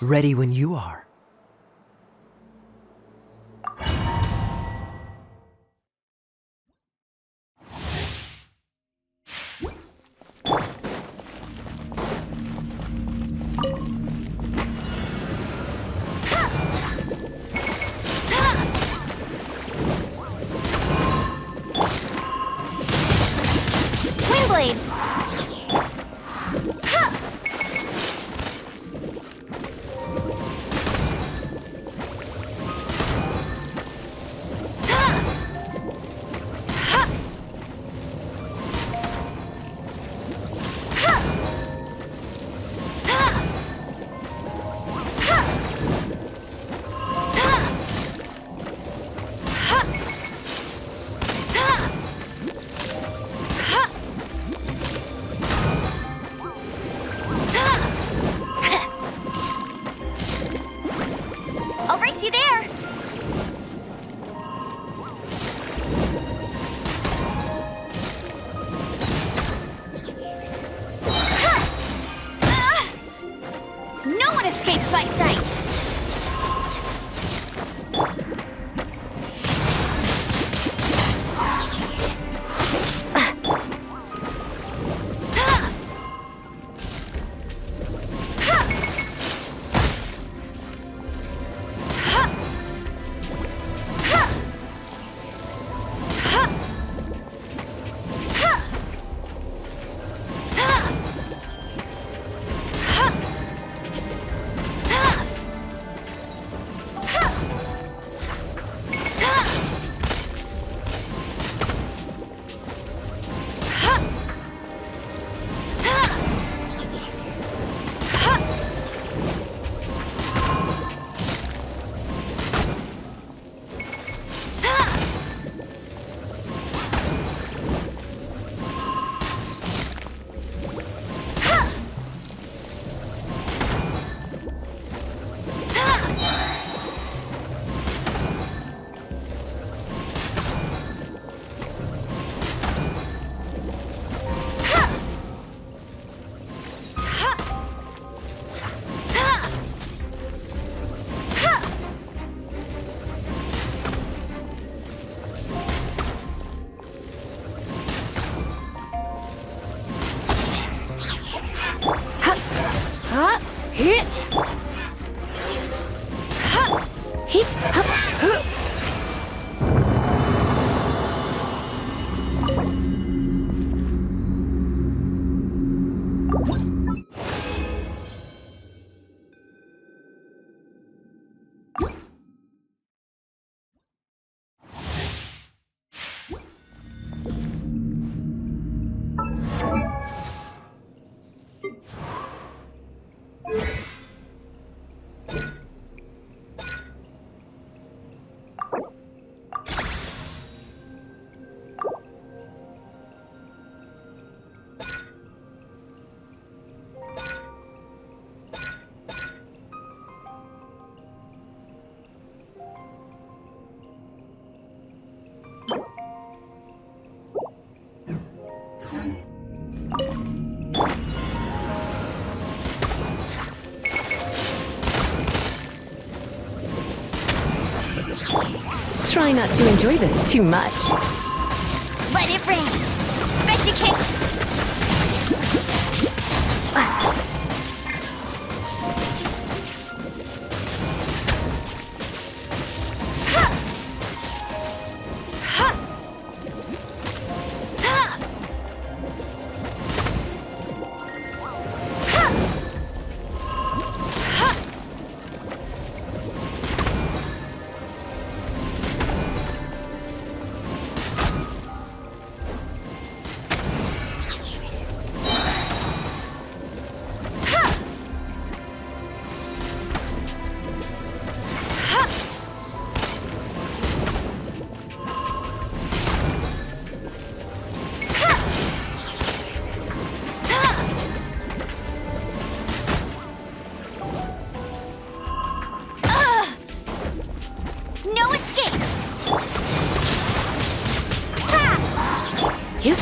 Ready when you are. Windblade! I'll race you there! No one escapes my sights! Try not to enjoy this too much. Let it rain! Bet you can't! No escape! You?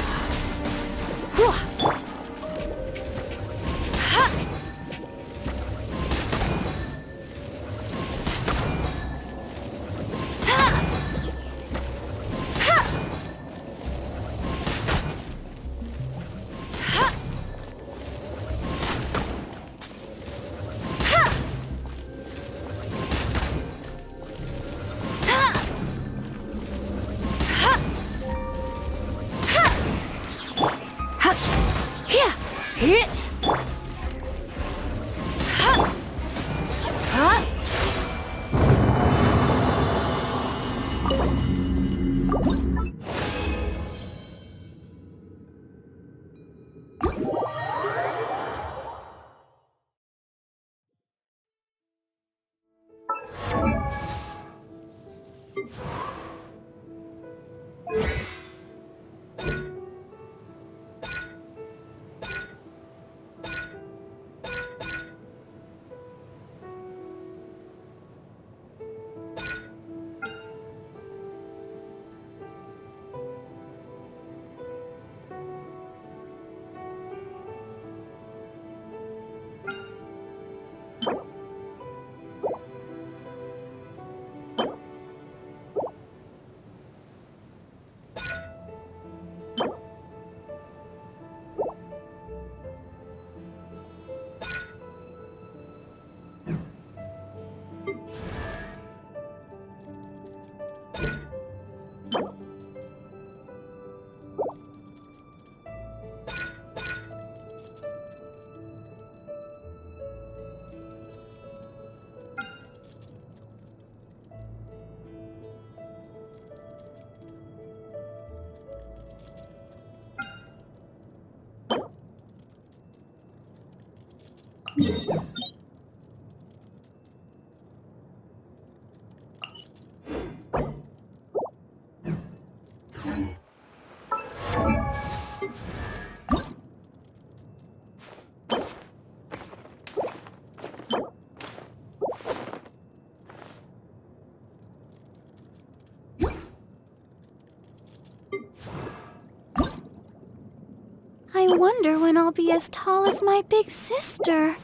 I wonder when I'll be as tall as my big sister.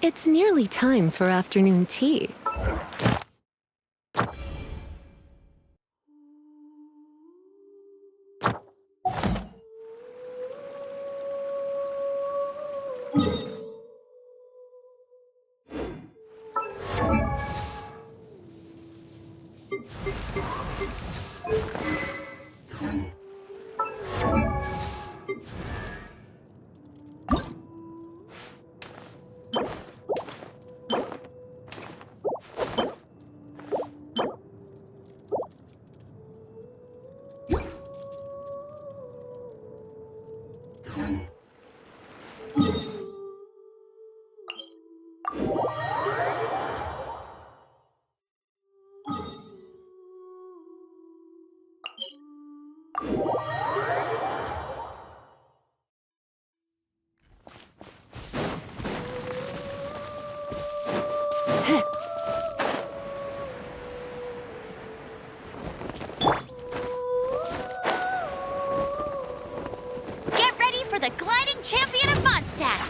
It's nearly time for afternoon tea. Get ready for the gliding champion of Mondstadt!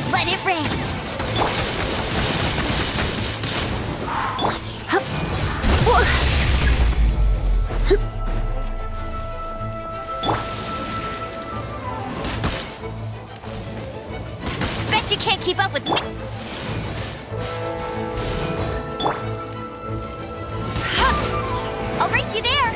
Let it rain! Bet you can't keep up with me! I'll race you there!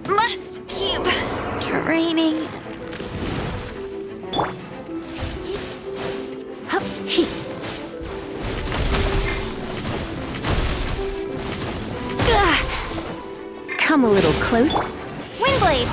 Must keep training. Come a little close. Swing blade.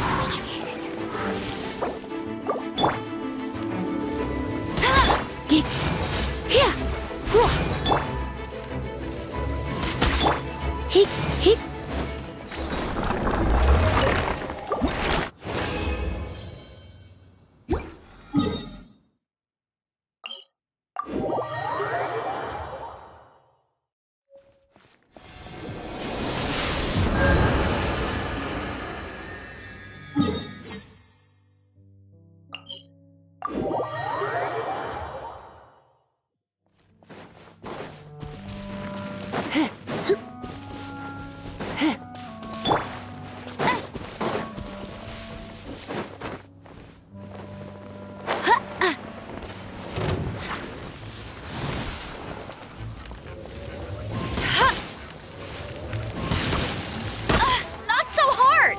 Not so hard.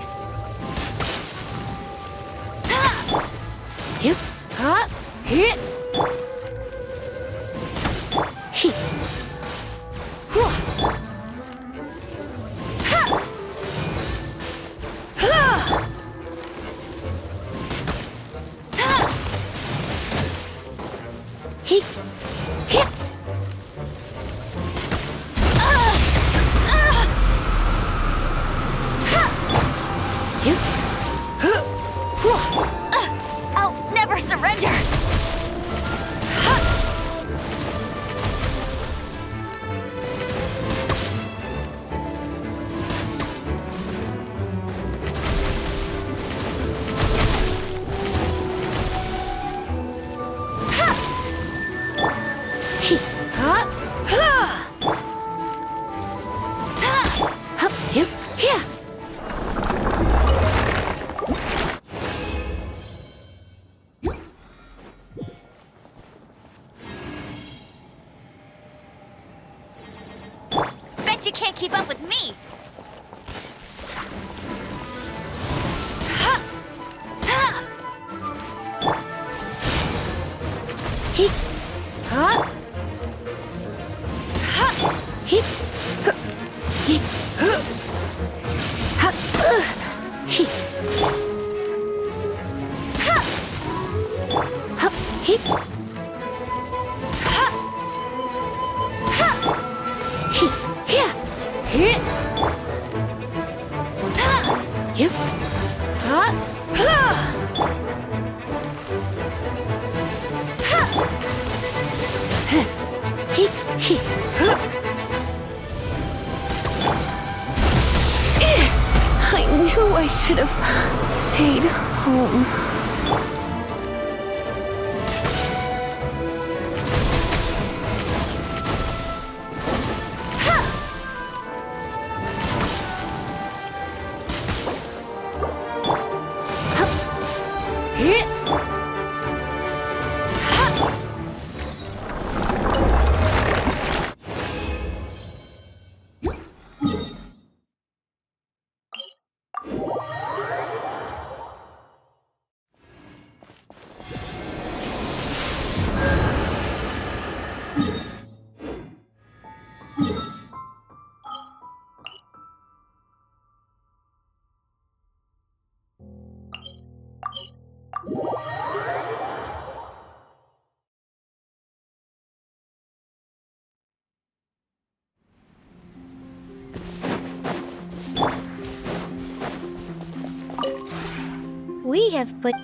I'll never surrender! Bet you can't keep up with me! I knew I should have stayed home. We have put...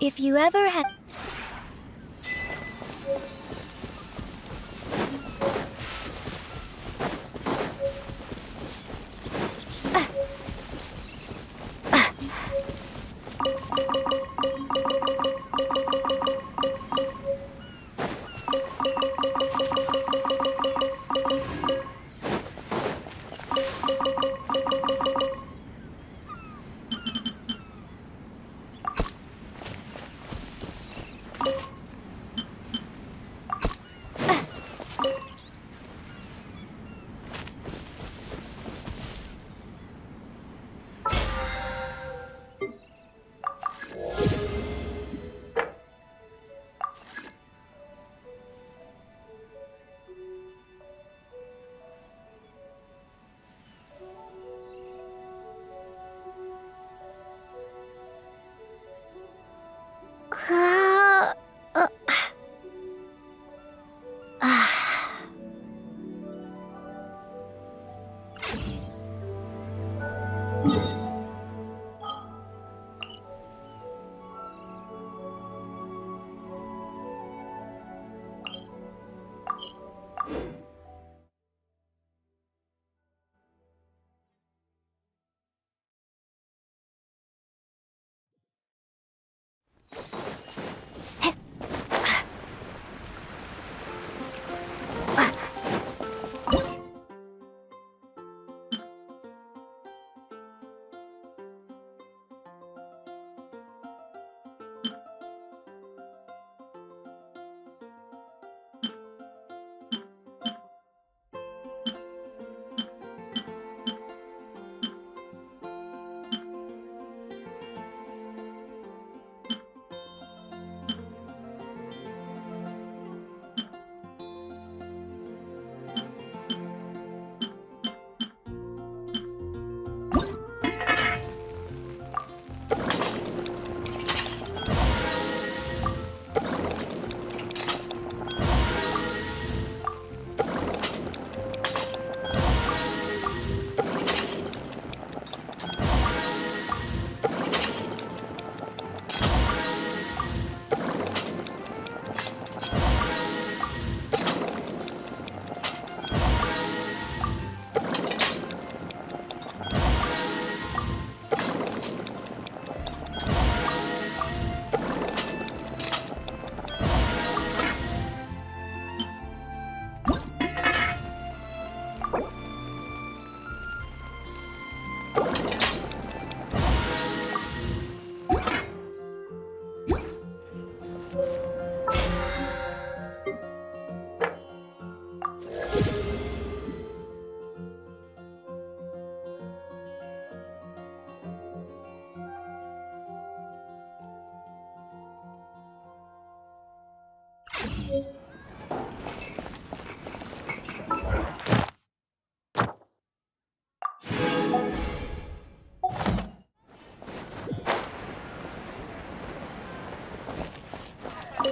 If you ever have...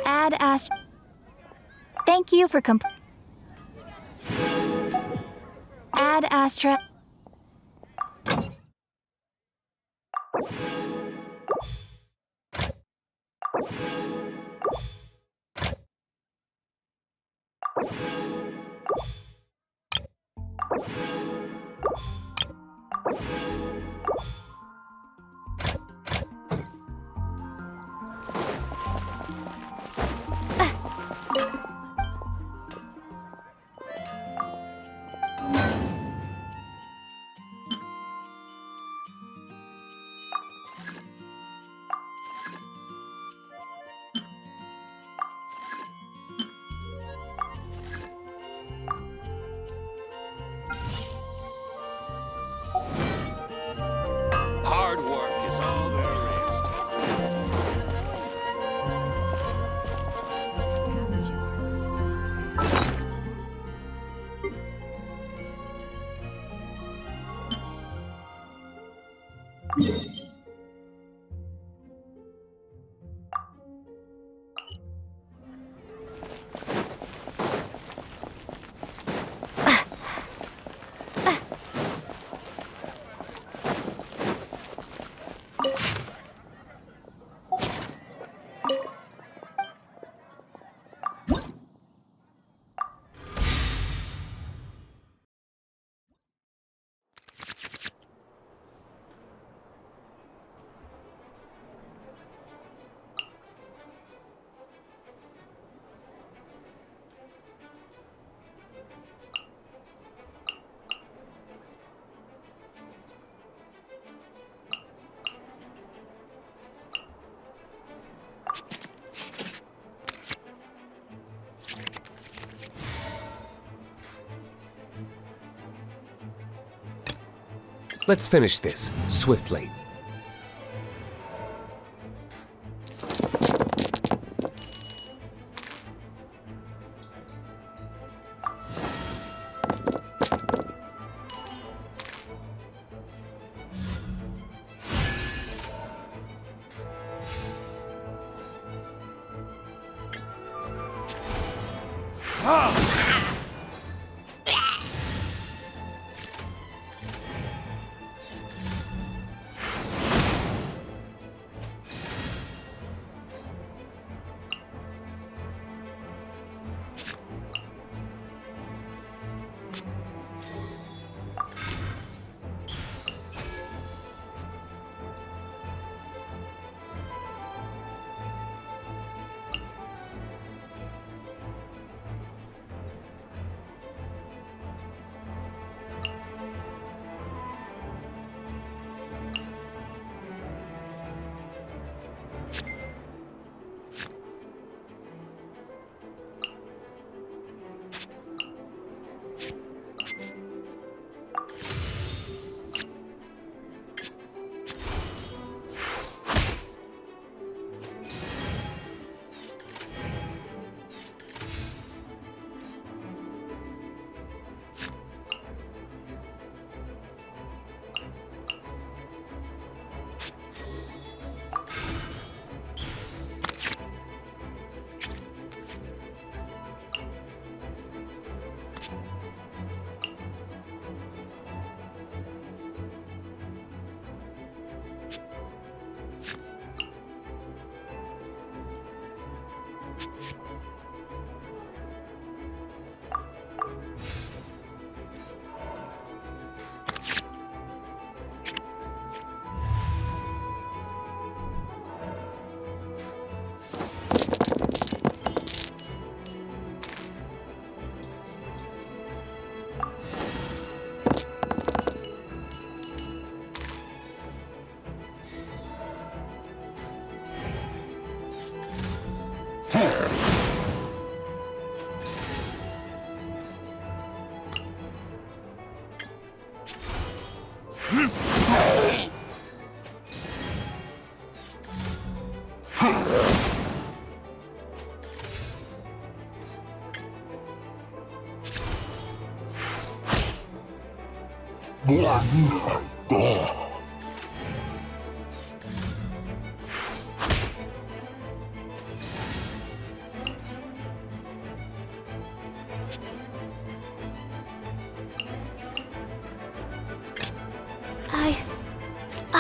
Add Thank you for Add Astra. Let's finish this swiftly.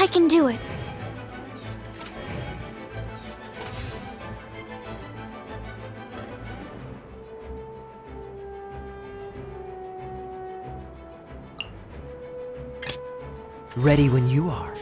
I can do it. Ready when you are.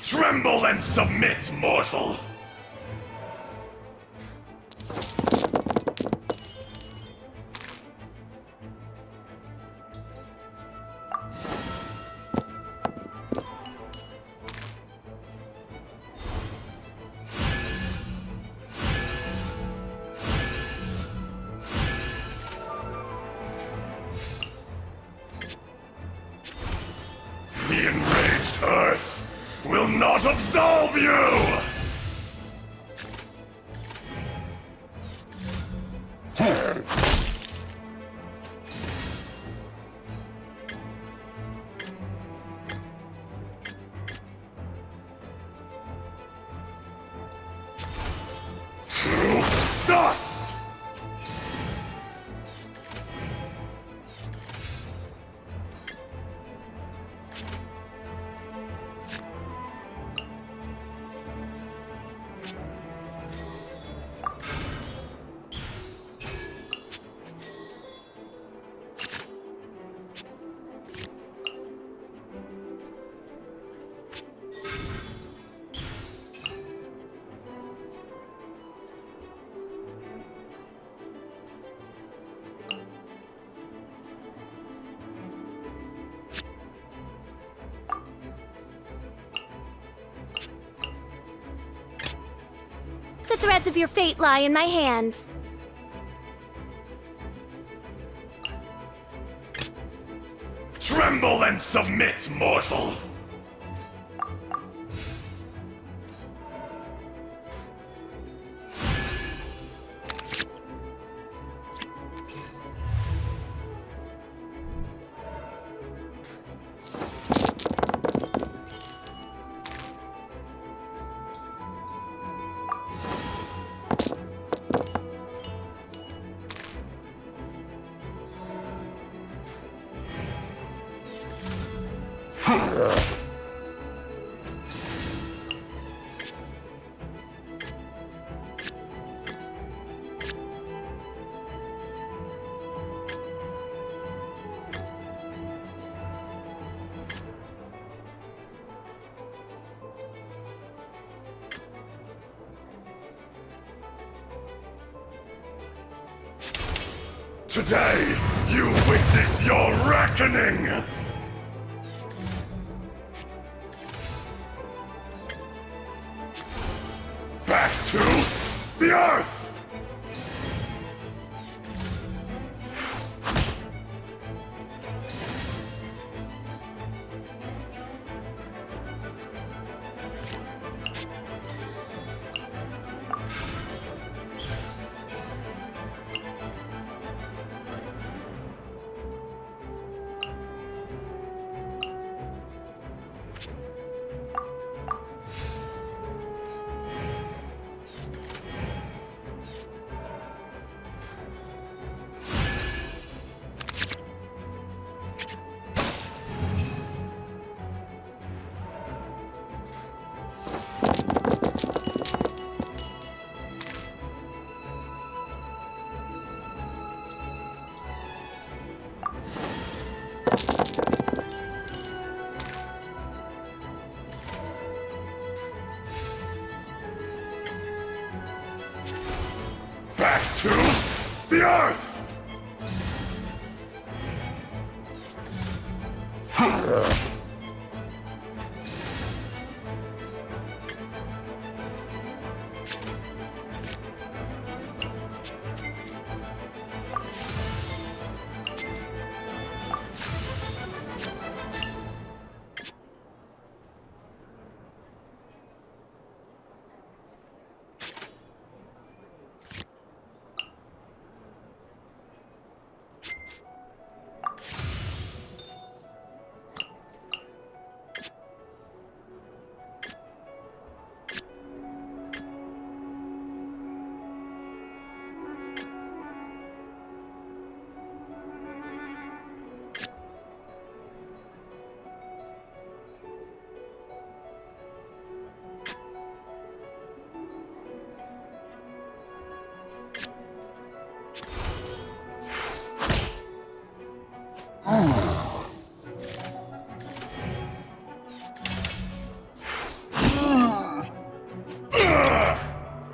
Tremble and submit, mortal! The enraged Earth will not absolve you! The threads of your fate lie in my hands. Tremble and submit, mortal! Today, you witness your reckoning! Back to the Earth! Back to the Earth!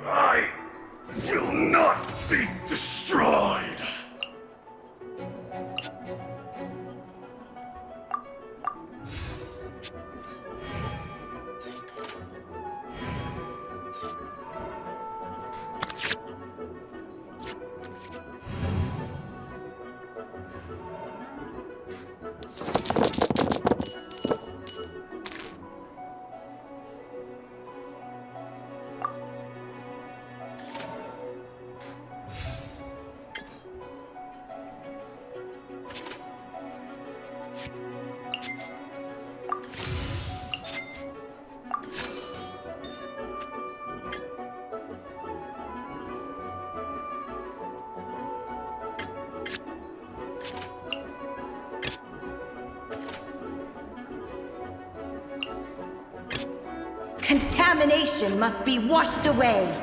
I will not be destroyed! Contamination must be washed away.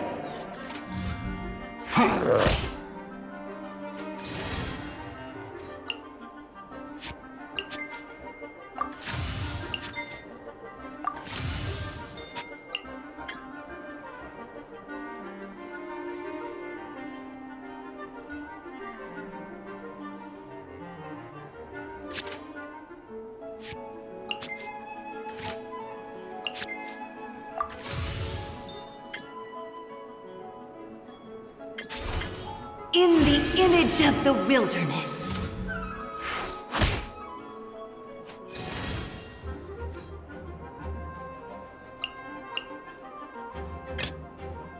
image of the wilderness.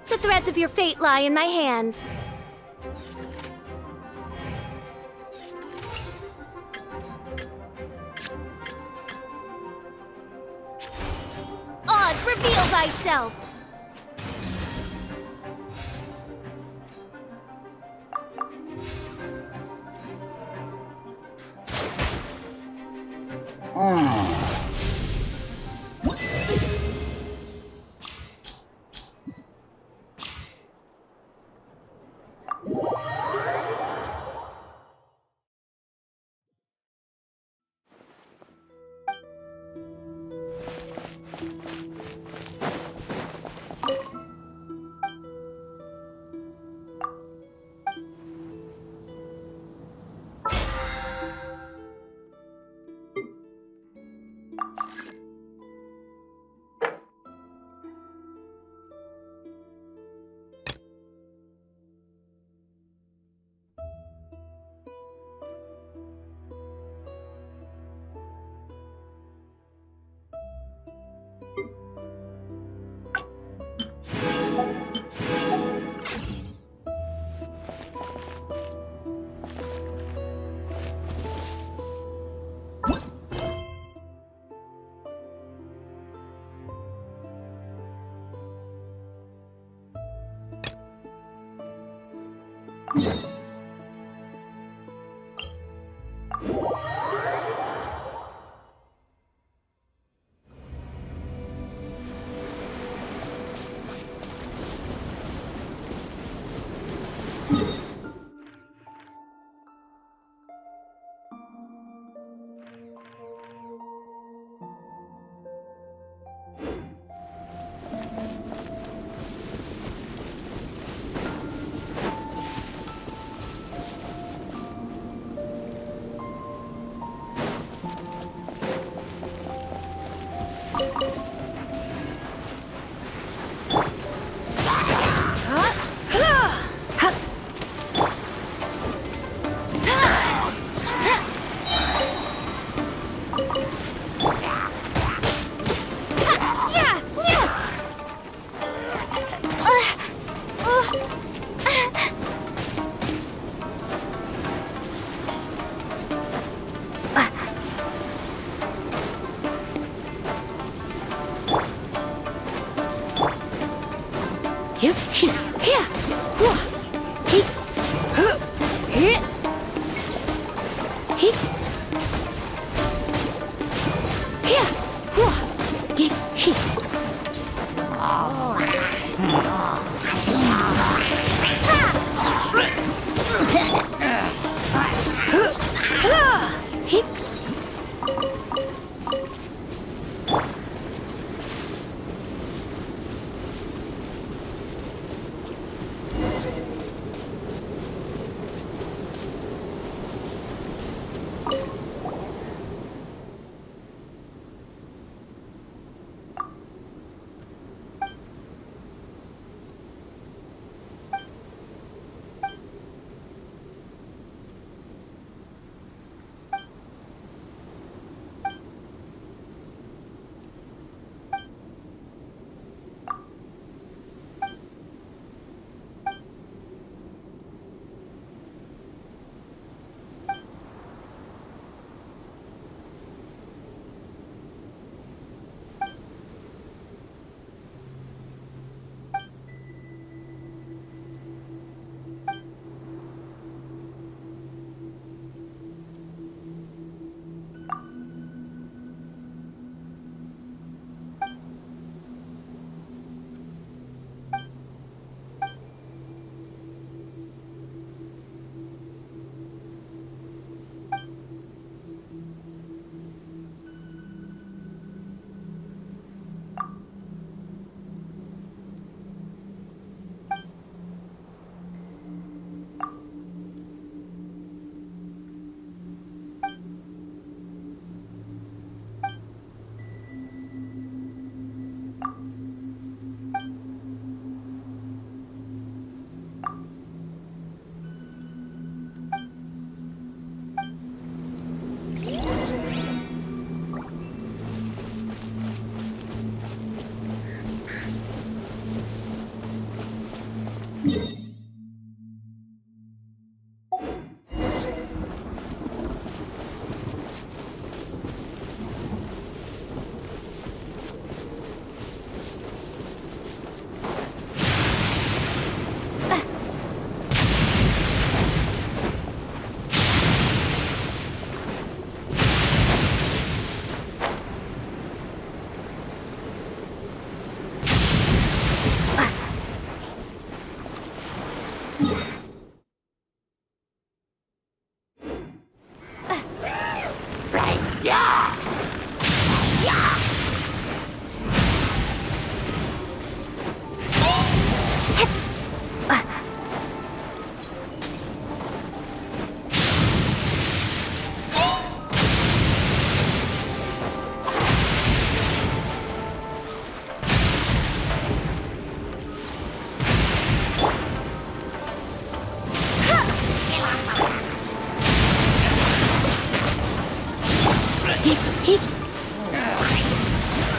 The threads of your fate lie in my hands. Oz, reveal thyself!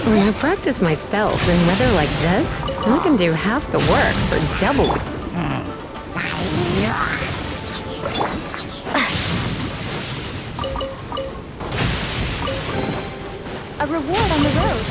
When I practice my spells in weather like this, I can do half the work for double. A reward on the road.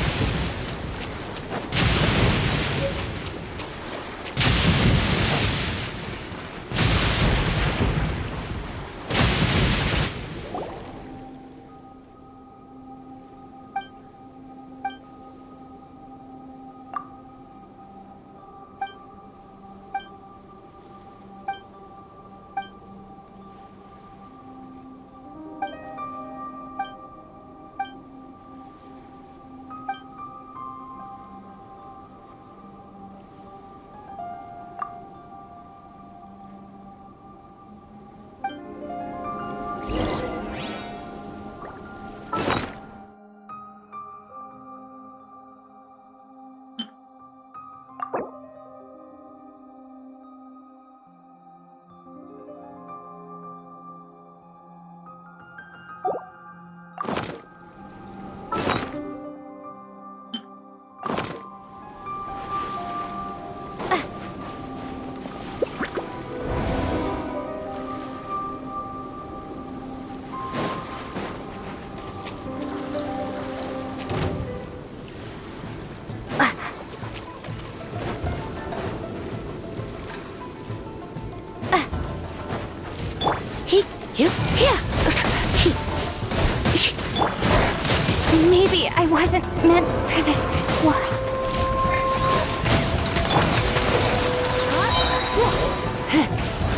Maybe I wasn't meant for this world.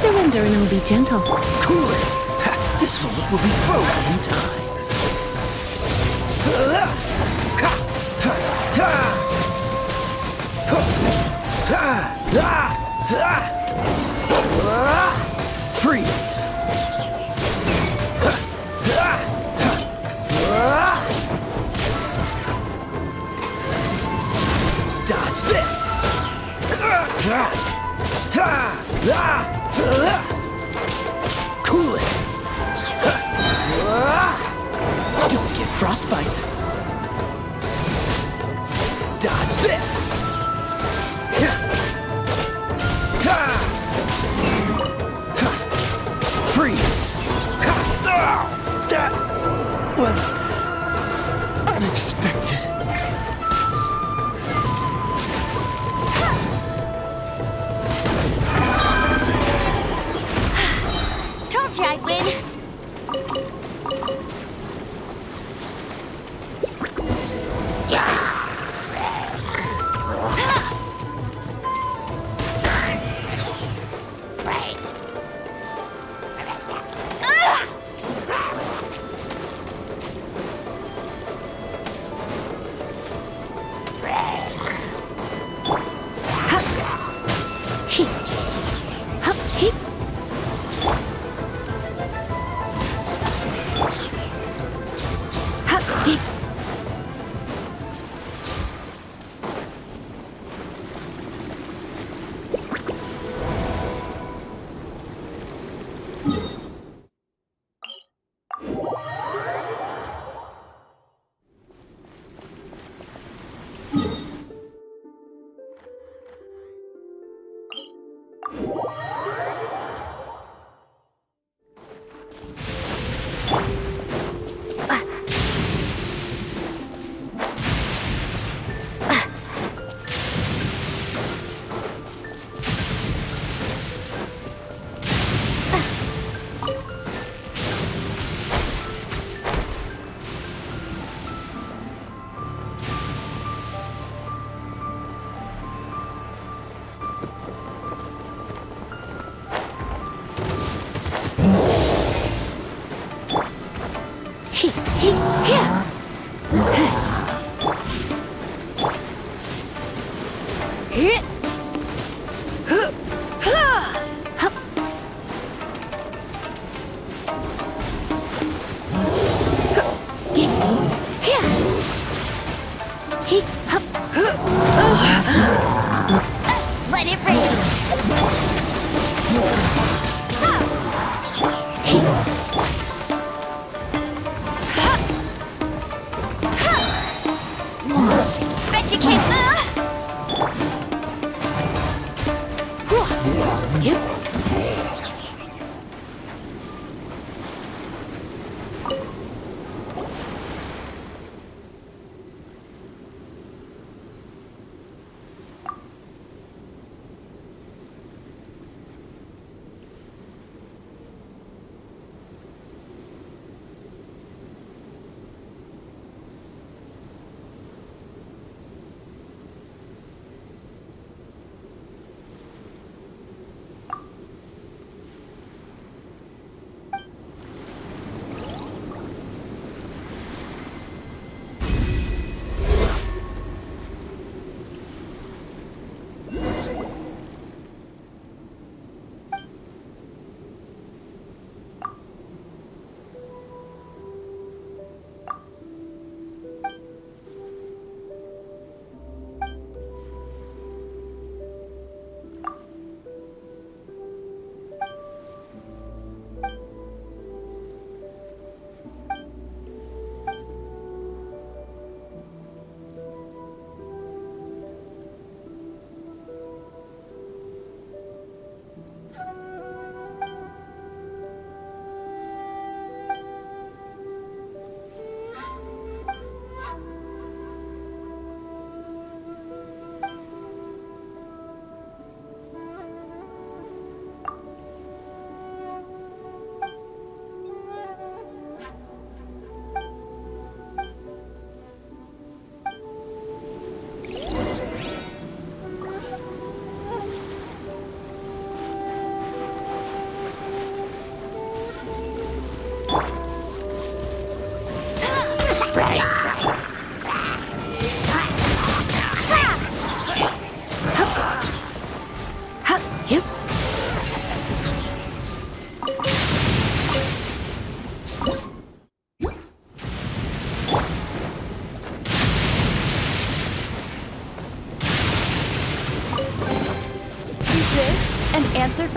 Surrender and I'll be gentle. Cool it! Ha, this moment will be frozen in time. Freeze! Dodge this! Cool it! Don't get frostbite! Dodge this! Freeze! That was unexpected. Told you I'd win. Let it rain.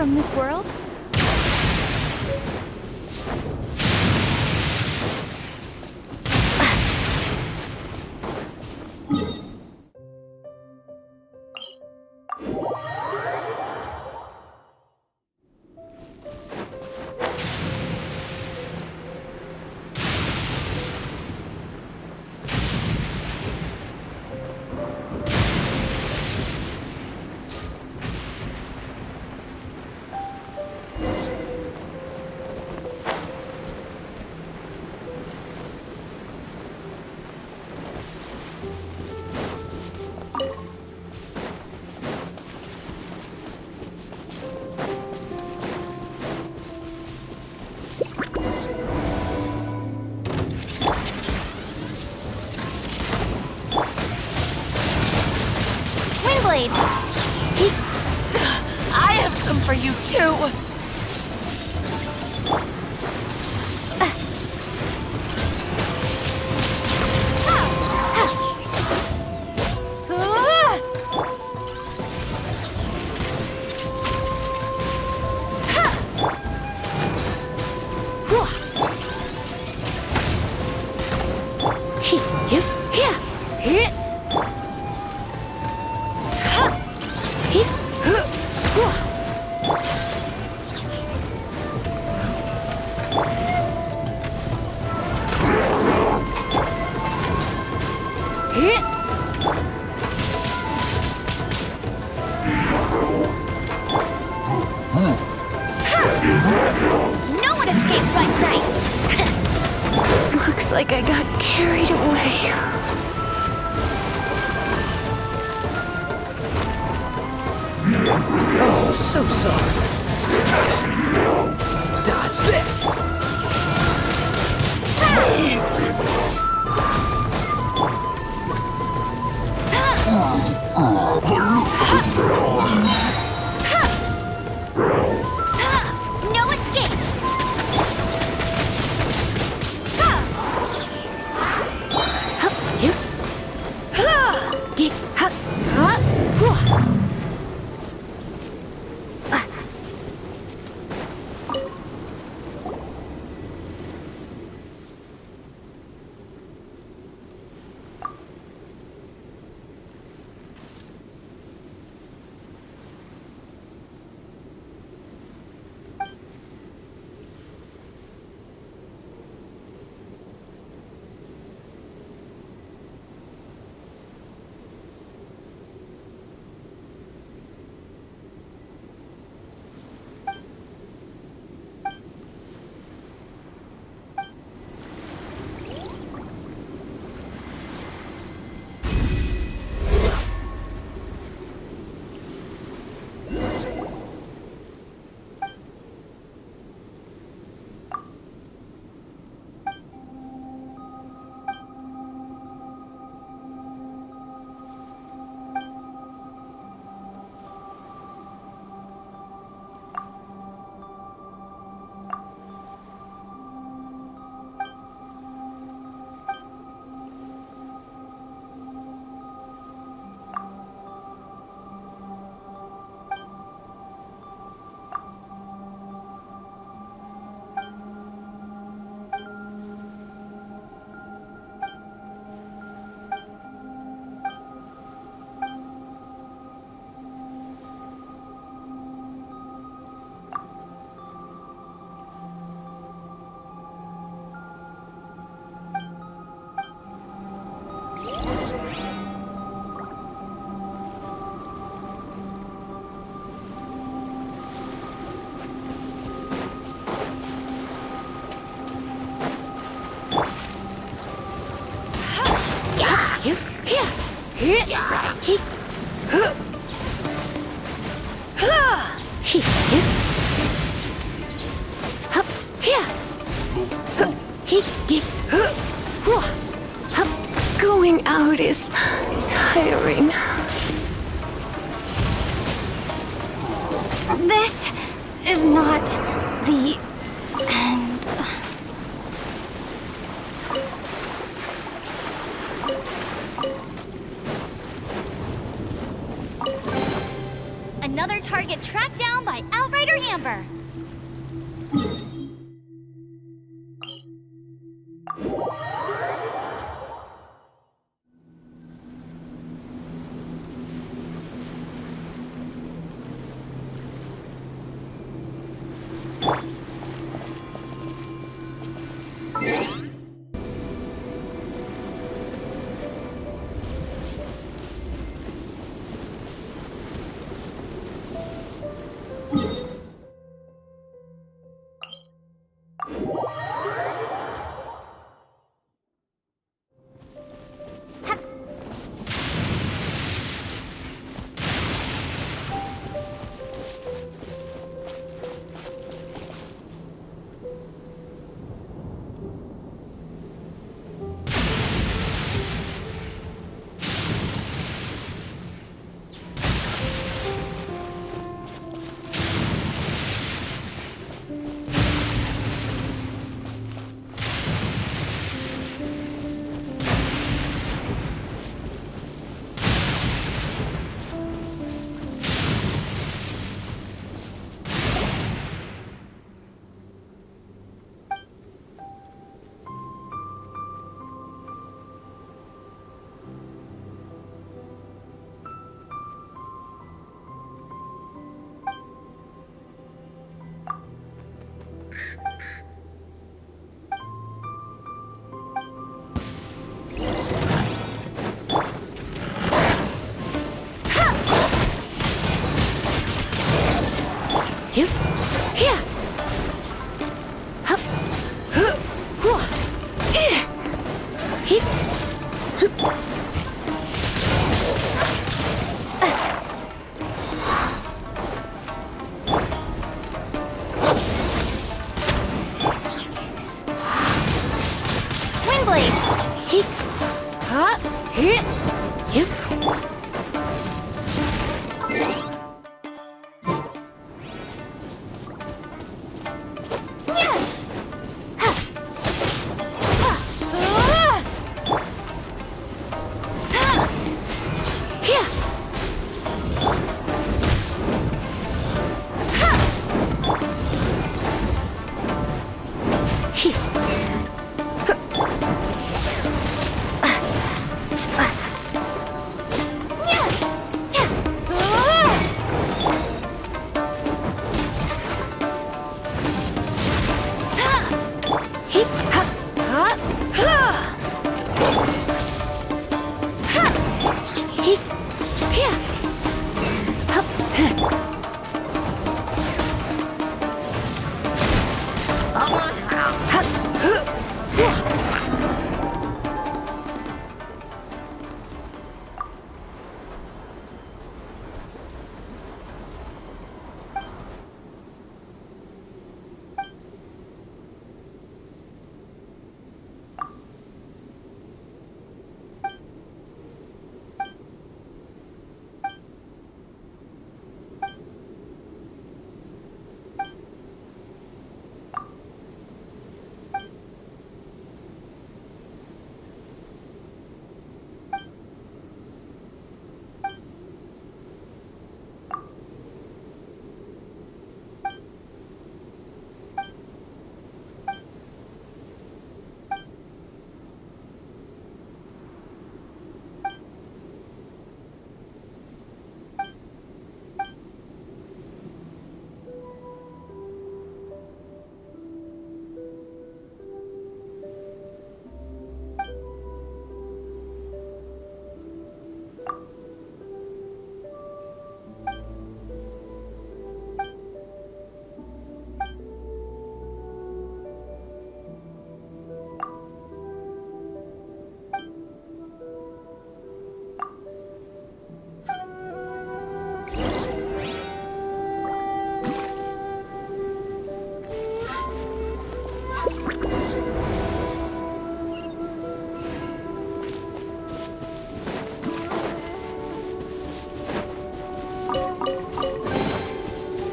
from this world? Windblade! I have some for you too. No one escapes my sights! Looks like I got carried away. Oh, so sorry. Dodge this! No escape! Going out is tiring. This is not the end. Another target tracked down by Outrider number.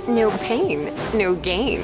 No pain, no gain.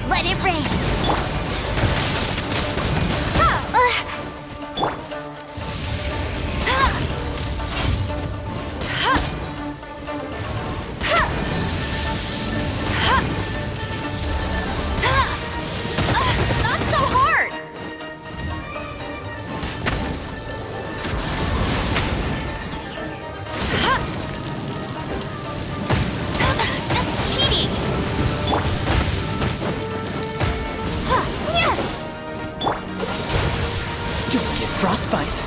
Let it rain. Not so hard! That's cheating. Don't get frostbite.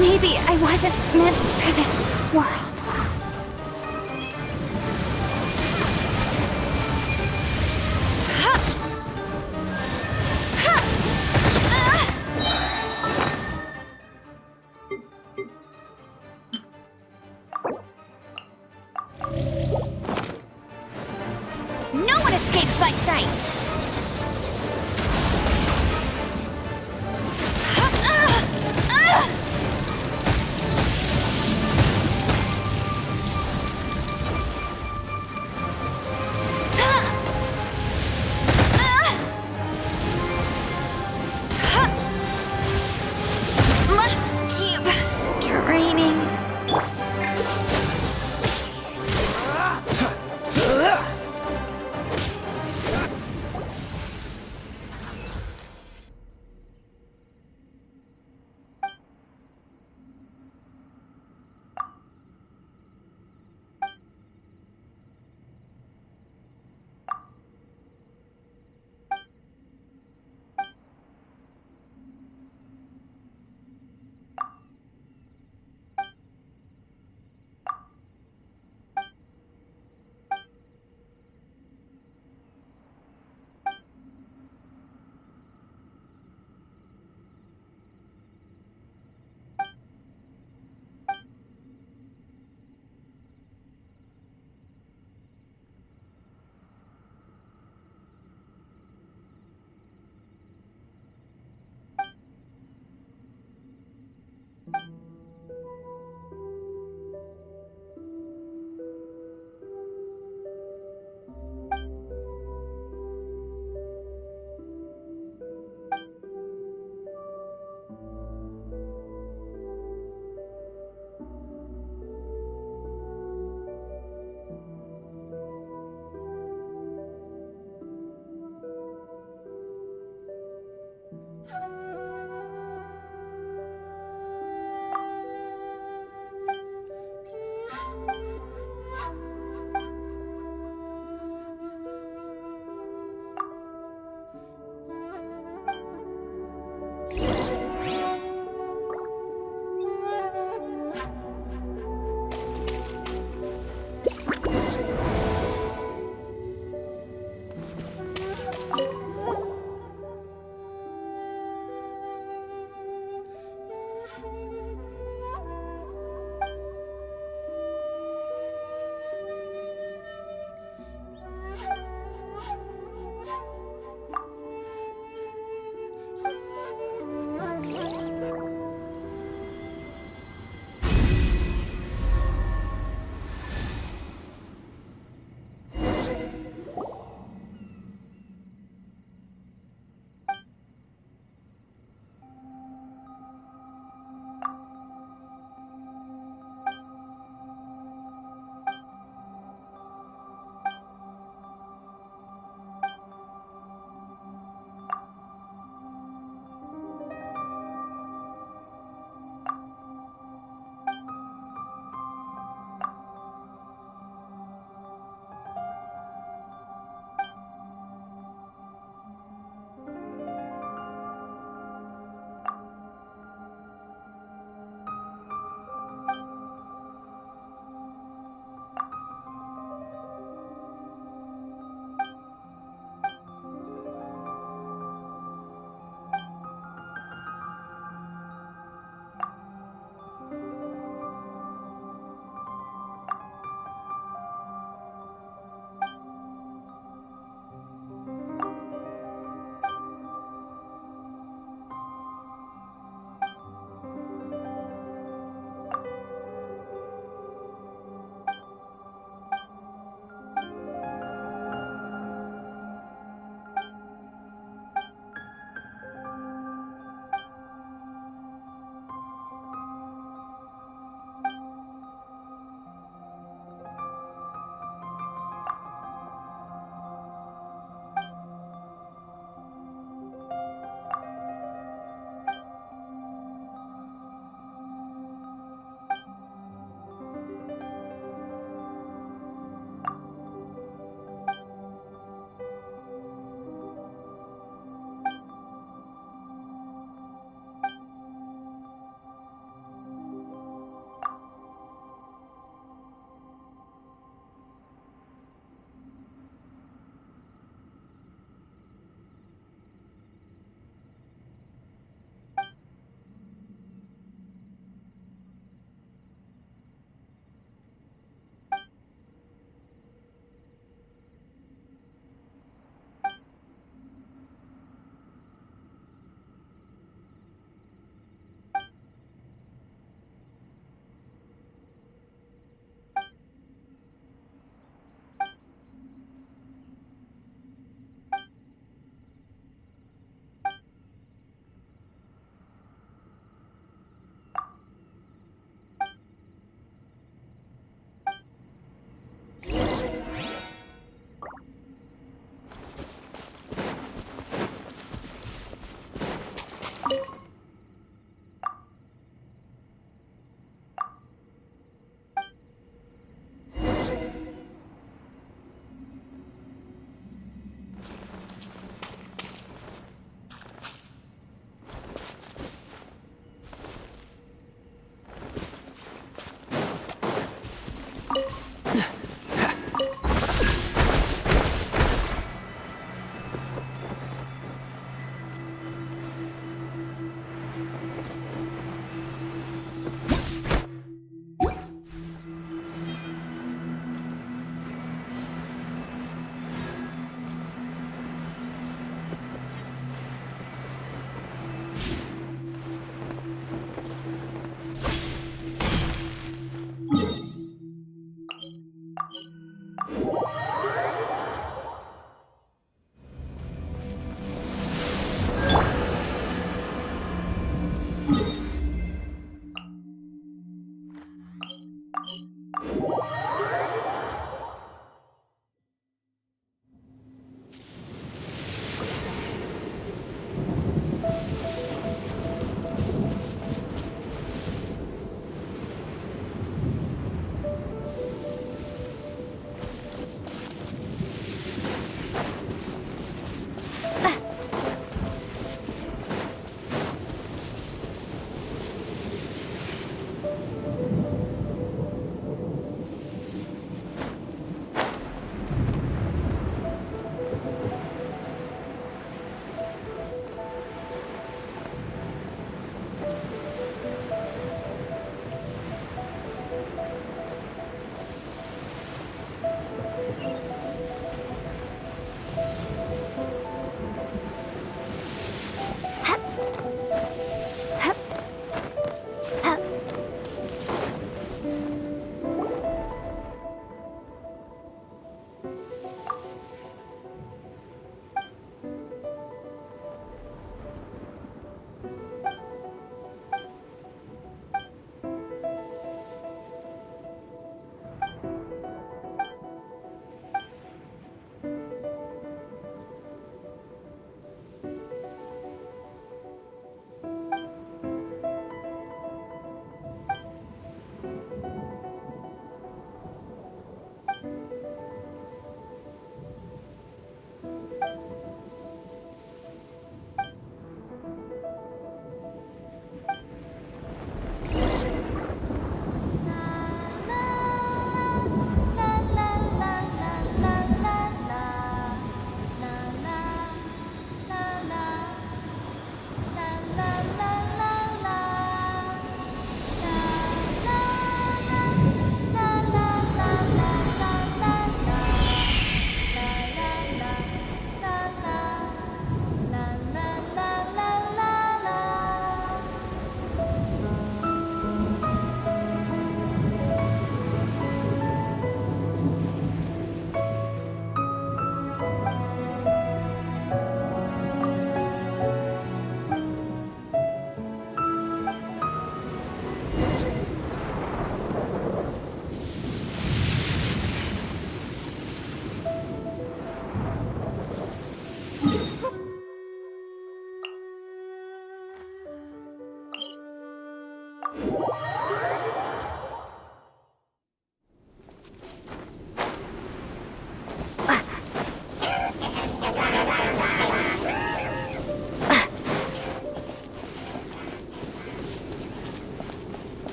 Maybe I wasn't meant for this world. No one escapes my sights!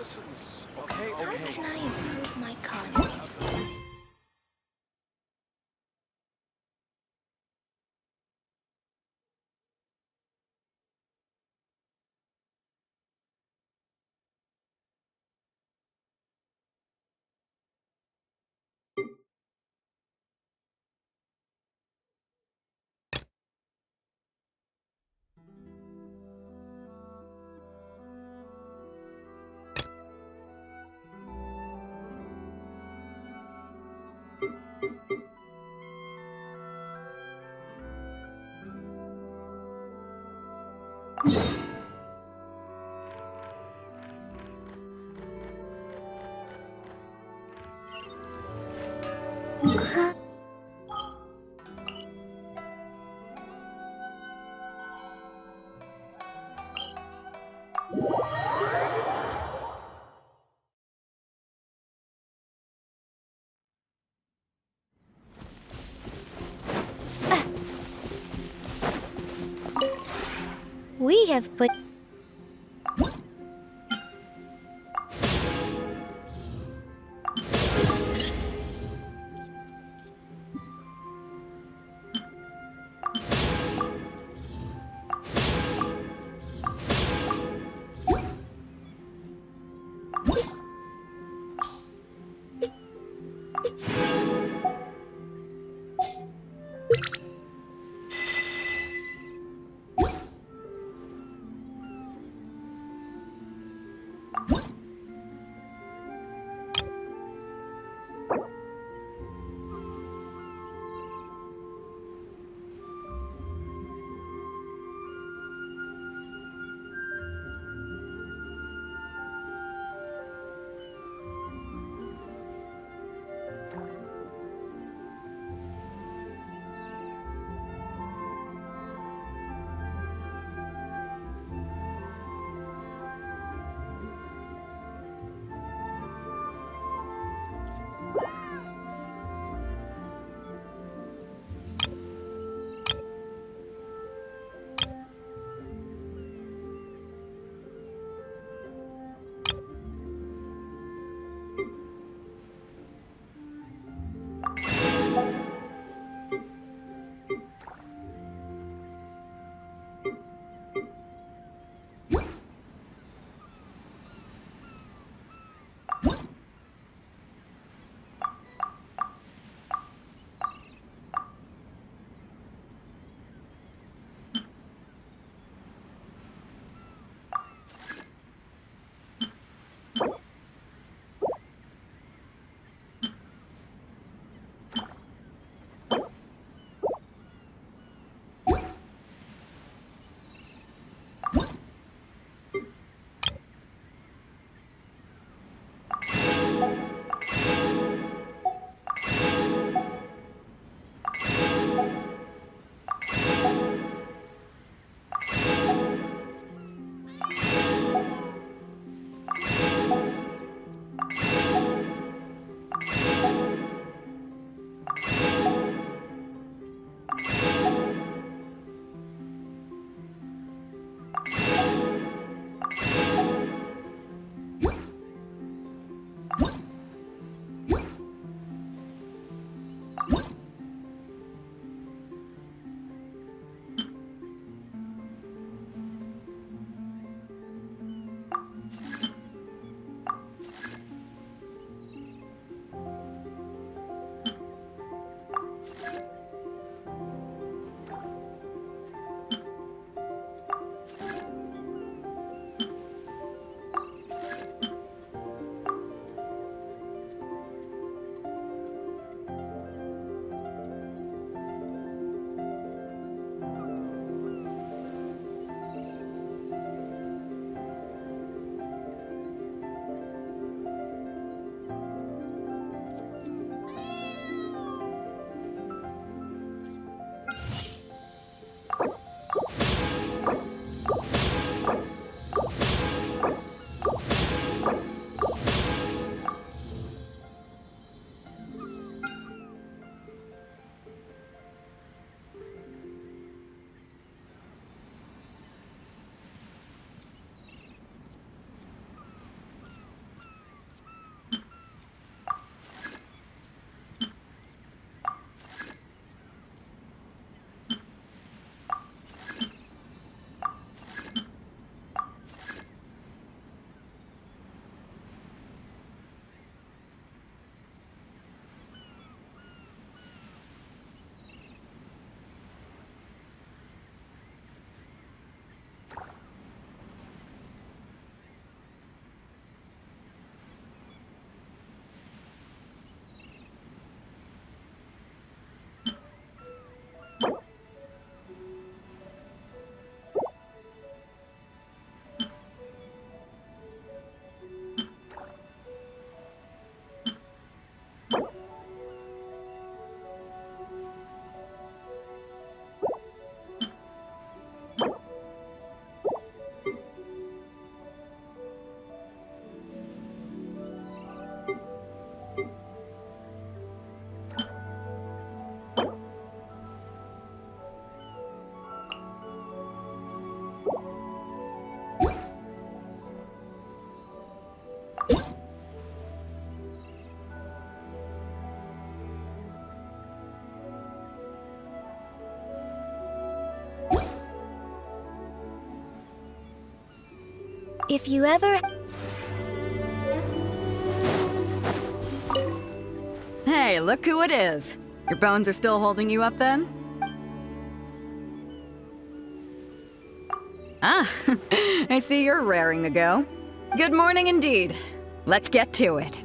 How can I improve my conjuring skills? We have put... If you ever... Hey, look who it is. Your bones are still holding you up then? Ah, I see you're raring to go. Good morning indeed. Let's get to it.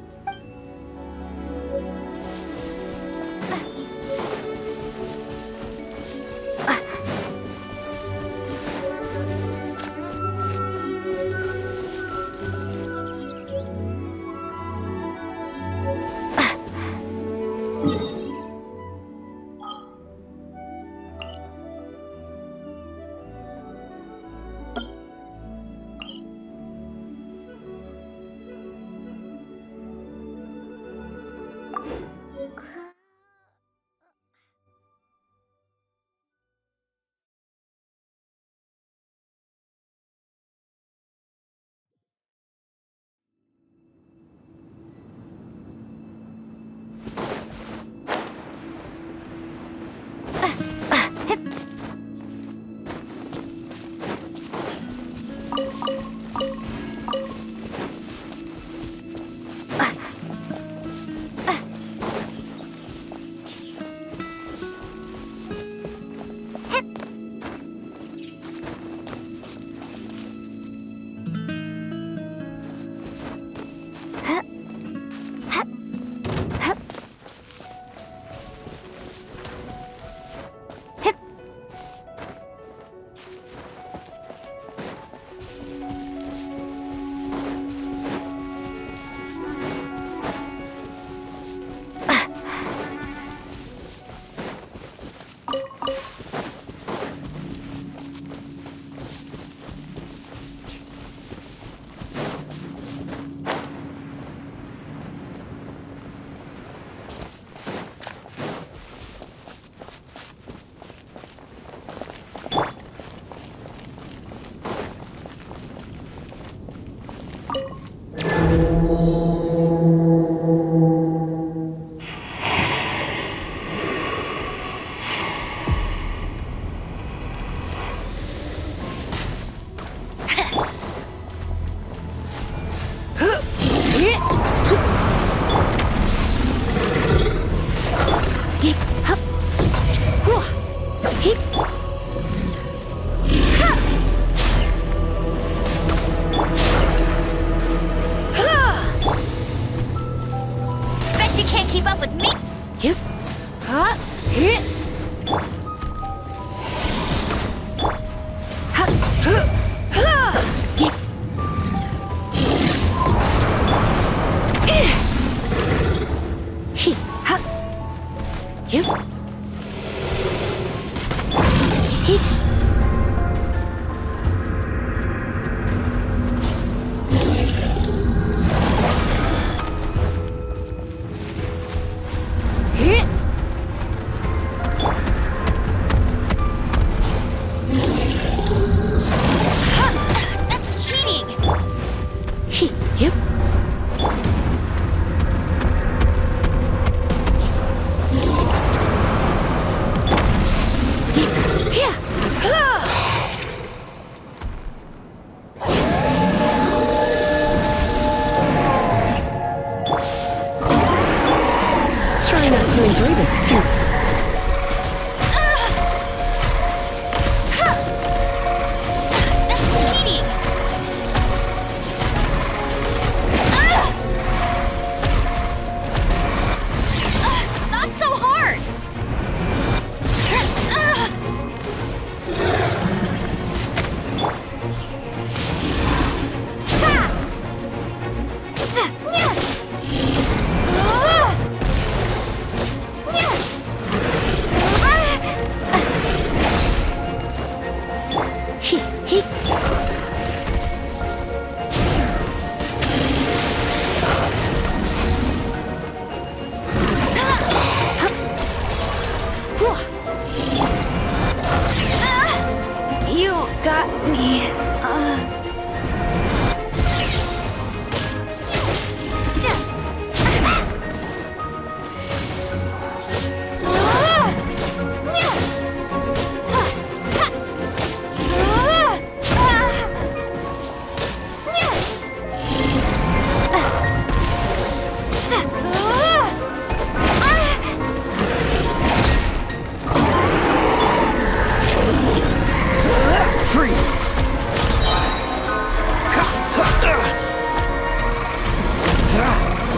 Bet you can't keep up with me! That's cheating! Try not to enjoy this too. That's cheating! Not so hard!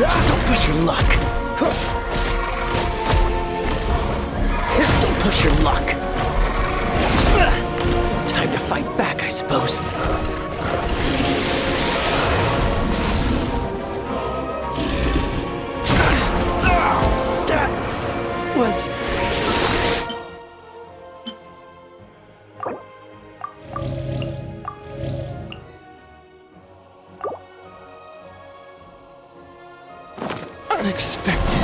Don't push your luck. Don't push your luck. Time to fight back, I suppose. That was... unexpected.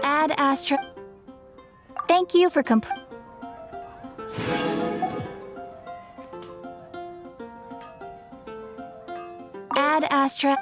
Ad Astra. Thank you for Ad Astra.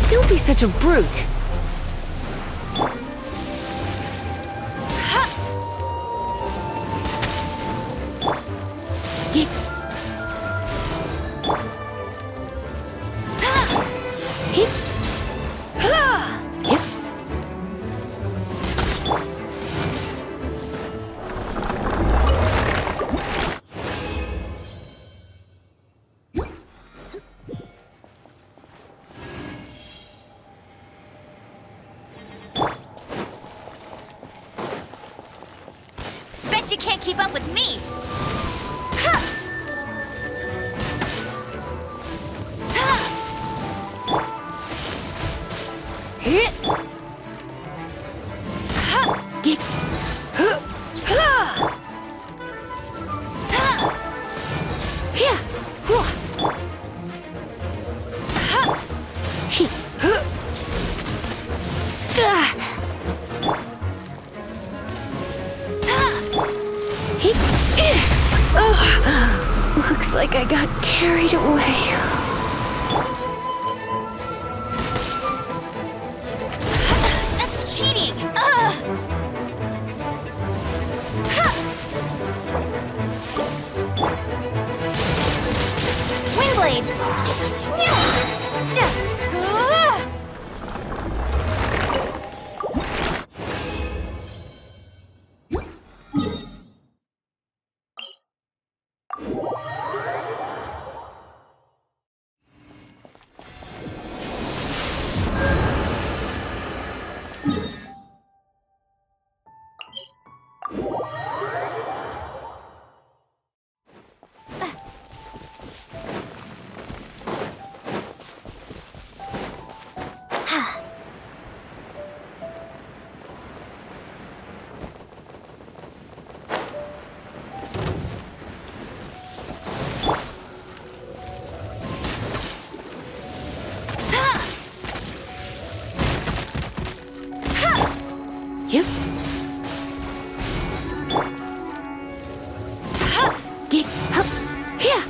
Don't be such a brute. Get. Hit. Yep. Bet you can't keep up with me! Hit. Get. Yeah. Oh, looks like I got carried away. That's cheating! Windblade! Yep. Get up here.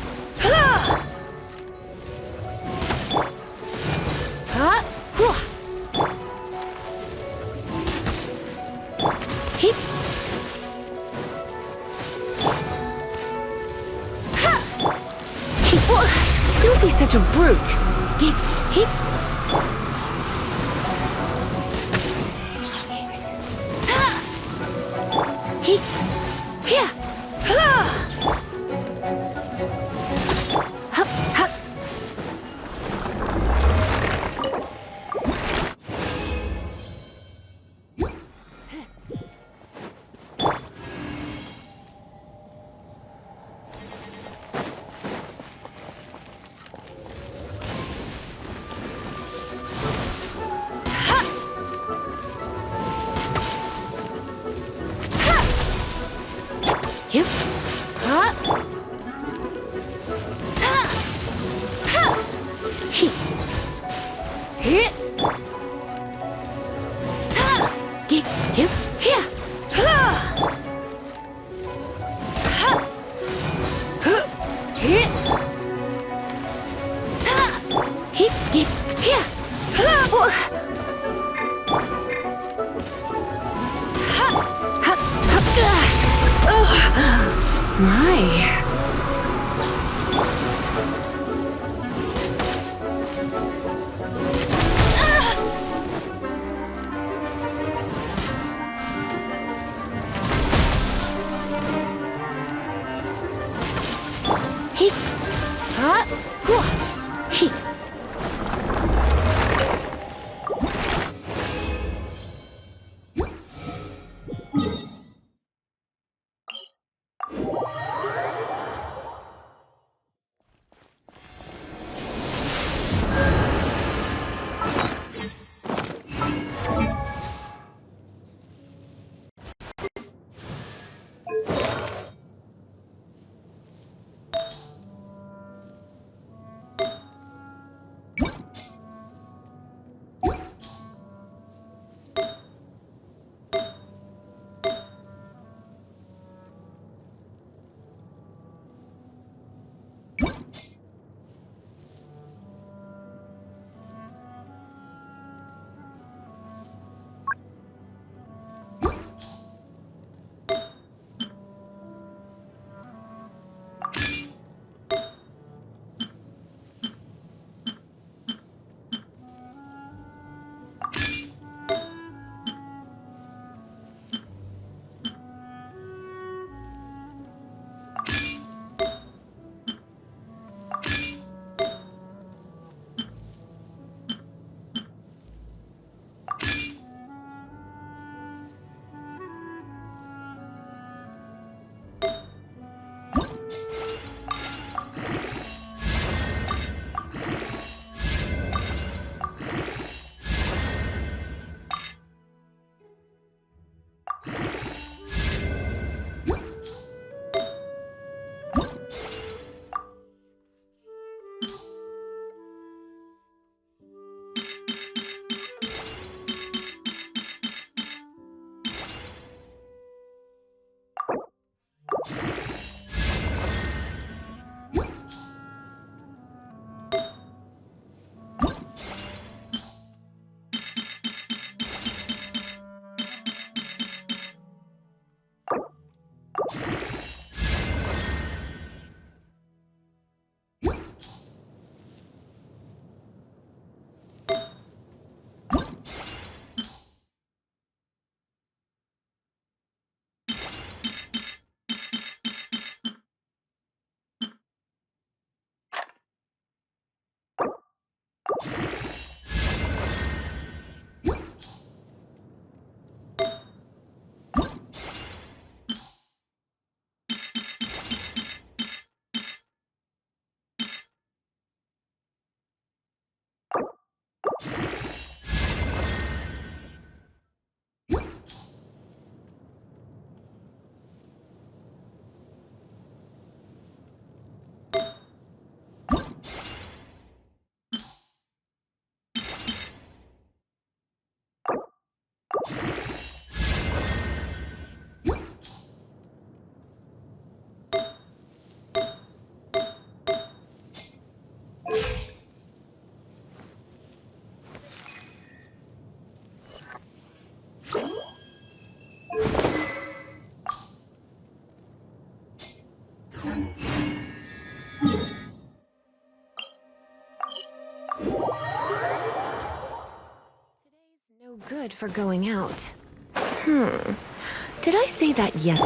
Hit. Don't be such a brute. Get hit. Hit. Here. Hup, hup. Yep. Hit. Hit. Get him here. Hit. Hit. Get here. My. Hit. Hit. good for going out. Did I say that yes?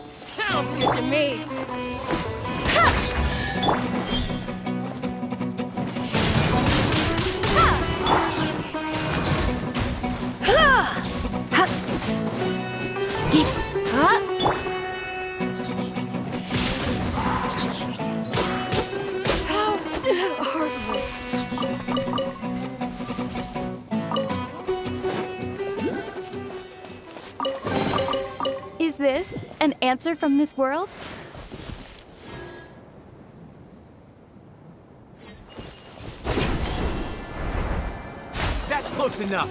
Sounds good to me. How heartless. Is this an answer from this world? That's close enough.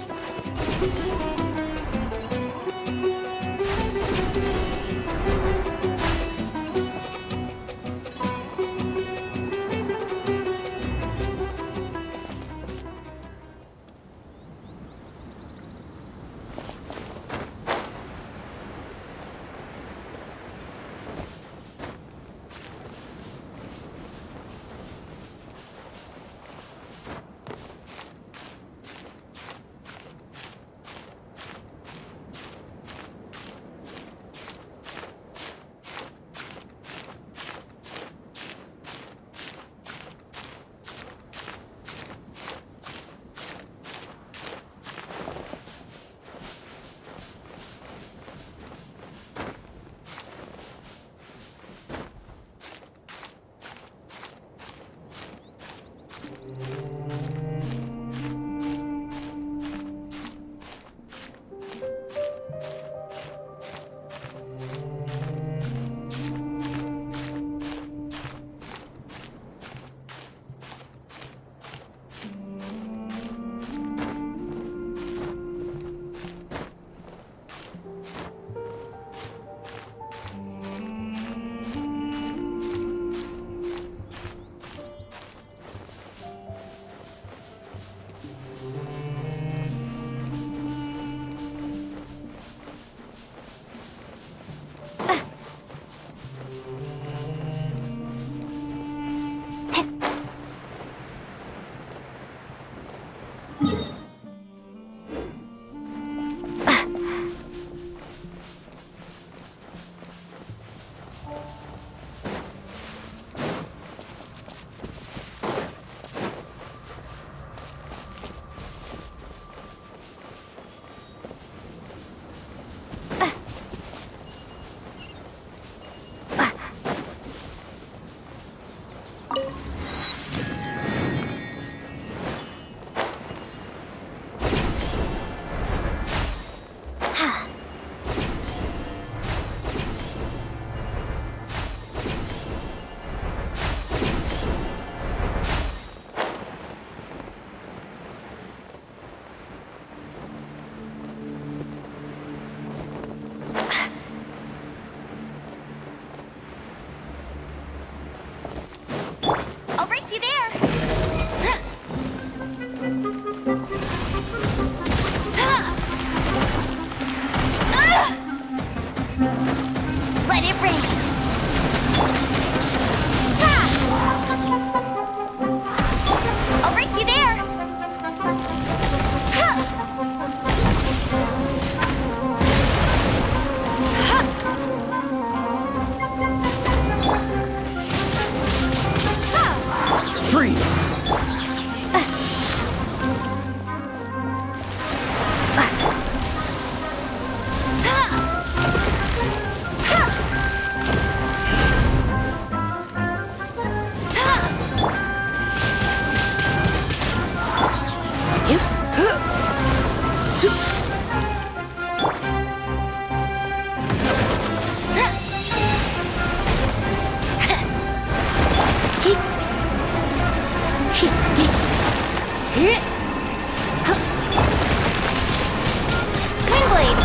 Windblade!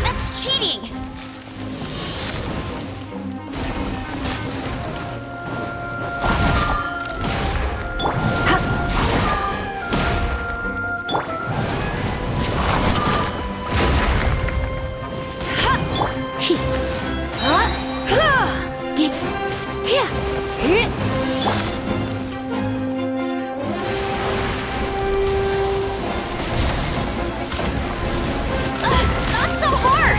That's cheating! Not so hard!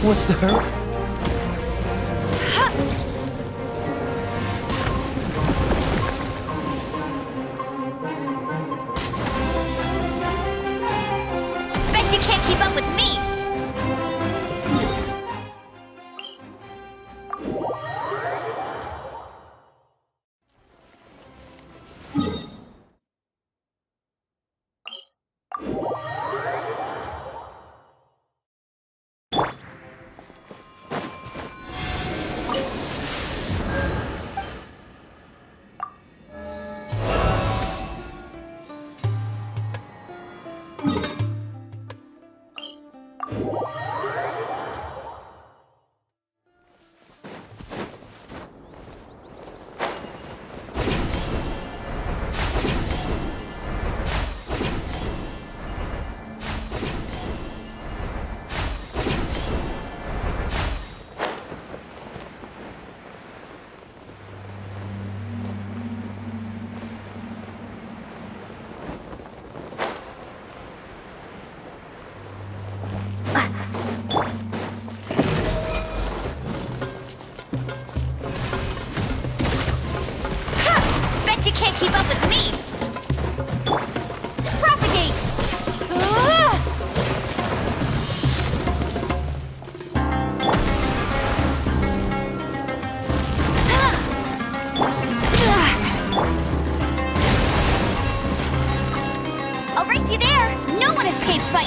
What's the hurry? Bet you can't keep up with me! Bet you can't keep up with me! Propagate! I'll race you there! No one escapes my...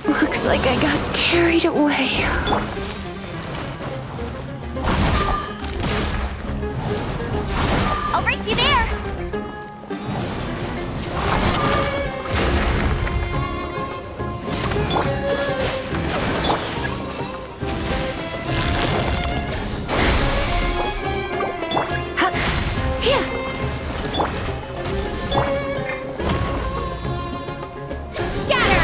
Looks like I got carried away. I'll race you there! Scatter!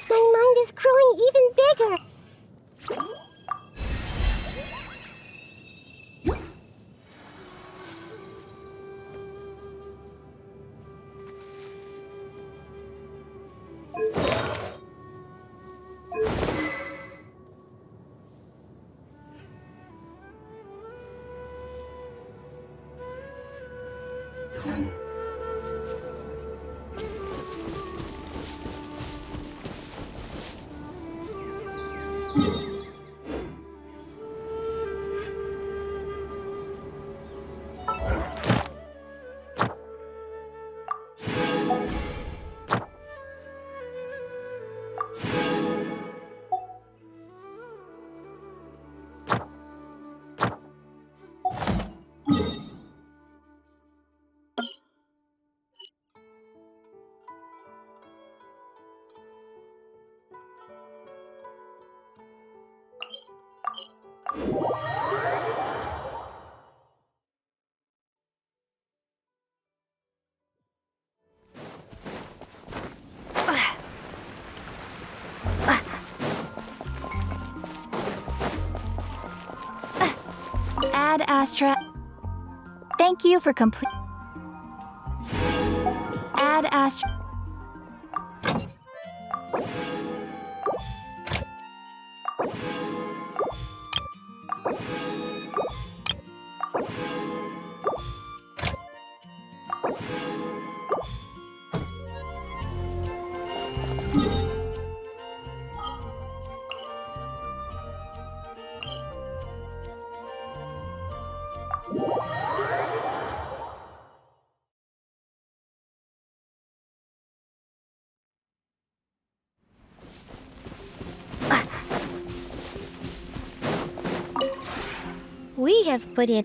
My mind is growing even bigger. Ad Astra. Thank you for complete. Ad Astra. We have put in...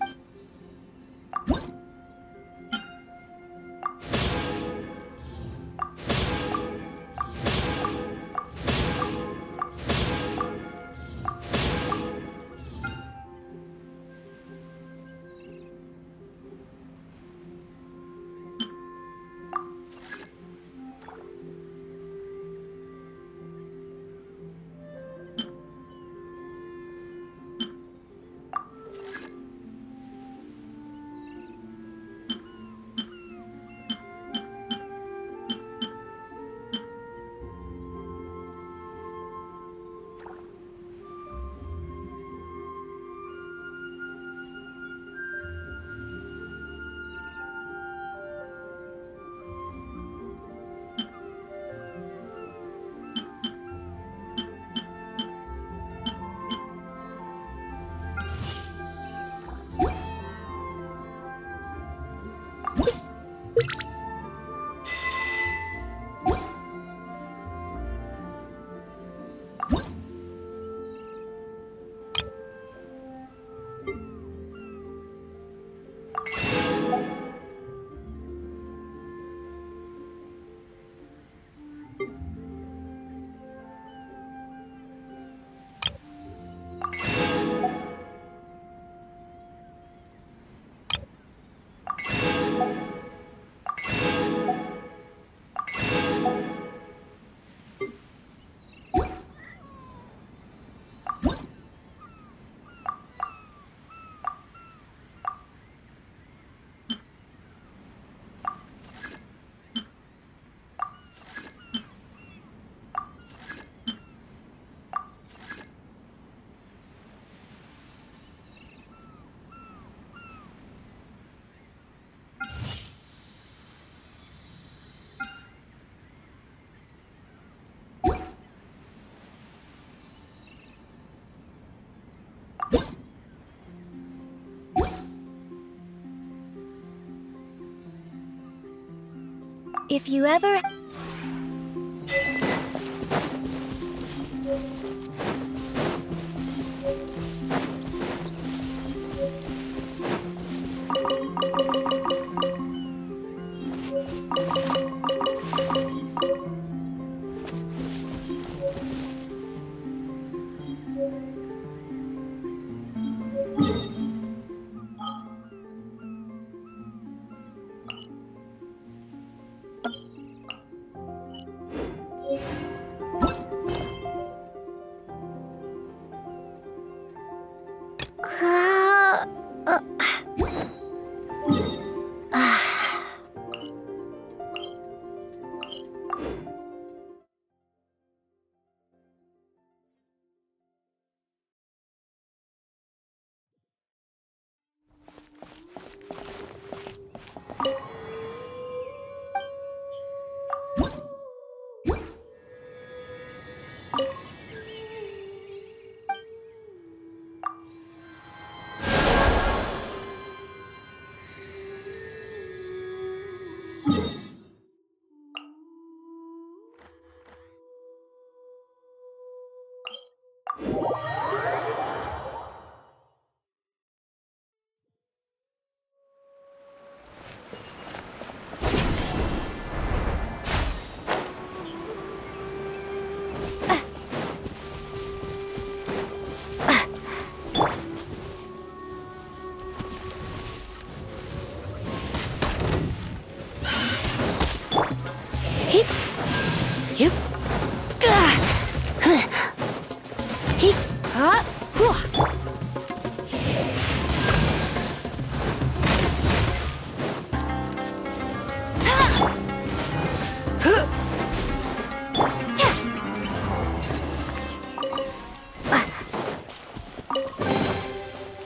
If you ever...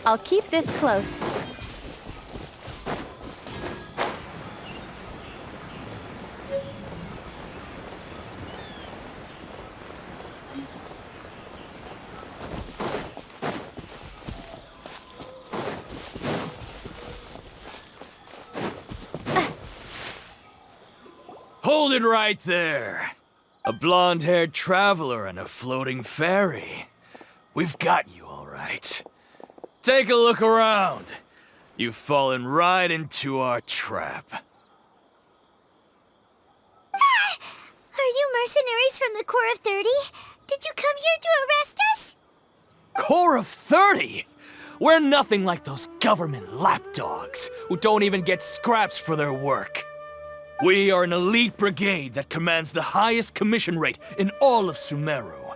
I'll keep this close. Hold it right there. A blonde-haired traveler and a floating fairy. We've got you, all right. Take a look around. You've fallen right into our trap. Are you mercenaries from the Corps of 30? Did you come here to arrest us? Corps of 30? We're nothing like those government lapdogs who don't even get scraps for their work. We are an elite brigade that commands the highest commission rate in all of Sumeru.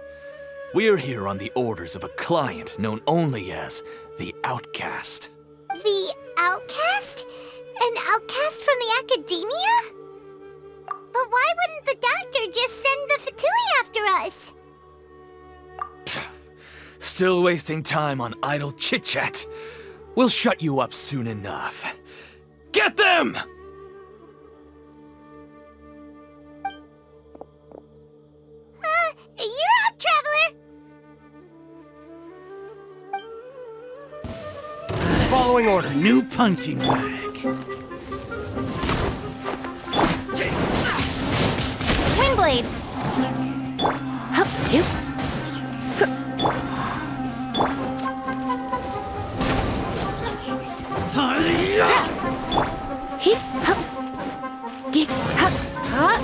We're here on the orders of a client known only as the Outcast. The outcast? An outcast from the academia? But why wouldn't the doctor just send the Fatui after us? Still wasting time on idle chit-chat. We'll shut you up soon enough. Get them! You're up, Traveler! Following orders. New punching bag. Windblade. Hup, you. Hip, hup. Gig, hup, hup.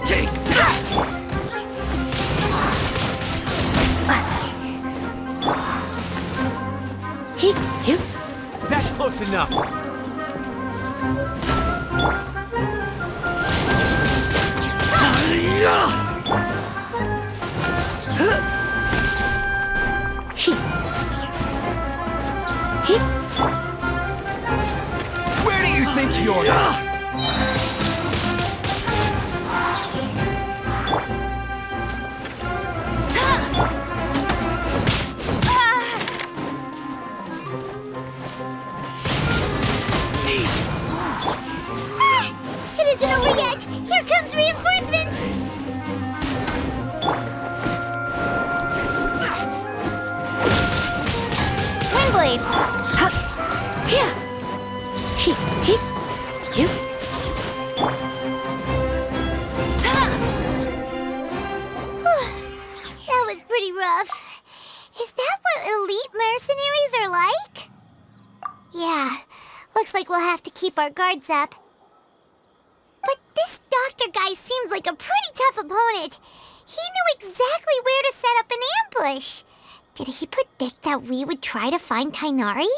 Take that! Hip, you. That's close enough. Hip. Hip. Where do you think you're at? It isn't over yet! Here comes reinforcements! Windblade. Hup. Here. Hip, hip. You. That was pretty rough. Is that what elite mercenaries are like? Yeah, looks like we'll have to keep our guards up. But this doctor guy seems like a pretty tough opponent. He knew exactly where to set up an ambush. Did he predict that we would try to find Kainari?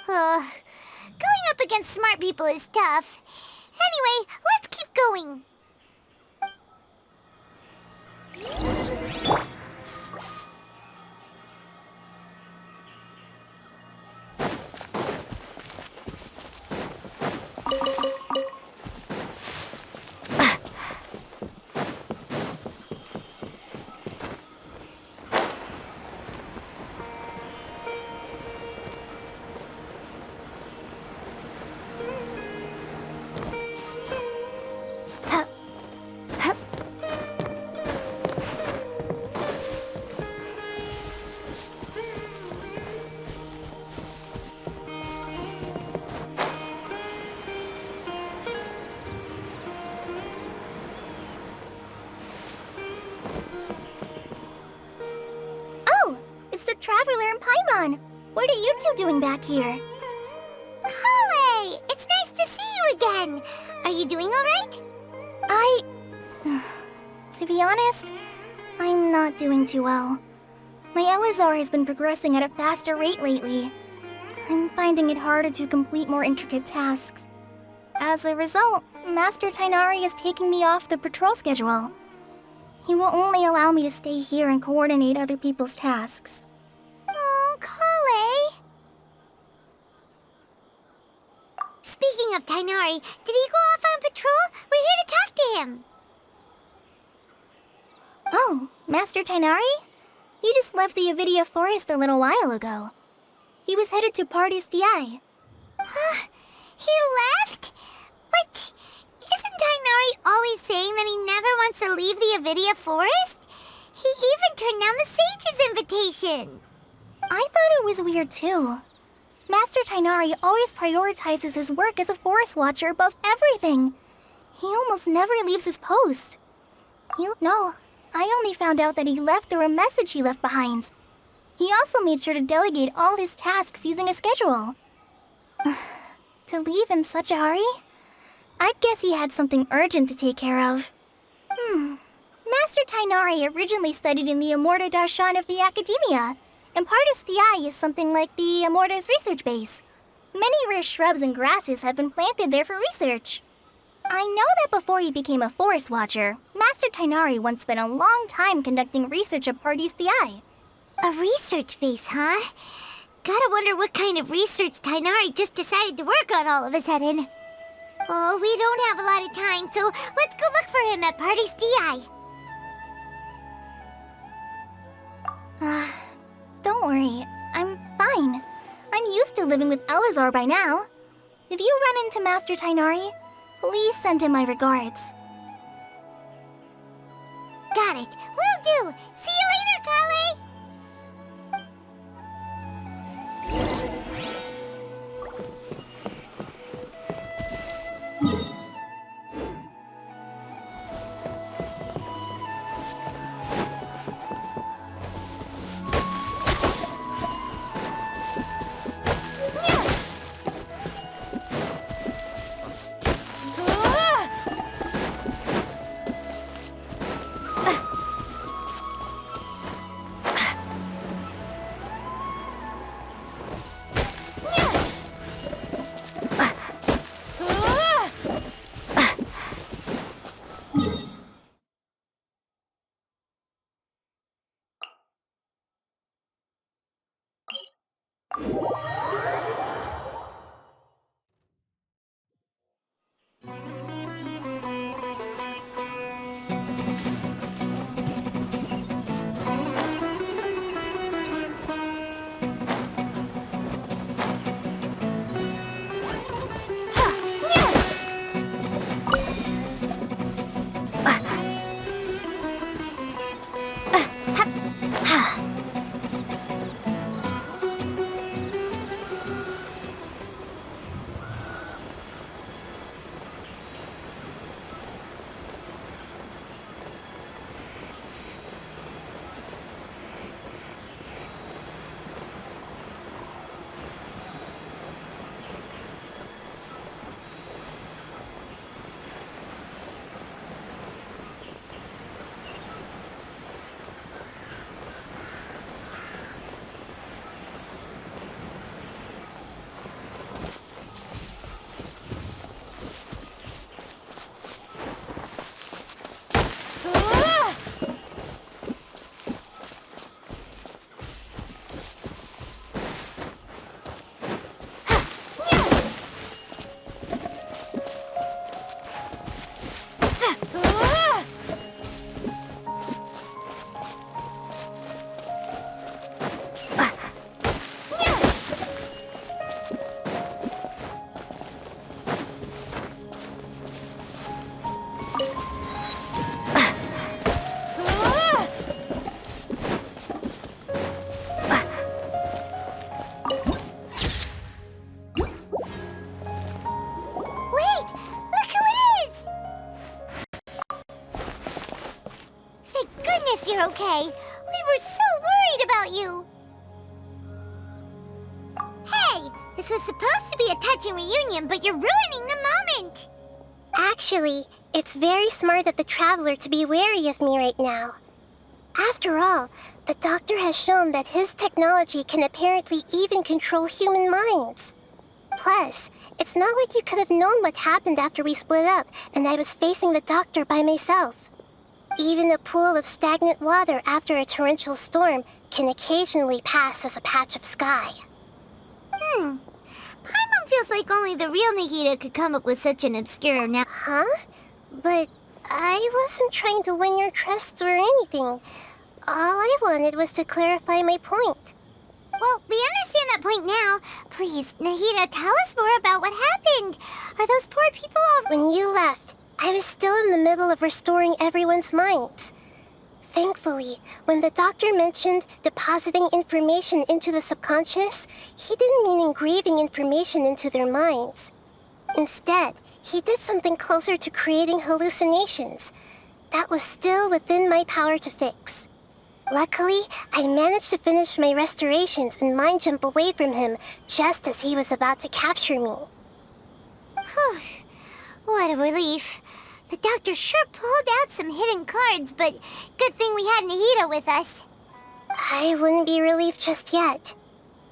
Going up against smart people is tough. Anyway, let's keep going. Traveler and Paimon, what are you two doing back here? Kale! It's nice to see you again! Are you doing alright? To be honest, I'm not doing too well. My LSR has been progressing at a faster rate lately. I'm finding it harder to complete more intricate tasks. As a result, Master Tainari is taking me off the patrol schedule. He will only allow me to stay here and coordinate other people's tasks. Oh, Kale! Speaking of Tainari, did he go off on patrol? We're here to talk to him. Oh, Master Tainari? He just left the Avidia Forest a little while ago. He was headed to Party's DI. He left? What? Isn't Tainari always saying that he never wants to leave the Avidia Forest? He even turned down the Sage's invitation. I thought it was weird too. Master Tainari always prioritizes his work as a forest watcher above everything. He almost never leaves his post. No, I only found out that he left through a message he left behind. He also made sure to delegate all his tasks using a schedule. To leave in such a hurry? I'd guess he had something urgent to take care of. Master Tainari originally studied in the Amorta Darshan of the Academia, and Pardis Eye is something like the Amorta's research base. Many rare shrubs and grasses have been planted there for research. I know that before he became a forest watcher, Master Tainari once spent a long time conducting research at Pardis Eye. A research base, huh? Gotta wonder what kind of research Tainari just decided to work on all of a sudden. Oh, we don't have a lot of time, so let's go look for him at Pardis Eye. Don't worry, I'm fine. I'm used to living with Elazar by now. If you run into Master Tainari, please send him my regards. Got it. Will do. See you later, Kale. You're okay. We were so worried about you. Hey, this was supposed to be a touching reunion, but you're ruining the moment. Actually, it's very smart of the Traveler to be wary of me right now. After all, the Doctor has shown that his technology can apparently even control human minds. Plus, it's not like you could have known what happened after we split up and I was facing the Doctor by myself. Even a pool of stagnant water after a torrential storm can occasionally pass as a patch of sky. Paimon feels like only the real Nahida could come up with such an obscure now. Huh? But I wasn't trying to win your trust or anything. All I wanted was to clarify my point. Well, we understand that point now. Please, Nahida, tell us more about what happened. Are those poor people all... When you left, I was still in the middle of restoring everyone's minds. Thankfully, when the Doctor mentioned depositing information into the subconscious, he didn't mean engraving information into their minds. Instead, he did something closer to creating hallucinations. that was still within my power to fix. Luckily, I managed to finish my restorations and mind jump away from him just as he was about to capture me. Whew. What a relief. The doctor sure pulled out some hidden cards, but good thing we had Nahida with us. I wouldn't be relieved just yet.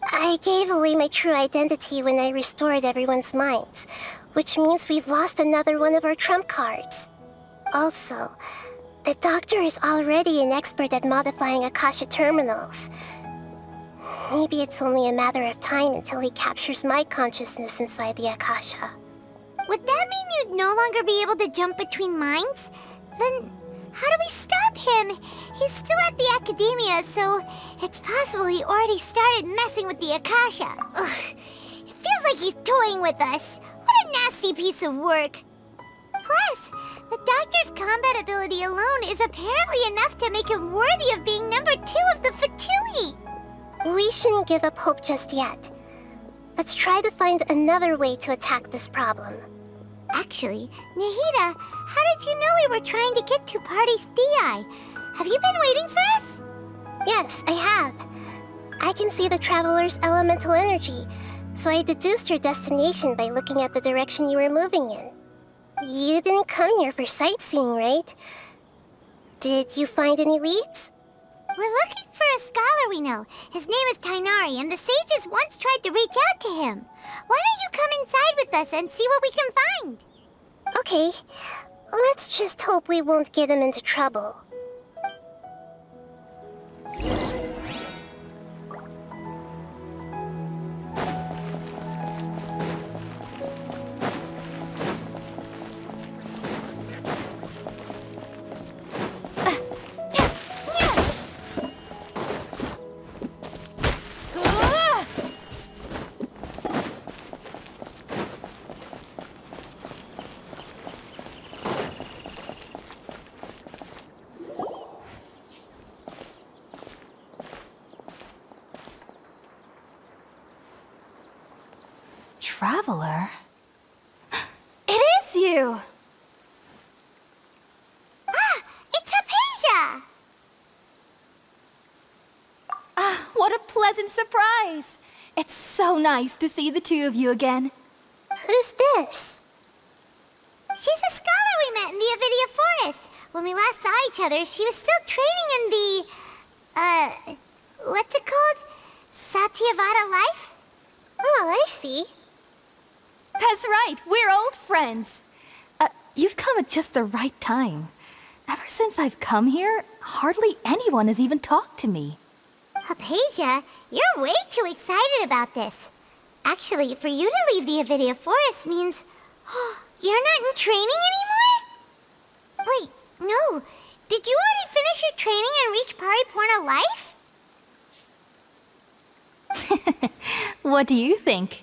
I gave away my true identity when I restored everyone's minds, which means we've lost another one of our trump cards. Also, the doctor is already an expert at modifying Akasha terminals. Maybe it's only a matter of time until he captures my consciousness inside the Akasha. Would that mean you'd no longer be able to jump between minds? Then how do we stop him? He's still at the academia, so it's possible he already started messing with the Akasha. Ugh. It feels like he's toying with us. What a nasty piece of work. Plus, the doctor's combat ability alone is apparently enough to make him worthy of being number 2 of the Fatui. We shouldn't give up hope just yet. Let's try to find another way to attack this problem. Actually, Nahida, how did you know we were trying to get to Party's DI? Have you been waiting for us? Yes, I have. I can see the traveler's elemental energy, so I deduced your destination by looking at the direction you were moving in. You didn't come here for sightseeing, right? Did you find any leads? We're looking for a scholar we know. His name is Tainari, and the sages once tried to reach out to him. Why don't you come inside with us and see what we can find? Okay, let's just hope we won't get him into trouble. Traveler? It is you! Ah, it's Hypatia! What a pleasant surprise! It's so nice to see the two of you again. Who's this? She's a scholar we met in the Avidia Forest. When we last saw each other, she was still training in the, what's it called? Satyavada life? Oh, I see. That's right, we're old friends. You've come at just the right time. Ever since I've come here, hardly anyone has even talked to me. Hypatia, you're way too excited about this. Actually, for you to leave the Avidia Forest means... you're not in training anymore? Wait, no. Did you already finish your training and reach Pariporna life? What do you think?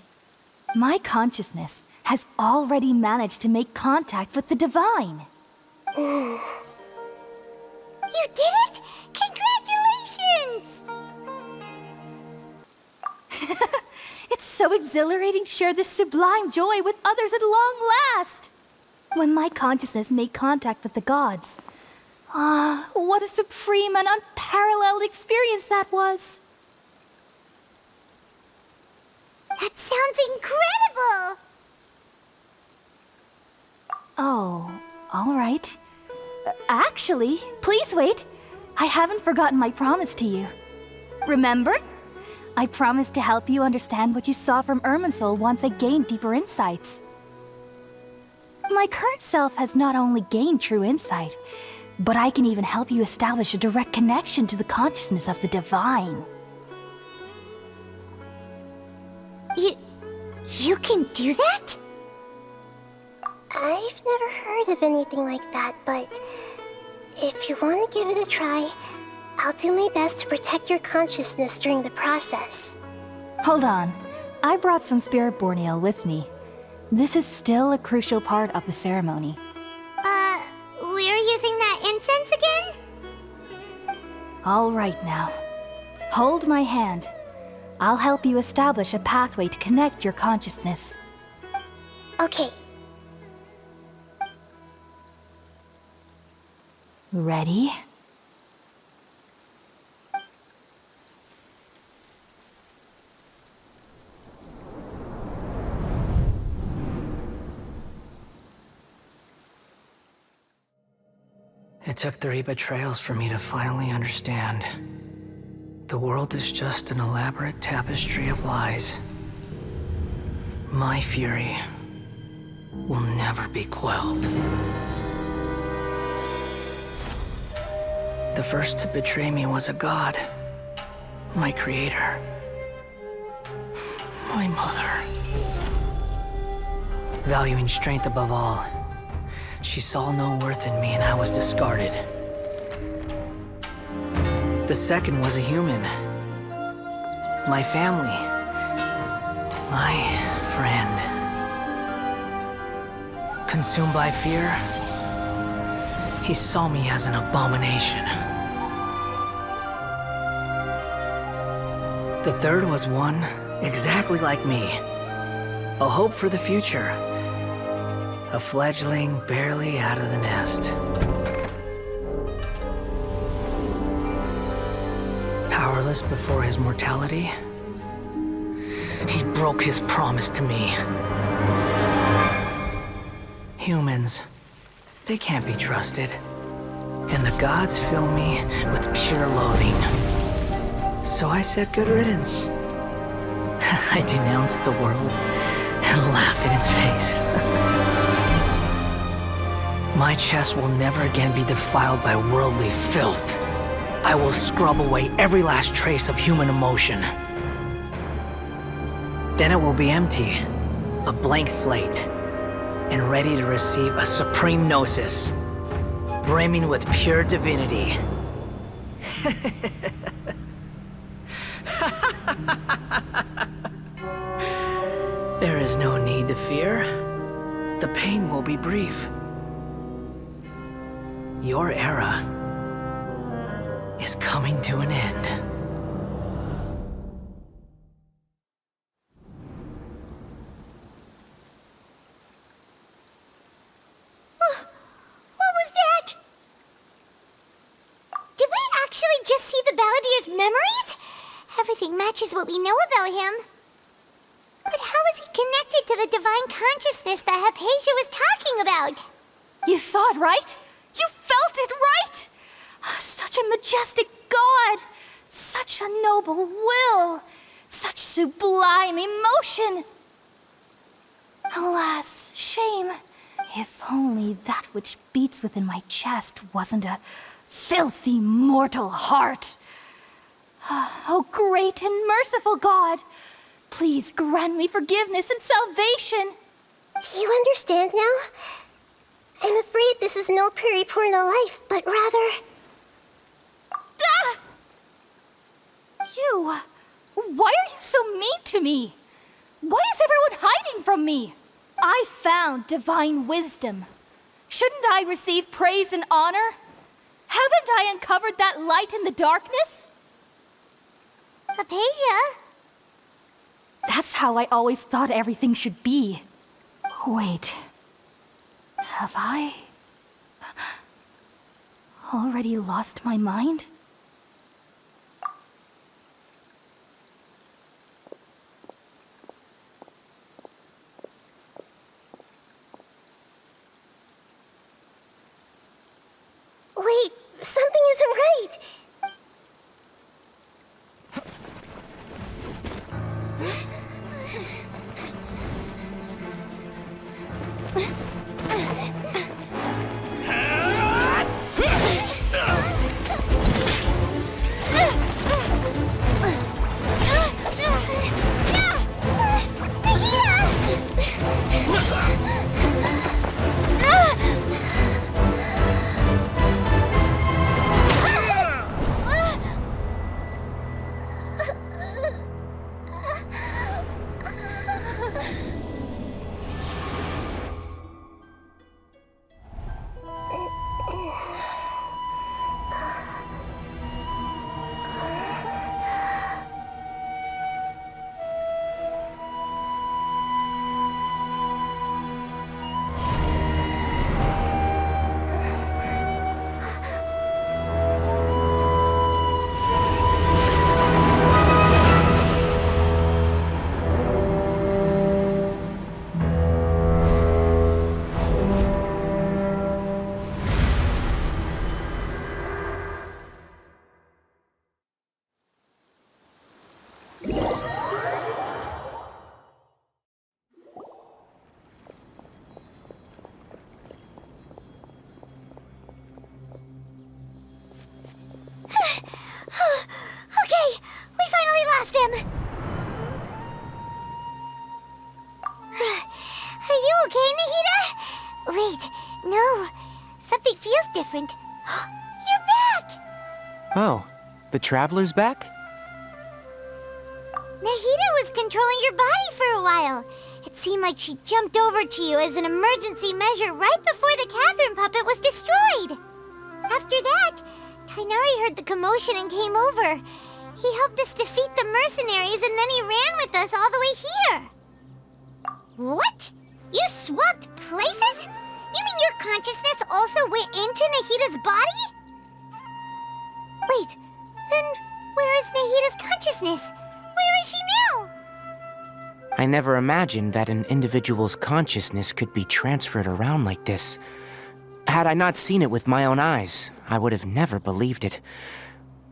My consciousness has already managed to make contact with the divine. You did it! Congratulations! It's so exhilarating to share this sublime joy with others at long last! When my consciousness made contact with the gods. What a supreme and unparalleled experience that was! That sounds incredible! Oh, all right. Actually, please wait. I haven't forgotten my promise to you. Remember? I promised to help you understand what you saw from Irminsul once I gained deeper insights. My current self has not only gained true insight, but I can even help you establish a direct connection to the consciousness of the divine. You can do that? I've never heard of anything like that, but if you want to give it a try, I'll do my best to protect your consciousness during the process. Hold on. I brought some spirit borneal with me. This is still a crucial part of the ceremony. We're using that incense again? All right now. Hold my hand. I'll help you establish a pathway to connect your consciousness. Okay. Ready? It took 3 betrayals for me to finally understand. The world is just an elaborate tapestry of lies. My fury will never be quelled. The first to betray me was a god. My creator. My mother. Valuing strength above all, she saw no worth in me and I was discarded. The second was a human. My family. My friend. Consumed by fear, he saw me as an abomination. The third was one exactly like me. A hope for the future. A fledgling barely out of the nest. Powerless before his mortality, he broke his promise to me. Humans, they can't be trusted. And the gods fill me with pure loathing. So I said good riddance. I denounced the world and laugh in its face. My chest will never again be defiled by worldly filth. I will scrub away every last trace of human emotion. Then it will be empty, a blank slate, and ready to receive a supreme gnosis, brimming with pure divinity. There is no need to fear. The pain will be brief. Your era is coming to an end. What was that? Did we actually just see the Balladier's memories? Everything matches what we know about him. But how is he connected to the divine consciousness that Hypatia was talking about? You saw it, right? You felt it, right? Such a majestic god! Such a noble will! Such sublime emotion! Alas, shame. If only that which beats within my chest wasn't a filthy mortal heart. Oh, great and merciful God! Please grant me forgiveness and salvation! Do you understand now? I'm afraid this is no Puripurna life, but rather... Ah! You... Why are you so mean to me? Why is everyone hiding from me? I found divine wisdom. Shouldn't I receive praise and honor? Haven't I uncovered that light in the darkness? Hypatia? That's how I always thought everything should be. Wait. Have I... already lost my mind? Wait, something isn't right. okay, Nahida? Wait, no. Something feels different. You're back! Oh, the Traveler's back? Nahida was controlling your body for a while. It seemed like she jumped over to you as an emergency measure right before the Catherine puppet was destroyed. After that, Tainari heard the commotion and came over. He helped us defeat the mercenaries and then he ran with us all the way here. What? You swapped places? You mean your consciousness also went into Nahida's body? Wait, then where is Nahida's consciousness? Where is she now? I never imagined that an individual's consciousness could be transferred around like this. Had I not seen it with my own eyes, I would have never believed it.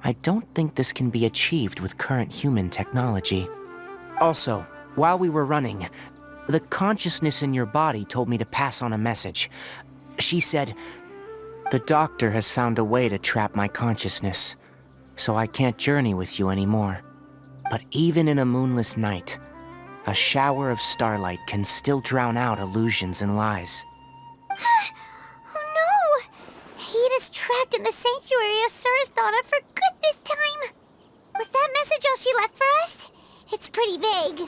I don't think this can be achieved with current human technology. Also, while we were running, the consciousness in your body told me to pass on a message. She said, "The doctor has found a way to trap my consciousness, so I can't journey with you anymore. But even in a moonless night, a shower of starlight can still drown out illusions and lies." Oh no! Nahida's trapped in the sanctuary of Surasthana for good this time. Was that message all she left for us? It's pretty vague.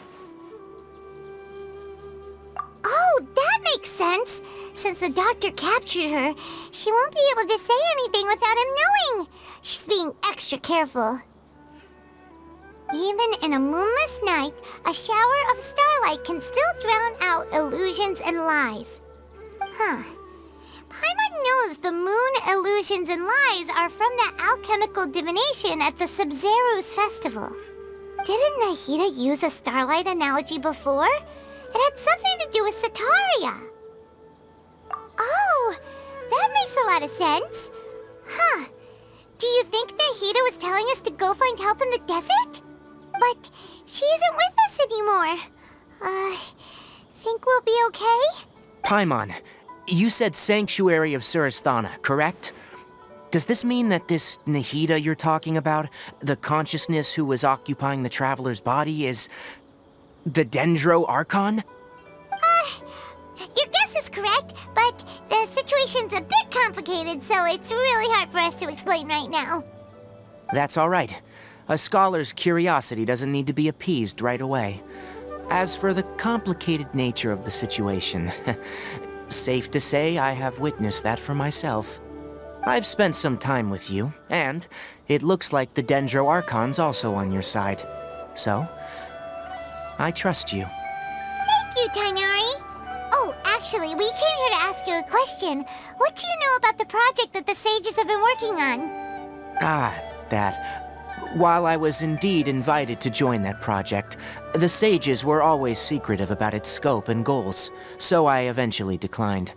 Oh, that makes sense. Since the doctor captured her, she won't be able to say anything without him knowing. She's being extra careful. Even in a moonless night, a shower of starlight can still drown out illusions and lies. Huh. Paimon knows the moon illusions and lies are from the alchemical divination at the Sub-Zero's festival. Didn't Nahida use a starlight analogy before? It had something to do with Sataria. Oh, that makes a lot of sense. Huh. Do you think Nahida was telling us to go find help in the desert? But she isn't with us anymore. Think we'll be okay? Paimon, you said Sanctuary of Surasthana, correct? Does this mean that this Nahida you're talking about, the consciousness who was occupying the Traveler's body, is the Dendro Archon? Your guess is correct, but the situation's a bit complicated, so it's really hard for us to explain right now. That's all right. A scholar's curiosity doesn't need to be appeased right away. As for the complicated nature of the situation, safe to say I have witnessed that for myself. I've spent some time with you, and it looks like the Dendro Archon's also on your side. So, I trust you. Thank you, Tainari. Oh, actually, we came here to ask you a question. What do you know about the project that the sages have been working on? That. While I was indeed invited to join that project, the sages were always secretive about its scope and goals, so I eventually declined.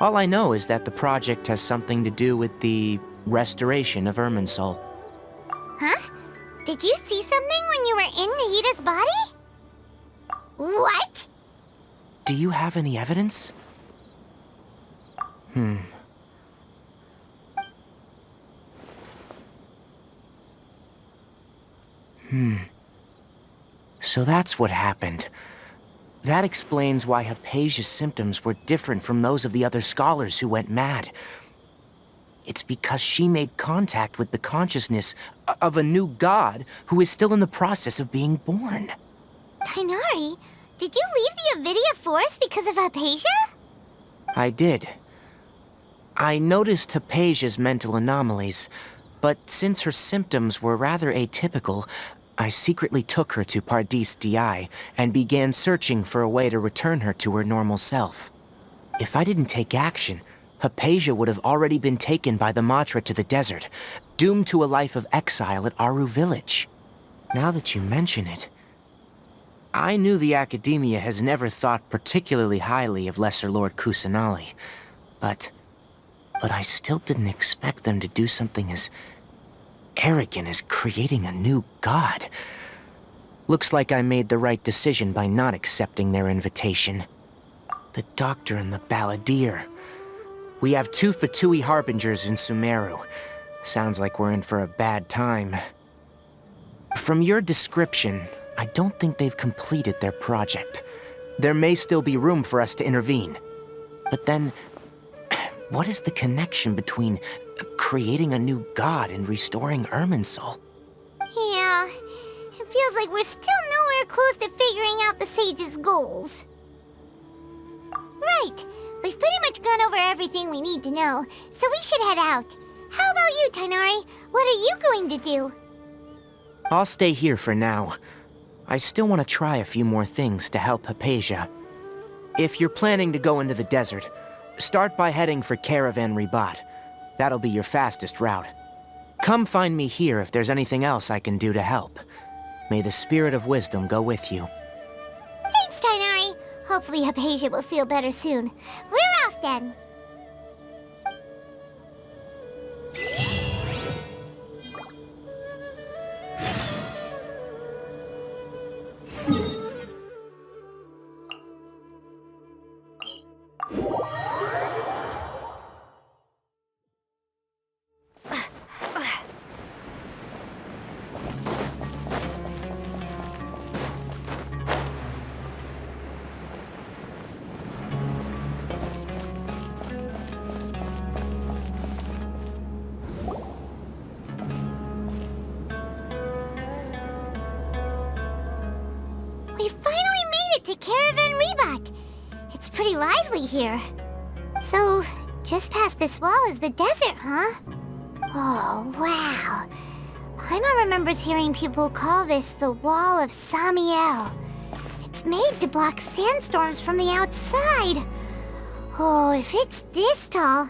All I know is that the project has something to do with the restoration of Irminsul. Huh? Did you see something when you were in Nahida's body? What? Do you have any evidence? So that's what happened. That explains why Hypatia's symptoms were different from those of the other scholars who went mad. It's because she made contact with the consciousness of a new god who is still in the process of being born. Tainari, did you leave the Avidia Forest because of Hypatia? I did. I noticed Hypatia's mental anomalies, but since her symptoms were rather atypical, I secretly took her to Pardis Di and began searching for a way to return her to her normal self. If I didn't take action, Hypatia would have already been taken by the Matra to the desert, doomed to a life of exile at Aru Village. Now that you mention it, I knew the Academia has never thought particularly highly of Lesser Lord Kusanali, but I still didn't expect them to do something as arrogant as creating a new god. Looks like I made the right decision by not accepting their invitation. The Doctor and the Balladeer. We have 2 Fatui Harbingers in Sumeru. Sounds like we're in for a bad time. From your description, I don't think they've completed their project. there may still be room for us to intervene. But then, what is the connection between creating a new god and restoring Irminsul? Yeah, it feels like we're still nowhere close to figuring out the sage's goals. Right, we've pretty much gone over everything we need to know, so we should head out. How about you, Tighnari? What are you going to do? I'll stay here for now. I still want to try a few more things to help Hypatia. If you're planning to go into the desert, start by heading for Caravan Ribat. That'll be your fastest route. Come find me here if there's anything else I can do to help. May the spirit of wisdom go with you. Thanks, Tighnari. Hopefully Hypatia will feel better soon. We're off then. We finally made it to Caravan Ribat. It's pretty lively here. So, just past this wall is the desert, huh? Oh, wow. Paimon remembers hearing people call this the Wall of Samiel. It's made to block sandstorms from the outside. Oh, if it's this tall,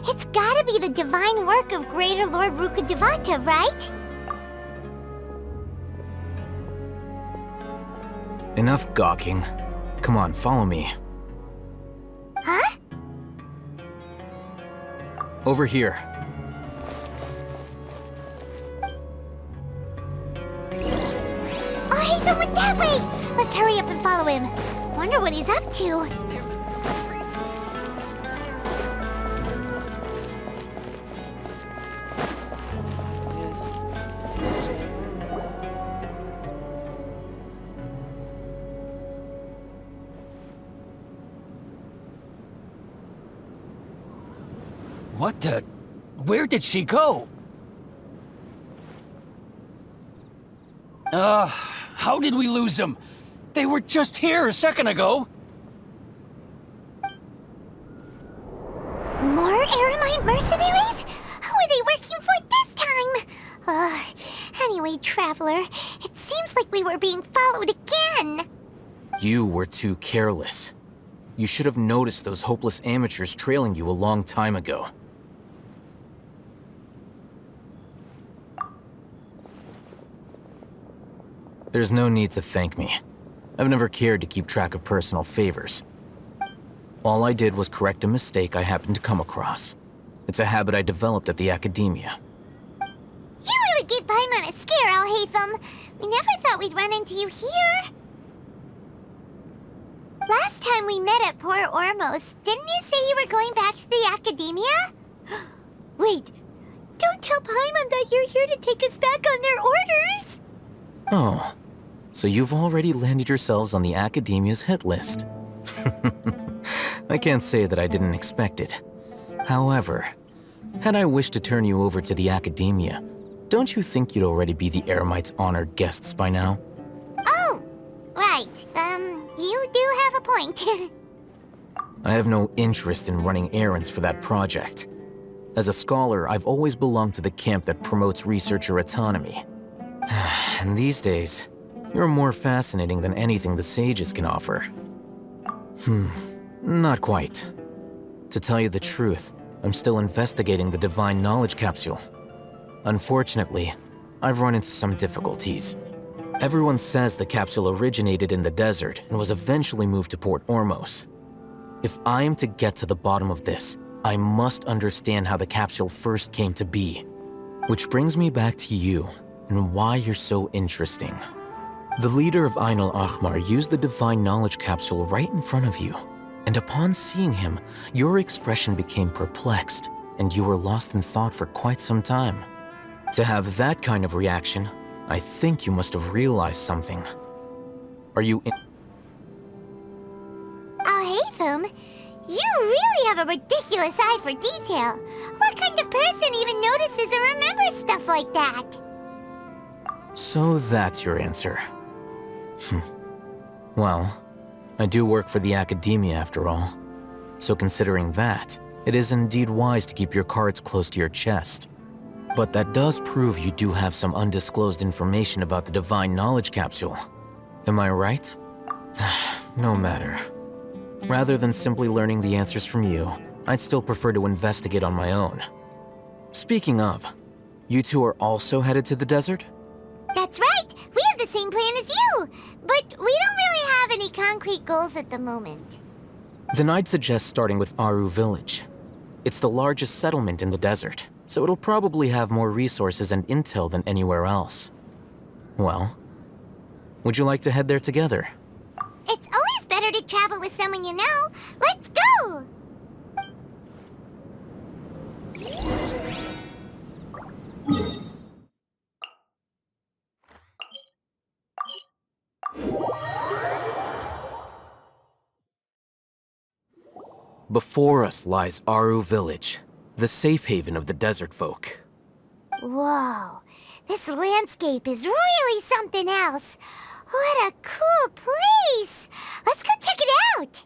it's gotta be the divine work of Greater Lord Rukkhadevata, right? Enough gawking. Come on, follow me. Huh? Over here. Oh, Hatham went that way! Let's hurry up and follow him. Wonder what he's up to. What the? Where did she go? How did we lose them? They were just here a second ago. More Eremite mercenaries? Who are they working for this time? Anyway, Traveler, it seems like we were being followed again. You were too careless. You should have noticed those hopeless amateurs trailing you a long time ago. There's no need to thank me. I've never cared to keep track of personal favors. All I did was correct a mistake I happened to come across. It's a habit I developed at the academia. You really gave Paimon a scare, Al-Hatham. We never thought we'd run into you here. Last time we met at Port Ormos, didn't you say you were going back to the academia? Wait, don't tell Paimon that you're here to take us back on their orders! Oh, so you've already landed yourselves on the academia's hit list. I can't say that I didn't expect it. However, had I wished to turn you over to the academia, don't you think you'd already be the Eremites' honored guests by now? Oh, right. You do have a point. I have no interest in running errands for that project. As a scholar, I've always belonged to the camp that promotes researcher autonomy. And these days, you're more fascinating than anything the sages can offer. Not quite. To tell you the truth, I'm still investigating the Divine Knowledge Capsule. Unfortunately, I've run into some difficulties. Everyone says the capsule originated in the desert and was eventually moved to Port Ormos. If I am to get to the bottom of this, I must understand how the capsule first came to be. Which brings me back to you and why you're so interesting. The leader of Ain al-Ahmar used the Divine Knowledge Capsule right in front of you, and upon seeing him, your expression became perplexed, and you were lost in thought for quite some time. To have that kind of reaction, I think you must have realized something. Are you Alhaitham. You really have a ridiculous eye for detail. What kind of person even notices or remembers stuff like that? So that's your answer. Well, I do work for the academia after all. So considering that, it is indeed wise to keep your cards close to your chest. But that does prove you do have some undisclosed information about the Divine Knowledge Capsule. Am I right? No matter. Rather than simply learning the answers from you, I'd still prefer to investigate on my own. Speaking of, you two are also headed to the desert? That's right! We have the same plan as you! But we don't really have any concrete goals at the moment. Then I'd suggest starting with Aru Village. It's the largest settlement in the desert, so it'll probably have more resources and intel than anywhere else. Well, would you like to head there together? It's always better to travel with someone you know. Let's go! Before us lies Aru Village, the safe haven of the desert folk. Whoa, this landscape is really something else. What a cool place! Let's go check it out!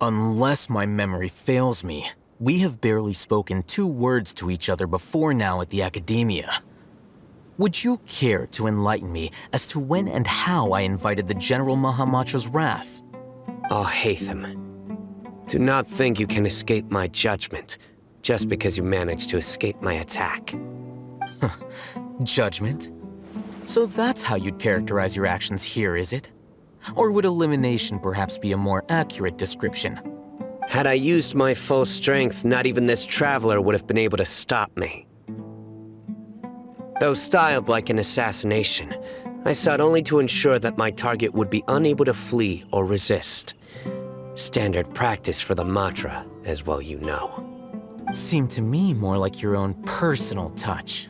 Unless my memory fails me, we have barely spoken 2 words to each other before now at the academia. Would you care to enlighten me as to when and how I invited the General Mahamatra's wrath? Alhaitham, do not think you can escape my judgment just because you managed to escape my attack. Judgment? So that's how you'd characterize your actions here, is it? Or would elimination perhaps be a more accurate description? Had I used my full strength, not even this traveler would have been able to stop me. Though styled like an assassination, I sought only to ensure that my target would be unable to flee or resist. Standard practice for the Matra, as well you know. Seemed to me more like your own personal touch.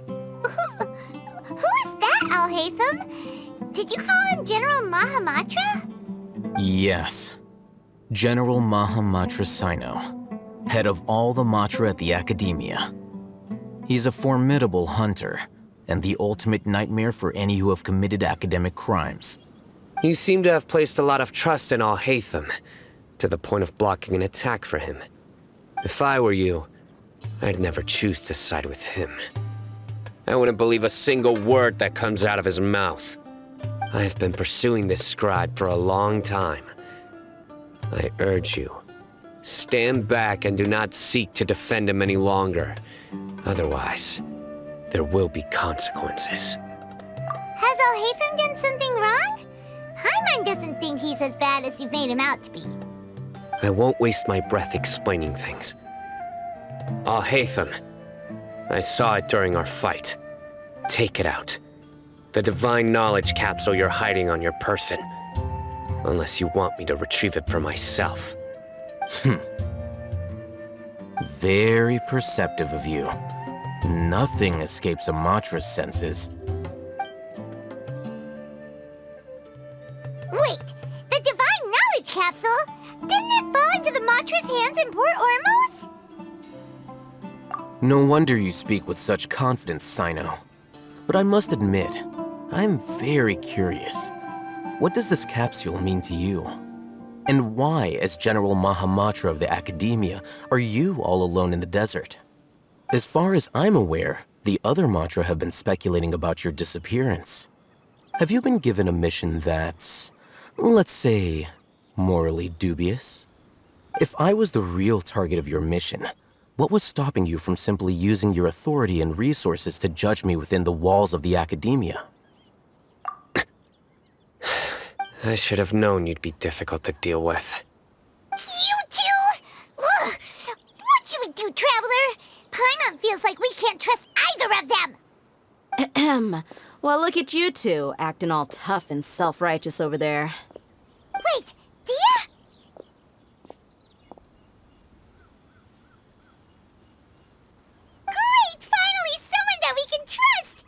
Who is that, Alhaitham? Did you call him General Mahamatra? Yes. General Mahamatra Sino, head of all the Matra at the Academia. He's a formidable hunter, and the ultimate nightmare for any who have committed academic crimes. You seem to have placed a lot of trust in Alhaitham, to the point of blocking an attack for him. If I were you, I'd never choose to side with him. I wouldn't believe a single word that comes out of his mouth. I have been pursuing this scribe for a long time. I urge you, stand back and do not seek to defend him any longer. Otherwise, there will be consequences. Has Alhaitham done something wrong? Hyman doesn't think he's as bad as you've made him out to be. I won't waste my breath explaining things. Alhaitham, I saw it during our fight. Take it out. The Divine Knowledge Capsule you're hiding on your person. Unless you want me to retrieve it for myself. Very perceptive of you. Nothing escapes a Matra's senses. Wait, the Divine Knowledge Capsule? Didn't it fall into the Matra's hands in Port Ormos? No wonder you speak with such confidence, Sino. But I must admit, I'm very curious. What does this capsule mean to you? And why, as General Mahamatra of the Academia, are you all alone in the desert? As far as I'm aware, the other Matra have been speculating about your disappearance. Have you been given a mission that's, let's say, morally dubious? If I was the real target of your mission, what was stopping you from simply using your authority and resources to judge me within the walls of the academia? I should have known you'd be difficult to deal with. You two? Ugh! What you would do, Traveler? Paimon feels like we can't trust either of them! Ahem. Well, look at you two, acting all tough and self-righteous over there. Wait, Dia? Great! Finally, someone that we can trust!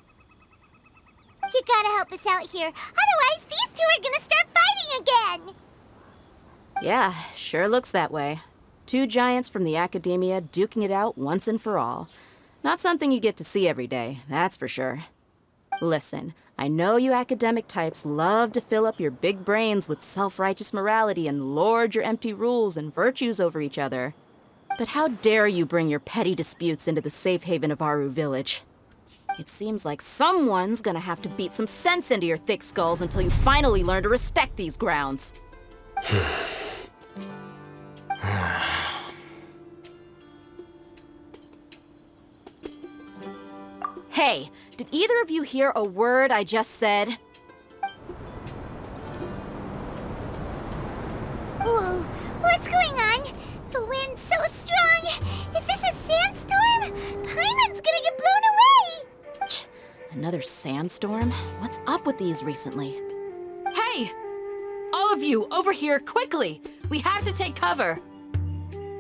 You gotta help us out here, otherwise these two are gonna start fighting again! Yeah, sure looks that way. Two giants from the academia duking it out once and for all. Not something you get to see every day, that's for sure. Listen, I know you academic types love to fill up your big brains with self-righteous morality and lord your empty rules and virtues over each other. But how dare you bring your petty disputes into the safe haven of Aru Village? It seems like someone's gonna have to beat some sense into your thick skulls until you finally learn to respect these grounds. Hey, did either of you hear a word I just said? Whoa, what's going on? The wind's so strong! Is this a sandstorm? Paimon's gonna get blown away! Another sandstorm? What's up with these recently? Hey! All of you, over here, quickly! We have to take cover!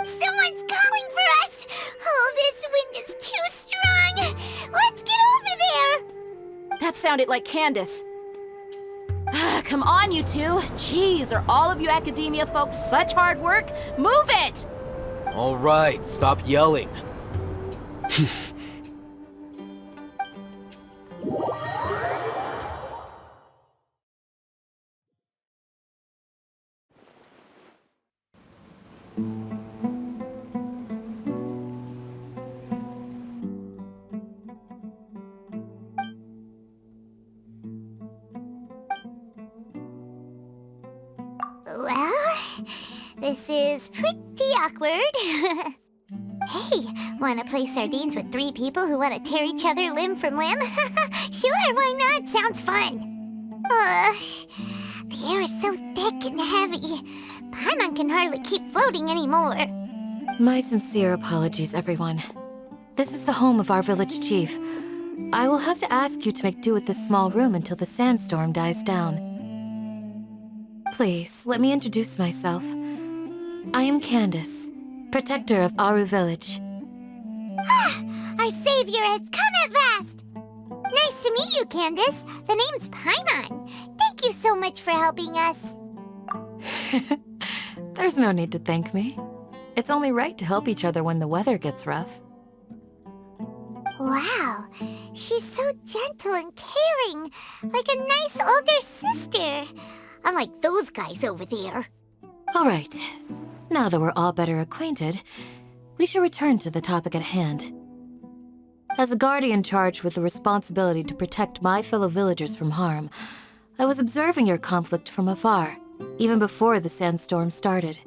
Someone's calling for us! Oh, this wind is too strong! Let's get over there! That sounded like Candace. Come on, you two. Jeez, are all of you academia folks such hard work? Move it! All right, stop yelling. Well, this is pretty awkward. Hey, wanna play sardines with three people who wanna tear each other limb from limb? Sure, why not? Sounds fun. The air is so thick and heavy. Paimon can hardly keep floating anymore. My sincere apologies, everyone. This is the home of our village chief. I will have to ask you to make do with this small room until the sandstorm dies down. Please, let me introduce myself. I am Candace, protector of Aru Village. Our savior has come at last! Nice to meet you, Candace. The name's Paimon. Thank you so much for helping us. There's no need to thank me. It's only right to help each other when the weather gets rough. Wow, she's so gentle and caring, like a nice older sister. Unlike those guys over there. All right, now that we're all better acquainted, we should return to the topic at hand. As a guardian charged with the responsibility to protect my fellow villagers from harm, I was observing your conflict from afar, even before the sandstorm started.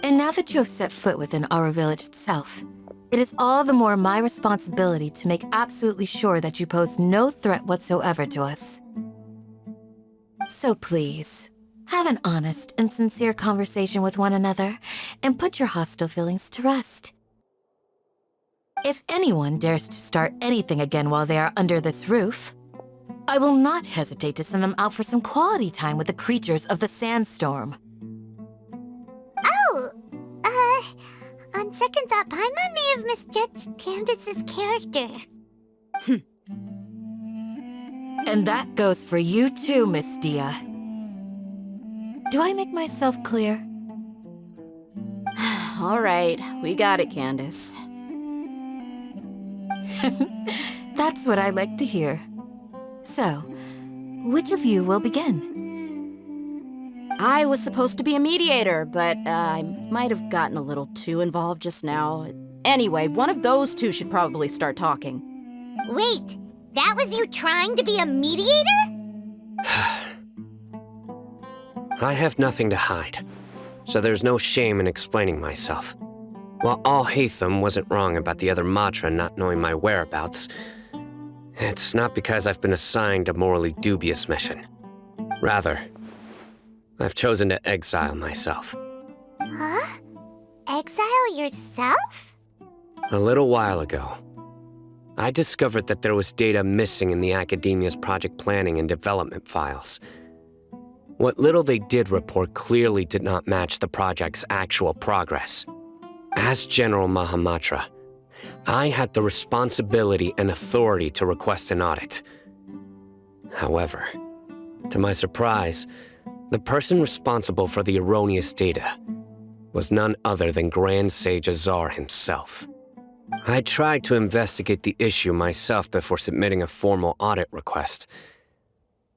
And now that you have set foot within our village itself, it is all the more my responsibility to make absolutely sure that you pose no threat whatsoever to us. So please, have an honest and sincere conversation with one another and put your hostile feelings to rest. If anyone dares to start anything again while they are under this roof, I will not hesitate to send them out for some quality time with the creatures of the sandstorm. Oh, on second thought, Paimon may have misjudged Candace's character. And that goes for you too, Miss Dia. Do I make myself clear? All right, we got it, Candace. That's what I like to hear. So, which of you will begin? I was supposed to be a mediator, but I might have gotten a little too involved just now. Anyway, one of those two should probably start talking. Wait, that was you trying to be a mediator? I have nothing to hide, so there's no shame in explaining myself. While Al-Haytham wasn't wrong about the other Matra not knowing my whereabouts, it's not because I've been assigned a morally dubious mission. Rather, I've chosen to exile myself. Huh? Exile yourself? A little while ago, I discovered that there was data missing in the Academia's project planning and development files. What little they did report clearly did not match the project's actual progress. As General Mahamatra, I had the responsibility and authority to request an audit. However, to my surprise, the person responsible for the erroneous data was none other than Grand Sage Azar himself. I tried to investigate the issue myself before submitting a formal audit request,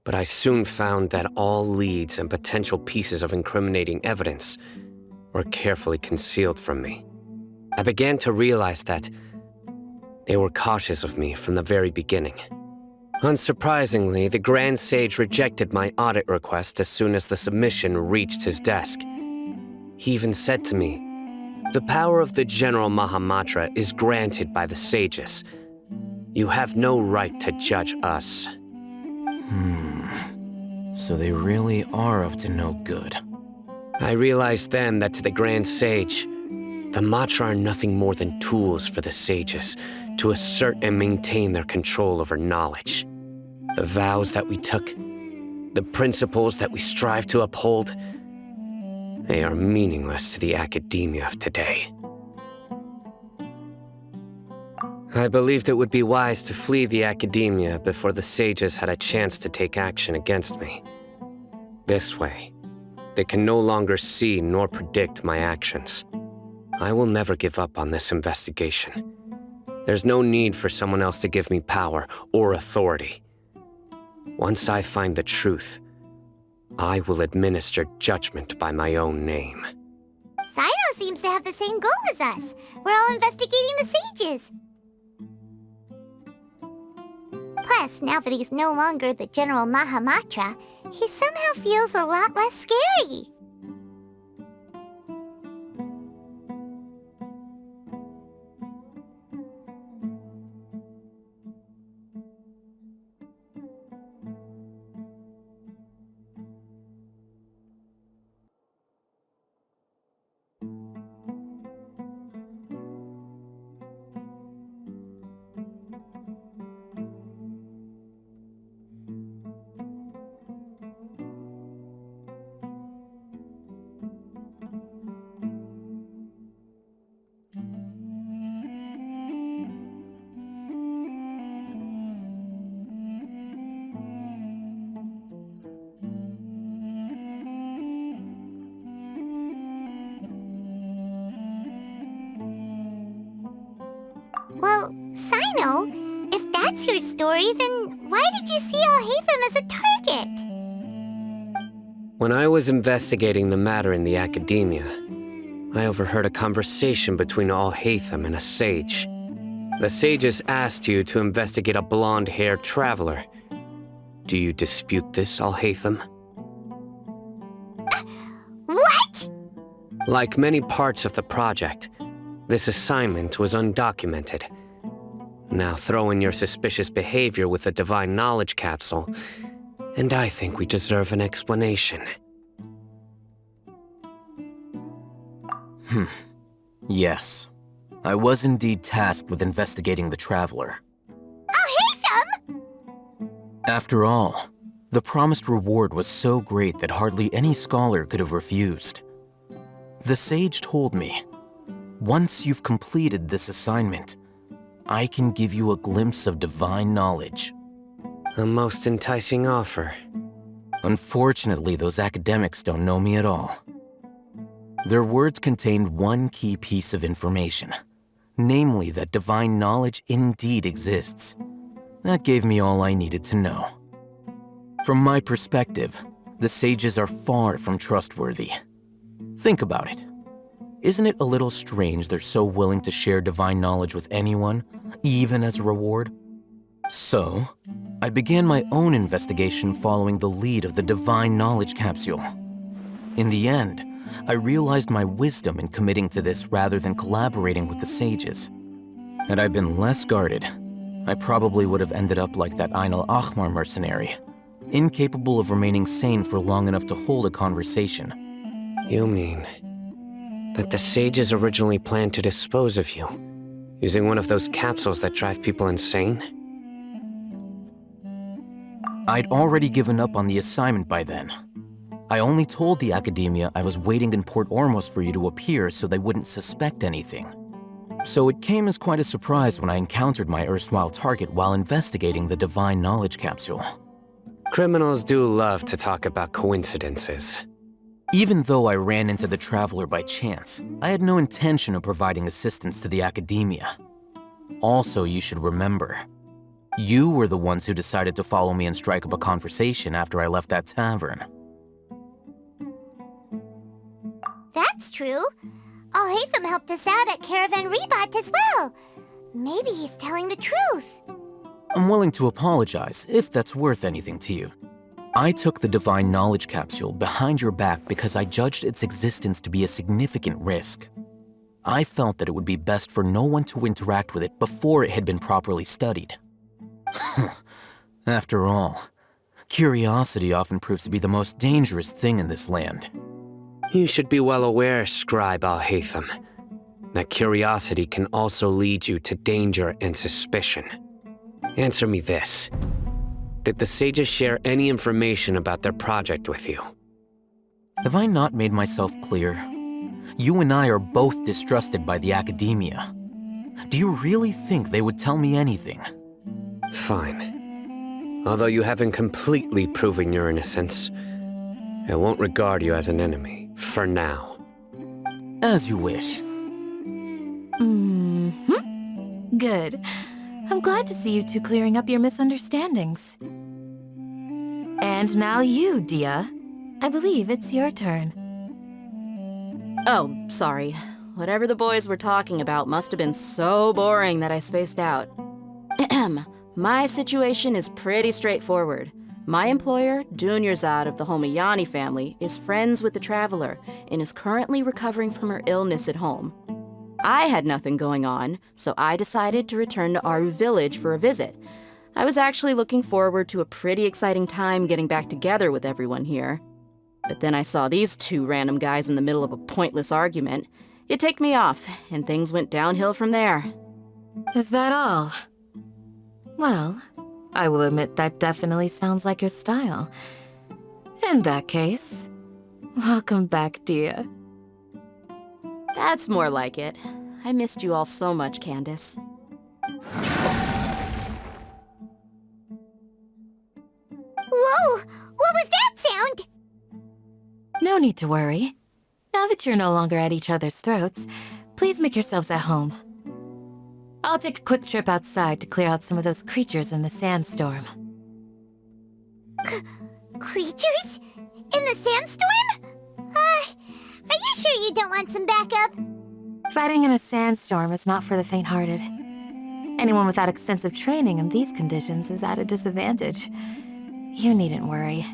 but I soon found that all leads and potential pieces of incriminating evidence were carefully concealed from me. I began to realize that they were cautious of me from the very beginning. Unsurprisingly, the Grand Sage rejected my audit request as soon as the submission reached his desk. He even said to me, "The power of the General Mahamatra is granted by the sages. You have no right to judge us." So they really are up to no good. I realized then that to the Grand Sage, the Matra are nothing more than tools for the sages to assert and maintain their control over knowledge. The vows that we took, the principles that we strive to uphold, they are meaningless to the academia of today. I believed it would be wise to flee the academia before the sages had a chance to take action against me. This way, they can no longer see nor predict my actions. I will never give up on this investigation. There's no need for someone else to give me power or authority. Once I find the truth, I will administer judgment by my own name. Sino seems to have the same goal as us. We're all investigating the sages. Plus, now that he's no longer the General Mahamatra, he somehow feels a lot less scary. Well, Sino, if that's your story, then why did you see Al-Haytham as a target? When I was investigating the matter in the academia, I overheard a conversation between Al-Haytham and a sage. The sages asked you to investigate a blonde-haired traveler. Do you dispute this, Al-Haytham? What? Like many parts of the project, this assignment was undocumented. Now throw in your suspicious behavior with the divine knowledge capsule, and I think we deserve an explanation. Yes. I was indeed tasked with investigating the Traveler. Al-Haytham! After all, the promised reward was so great that hardly any scholar could have refused. The sage told me, once you've completed this assignment, I can give you a glimpse of divine knowledge. A most enticing offer. Unfortunately, those academics don't know me at all. Their words contained one key piece of information, namely that divine knowledge indeed exists. That gave me all I needed to know. From my perspective, the sages are far from trustworthy. Think about it. Isn't it a little strange they're so willing to share divine knowledge with anyone, even as a reward? So, I began my own investigation following the lead of the divine knowledge capsule. In the end, I realized my wisdom in committing to this rather than collaborating with the sages. Had I been less guarded, I probably would have ended up like that Ain al-Ahmar mercenary, incapable of remaining sane for long enough to hold a conversation. You mean that the sages originally planned to dispose of you, using one of those capsules that drive people insane? I'd already given up on the assignment by then. I only told the Academia I was waiting in Port Ormos for you to appear so they wouldn't suspect anything. So it came as quite a surprise when I encountered my erstwhile target while investigating the divine knowledge capsule. Criminals do love to talk about coincidences. Even though I ran into the Traveler by chance, I had no intention of providing assistance to the Academia. Also, you should remember, you were the ones who decided to follow me and strike up a conversation after I left that tavern. That's true. Al-Haytham helped us out at Caravan Rebat as well. Maybe he's telling the truth. I'm willing to apologize if that's worth anything to you. I took the divine knowledge capsule behind your back because I judged its existence to be a significant risk. I felt that it would be best for no one to interact with it before it had been properly studied. After all, curiosity often proves to be the most dangerous thing in this land. You should be well aware, Scribe Al-Haytham, that curiosity can also lead you to danger and suspicion. Answer me this. Did the sages share any information about their project with you? Have I not made myself clear? You and I are both distrusted by the Academia. Do you really think they would tell me anything? Fine. Although you haven't completely proven your innocence, I won't regard you as an enemy, for now. As you wish. Good. I'm glad to see you two clearing up your misunderstandings. And now you, Dia. I believe it's your turn. Oh, sorry. Whatever the boys were talking about must have been so boring that I spaced out. My situation is pretty straightforward. My employer, Dunyarzad of the Homayani family, is friends with the Traveler and is currently recovering from her illness at home. I had nothing going on, so I decided to return to Aru village for a visit. I was actually looking forward to a pretty exciting time getting back together with everyone here. But then I saw these two random guys in the middle of a pointless argument. It ticked me off, and things went downhill from there. Is that all? Well, I will admit that definitely sounds like your style. In that case, welcome back, Dia. That's more like it. I missed you all so much, Candace. Whoa! What was that sound? No need to worry. Now that you're no longer at each other's throats, please make yourselves at home. I'll take a quick trip outside to clear out some of those creatures in the sandstorm. Creatures? In the sandstorm? Are you sure you don't want some backup? Fighting in a sandstorm is not for the faint-hearted. Anyone without extensive training in these conditions is at a disadvantage. You needn't worry.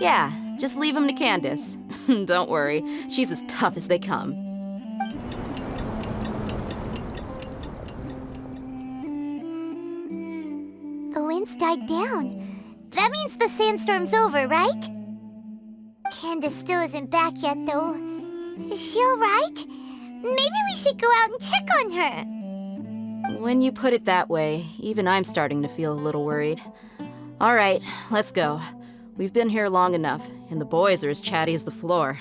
Yeah, just leave him to Candace. Don't worry, she's as tough as they come. The wind's died down. That means the sandstorm's over, right? Candace still isn't back yet, though. Is she alright? Maybe we should go out and check on her. When you put it that way, even I'm starting to feel a little worried. All right, let's go. We've been here long enough, and the boys are as chatty as the floor.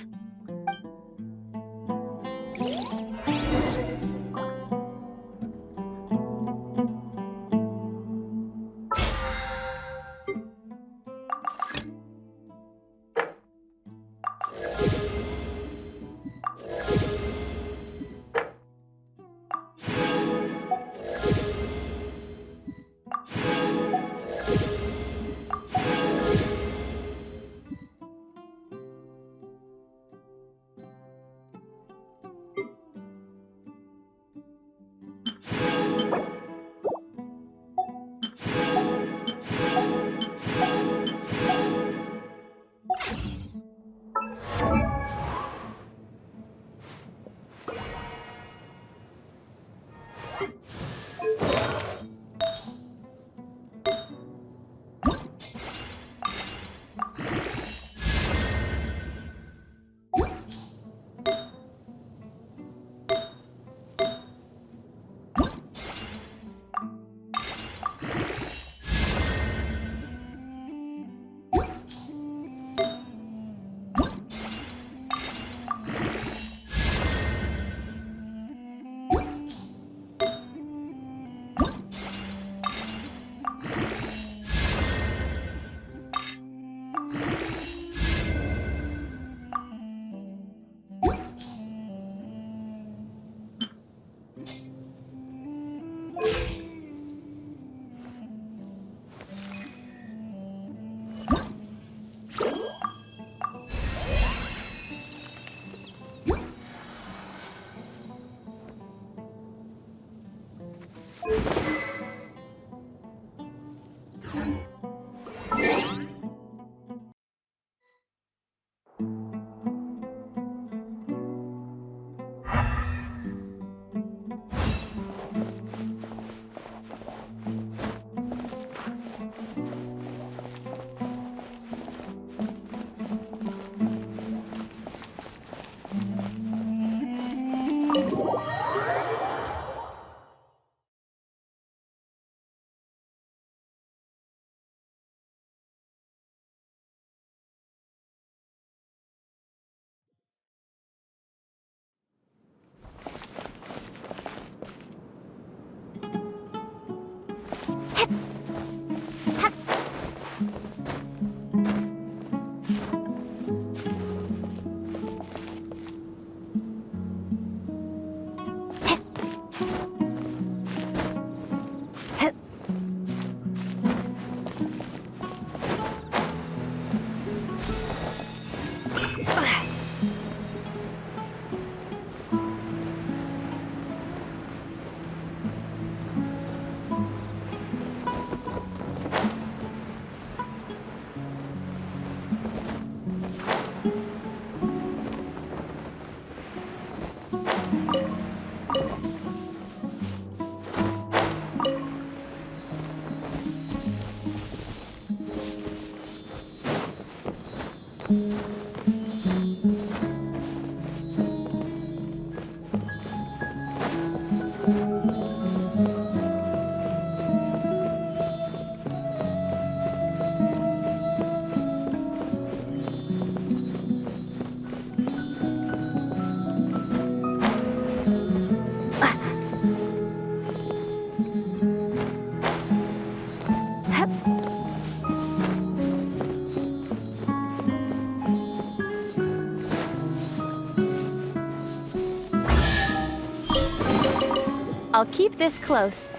I'll keep this close.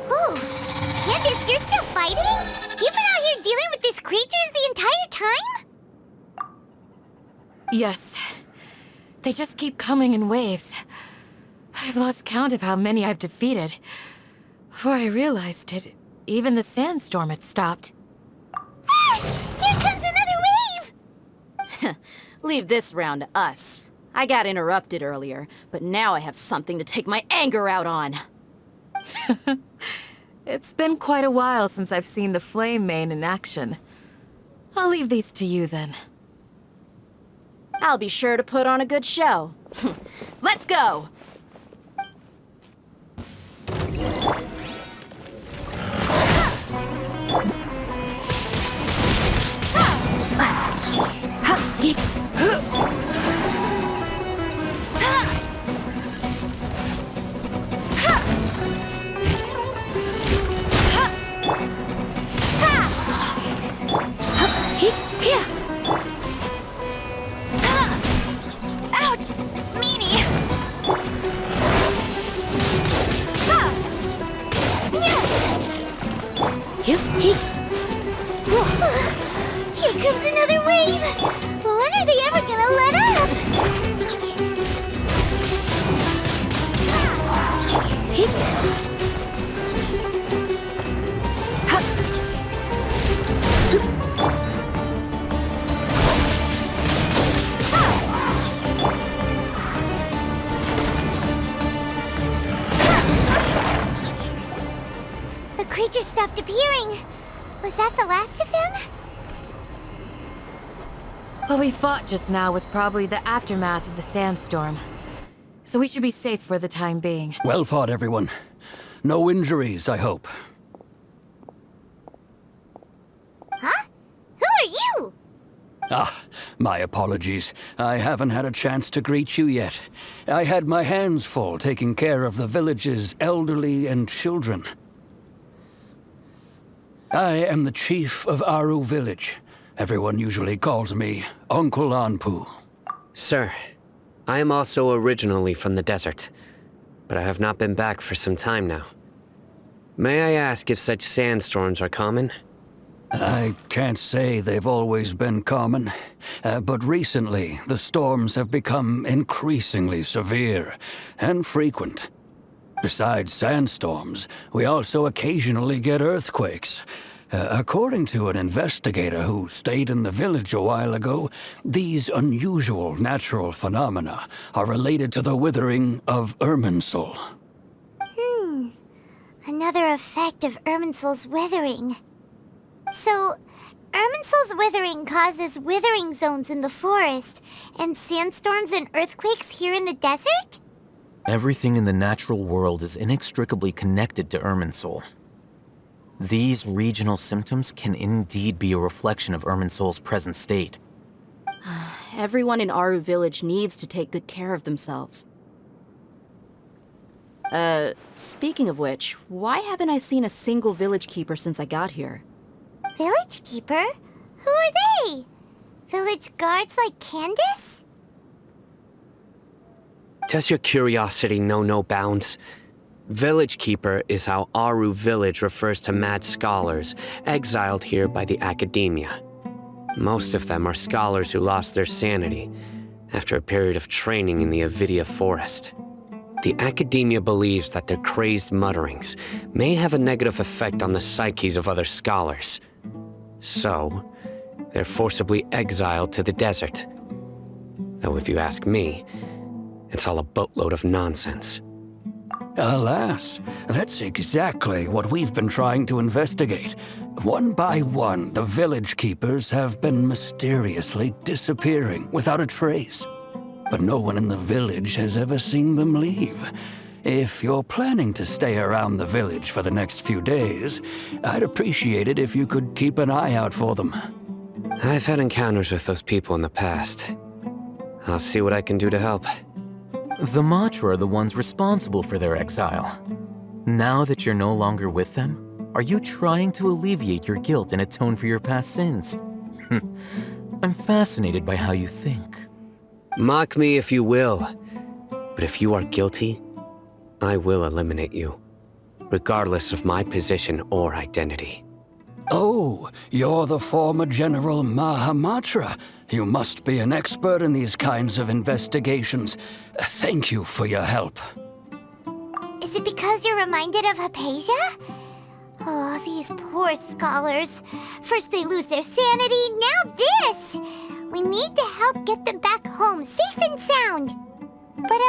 Whoa! Candace, you're still fighting? You've been out here dealing with these creatures the entire time? Yes. They just keep coming in waves. I've lost count of how many I've defeated. Before I realized it, even the sandstorm had stopped. Ah! Here comes another wave! Leave this round to us. I got interrupted earlier, but now I have something to take my anger out on. It's been quite a while since I've seen the Flame Mane in action. I'll leave these to you then. I'll be sure to put on a good show. Let's go! Ouch! Meanie! Here comes another wave! When are they ever gonna let up? villagers stopped appearing. Was that the last of them? What we fought just now was probably the aftermath of the sandstorm. So we should be safe for the time being. Well fought, everyone. No injuries, I hope. Huh? Who are you? Ah, my apologies. I haven't had a chance to greet you yet. I had my hands full taking care of the village's elderly and children. I am the chief of Aru Village. Everyone usually calls me Uncle Anpu. Sir, I am also originally from the desert, but I have not been back for some time now. May I ask if such sandstorms are common? I can't say they've always been common, but recently the storms have become increasingly severe and frequent. Besides sandstorms, we also occasionally get earthquakes. According to an investigator who stayed in the village a while ago, these unusual natural phenomena are related to the withering of Irminsul. Another effect of Irminsul's withering. So, Irminsul's withering causes withering zones in the forest, and sandstorms and earthquakes here in the desert? Everything in the natural world is inextricably connected to Irminsul. These regional symptoms can indeed be a reflection of Irminsul's present state. Everyone in Aru Village needs to take good care of themselves. Speaking of which, why haven't I seen a single village keeper since I got here? Village keeper? Who are they? Village guards like Candace? Does your curiosity know no bounds? Village Keeper is how Aru Village refers to mad scholars exiled here by the Academia. Most of them are scholars who lost their sanity after a period of training in the Avidia Forest. The Academia believes that their crazed mutterings may have a negative effect on the psyches of other scholars. So, they're forcibly exiled to the desert. Though if you ask me, it's all a boatload of nonsense. Alas, that's exactly what we've been trying to investigate. One by one, the village keepers have been mysteriously disappearing without a trace. But no one in the village has ever seen them leave. If you're planning to stay around the village for the next few days, I'd appreciate it if you could keep an eye out for them. I've had encounters with those people in the past. I'll see what I can do to help. The Matra are the ones responsible for their exile. Now that you're no longer with them, are you trying to alleviate your guilt and atone for your past sins? I'm fascinated by how you think. Mock me if you will, but if you are guilty, I will eliminate you, regardless of my position or identity. Oh, you're the former General Mahamatra. You must be an expert in these kinds of investigations. Thank you for your help. Is it because you're reminded of Hypatia? Oh, these poor scholars. First they lose their sanity, now this! We need to help get them back home, safe and sound. But,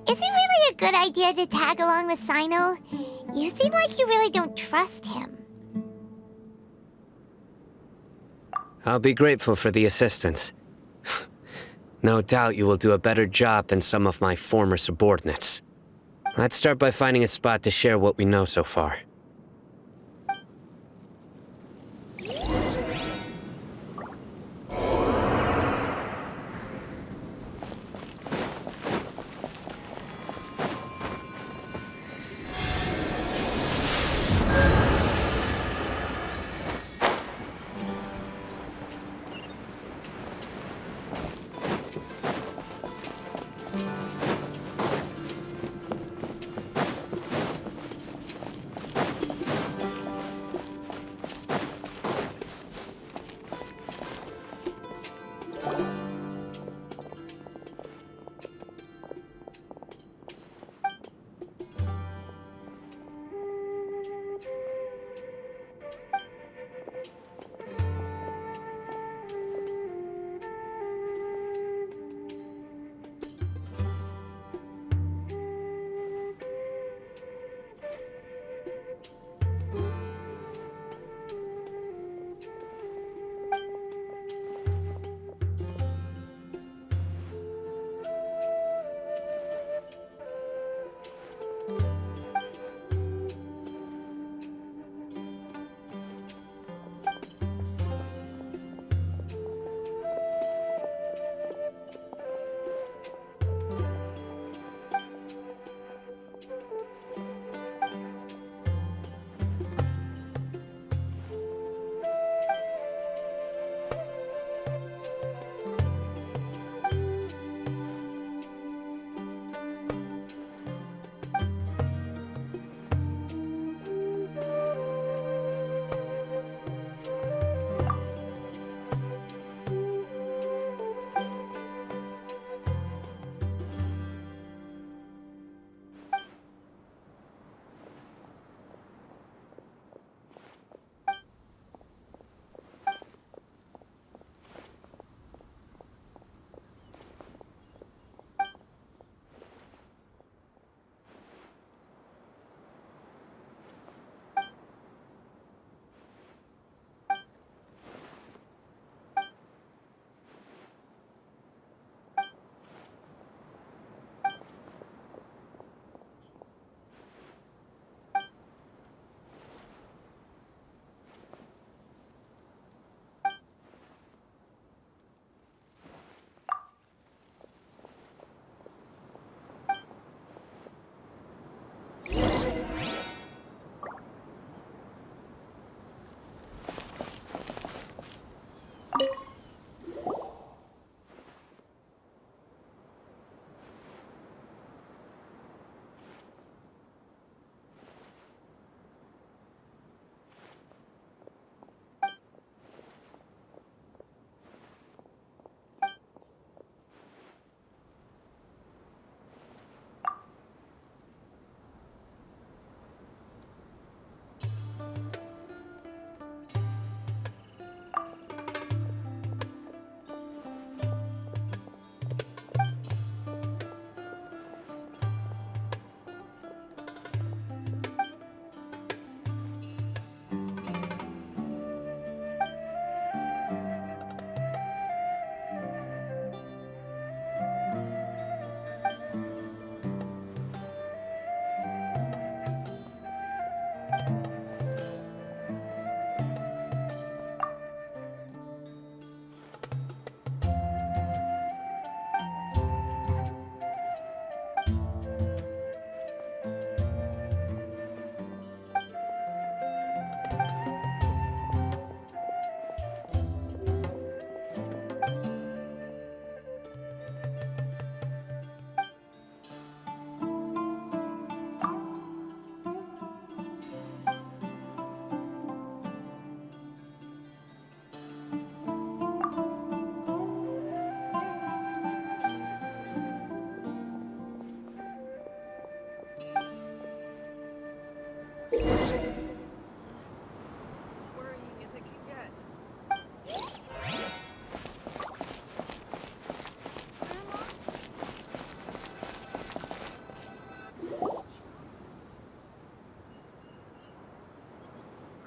is it really a good idea to tag along with Sino? You seem like you really don't trust him. I'll be grateful for the assistance. No doubt you will do a better job than some of my former subordinates. Let's start by finding a spot to share what we know so far.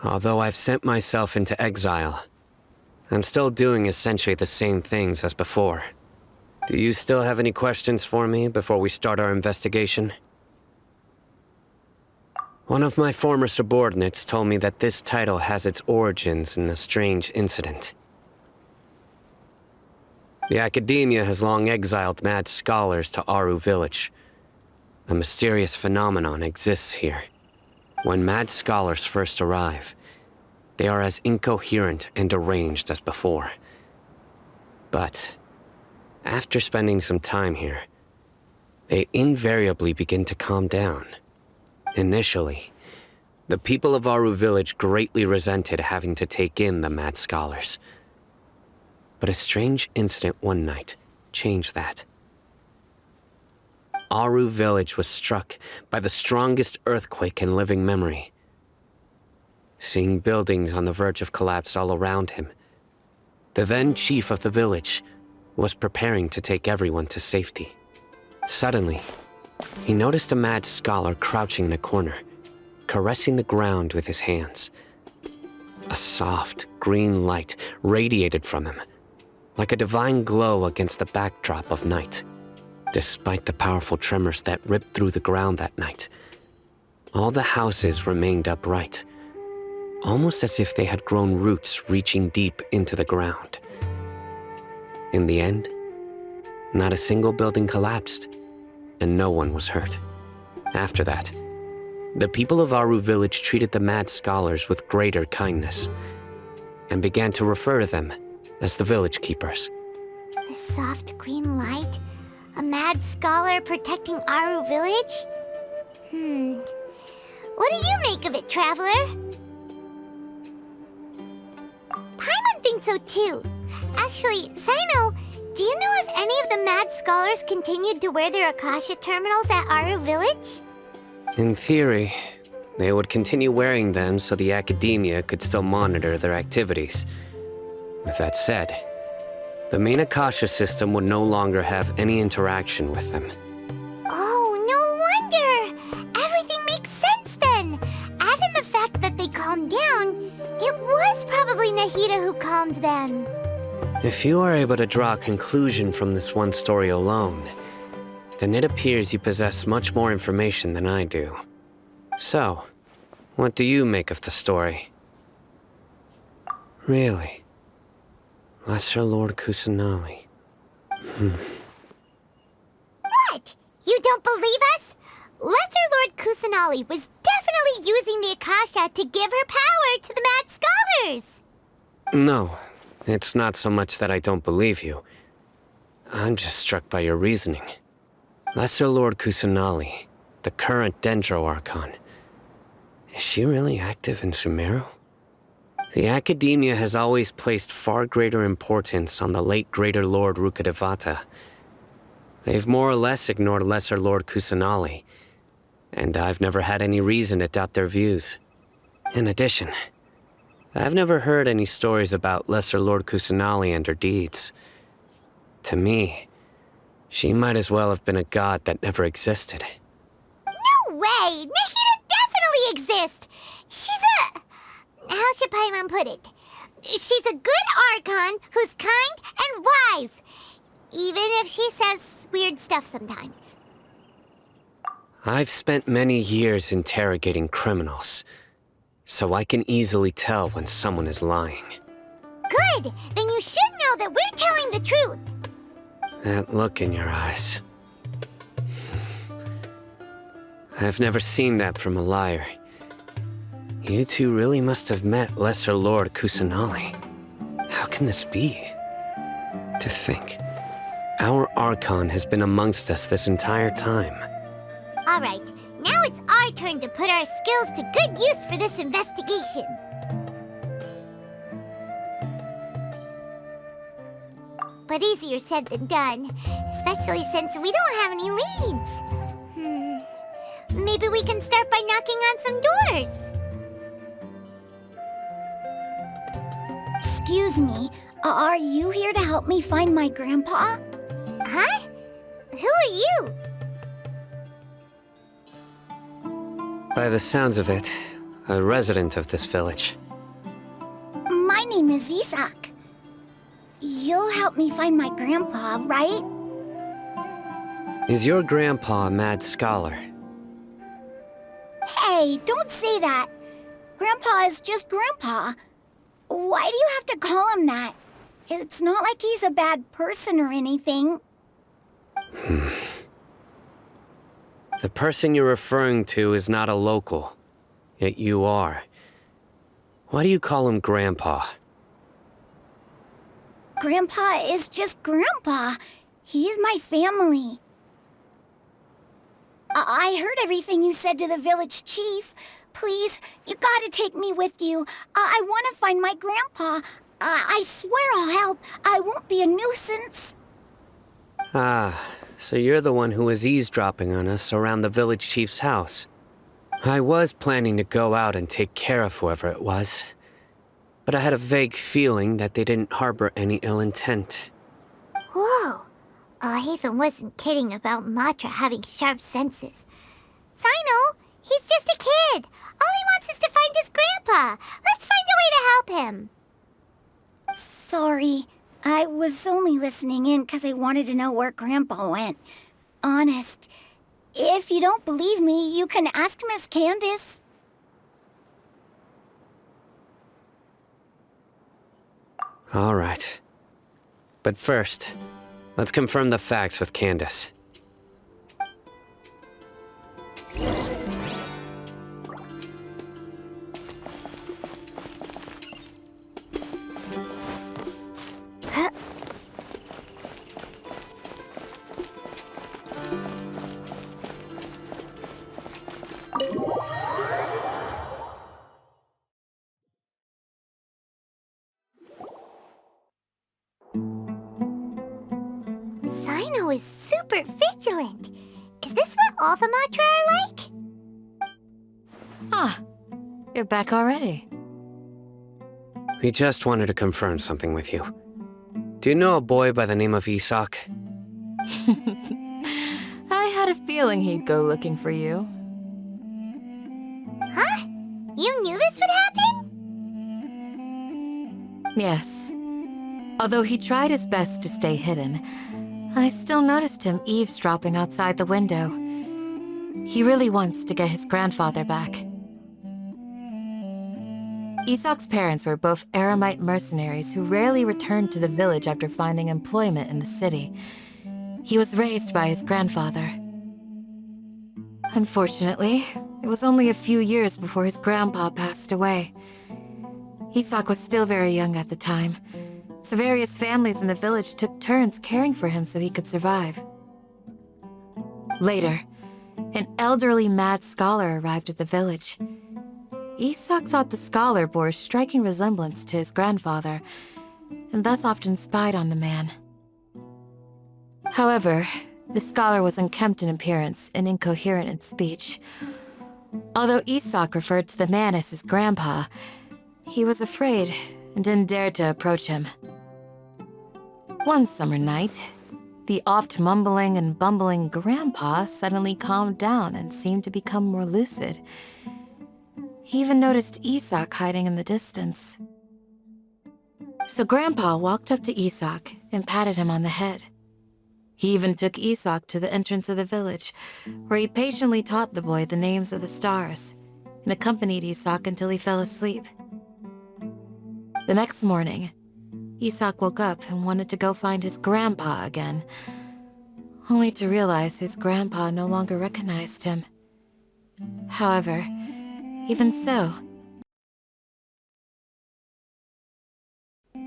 Although I've sent myself into exile, I'm still doing essentially the same things as before. Do you still have any questions for me before we start our investigation? One of my former subordinates told me that this title has its origins in a strange incident. The Academia has long exiled mad scholars to Aru Village. A mysterious phenomenon exists here. When mad scholars first arrive, they are as incoherent and deranged as before. But after spending some time here, they invariably begin to calm down. Initially, the people of Aru Village greatly resented having to take in the mad scholars. But a strange incident one night changed that. Aru Village was struck by the strongest earthquake in living memory. Seeing buildings on the verge of collapse all around him, the then chief of the village was preparing to take everyone to safety. Suddenly, he noticed a mad scholar crouching in a corner, caressing the ground with his hands. A soft, green light radiated from him, like a divine glow against the backdrop of night. Despite the powerful tremors that ripped through the ground that night, all the houses remained upright, almost as if they had grown roots reaching deep into the ground. In the end, not a single building collapsed, and no one was hurt. After that, the people of Aru Village treated the mad scholars with greater kindness, and began to refer to them as the village keepers. The soft green light? A mad scholar protecting Aru Village? What do you make of it, Traveler? Paimon thinks so too. Actually, Sino, do you know if any of the mad scholars continued to wear their Akasha terminals at Aru Village? In theory, they would continue wearing them so the Academia could still monitor their activities. With that said, the main Akasha system would no longer have any interaction with them. Oh, no wonder! Everything makes sense then! Add in the fact that they calmed down, it was probably Nahida who calmed them. If you are able to draw a conclusion from this one story alone, then it appears you possess much more information than I do. So, what do you make of the story? Really? Lesser Lord Kusanali. What? You don't believe us? Lesser Lord Kusanali was definitely using the Akasha to give her power to the mad scholars! No, it's not so much that I don't believe you. I'm just struck by your reasoning. Lesser Lord Kusanali, the current Dendro Archon, is she really active in Sumeru? The Academia has always placed far greater importance on the late Greater Lord Rukkhadevata. They've more or less ignored Lesser Lord Kusanali, and I've never had any reason to doubt their views. In addition, I've never heard any stories about Lesser Lord Kusanali and her deeds. To me, she might as well have been a god that never existed. No way! Nahida definitely exists! She's a... How should Paimon put it? She's a good Archon who's kind and wise, even if she says weird stuff sometimes. I've spent many years interrogating criminals, so I can easily tell when someone is lying. Good! Then you should know that we're telling the truth! That look in your eyes. I've never seen that from a liar. You two really must have met Lesser Lord Kusanali. How can this be? To think, our Archon has been amongst us this entire time. Alright, now it's our turn to put our skills to good use for this investigation. But easier said than done, especially since we don't have any leads. Maybe we can start by knocking on some doors. Excuse me, are you here to help me find my grandpa? Huh? Who are you? By the sounds of it, a resident of this village. My name is Isak. You'll help me find my grandpa, right? Is your grandpa a mad scholar? Hey, don't say that. Grandpa is just Grandpa. Why do you have to call him that? It's not like he's a bad person or anything. The person you're referring to is not a local, yet you are. Why do you call him Grandpa? Grandpa is just Grandpa. He's my family. I heard everything you said to the village chief. Please, you gotta take me with you. I want to find my grandpa. I swear I'll help. I won't be a nuisance. Ah, so you're the one who was eavesdropping on us around the village chief's house. I was planning to go out and take care of whoever it was, but I had a vague feeling that they didn't harbor any ill intent. Whoa. Hatham wasn't kidding about Matra having sharp senses. Sino, he's just a kid. All he wants is to find his grandpa. Let's find a way to help him. Sorry. I was only listening in because I wanted to know where Grandpa went. Honest. If you don't believe me, you can ask Miss Candace. All right. But first, let's confirm the facts with Candace. Sino is super vigilant. Is this what all the Matra are like? Ah, you're back already. We just wanted to confirm something with you. Do you know a boy by the name of Isak? I had a feeling he'd go looking for you. Huh? You knew this would happen? Yes. Although he tried his best to stay hidden, I still noticed him eavesdropping outside the window. He really wants to get his grandfather back. Isak's parents were both Aramite mercenaries who rarely returned to the village after finding employment in the city. He was raised by his grandfather. Unfortunately, it was only a few years before his grandpa passed away. Isak was still very young at the time, so various families in the village took turns caring for him so he could survive. Later, an elderly mad scholar arrived at the village. Isak thought the scholar bore a striking resemblance to his grandfather, and thus often spied on the man. However, the scholar was unkempt in appearance and incoherent in speech. Although Isak referred to the man as his grandpa, he was afraid and didn't dare to approach him. One summer night, the oft mumbling and bumbling grandpa suddenly calmed down and seemed to become more lucid. He even noticed Isak hiding in the distance. So Grandpa walked up to Isak and patted him on the head. He even took Isak to the entrance of the village, where he patiently taught the boy the names of the stars and accompanied Isak until he fell asleep. The next morning, Isak woke up and wanted to go find his grandpa again, only to realize his grandpa no longer recognized him. However, even so,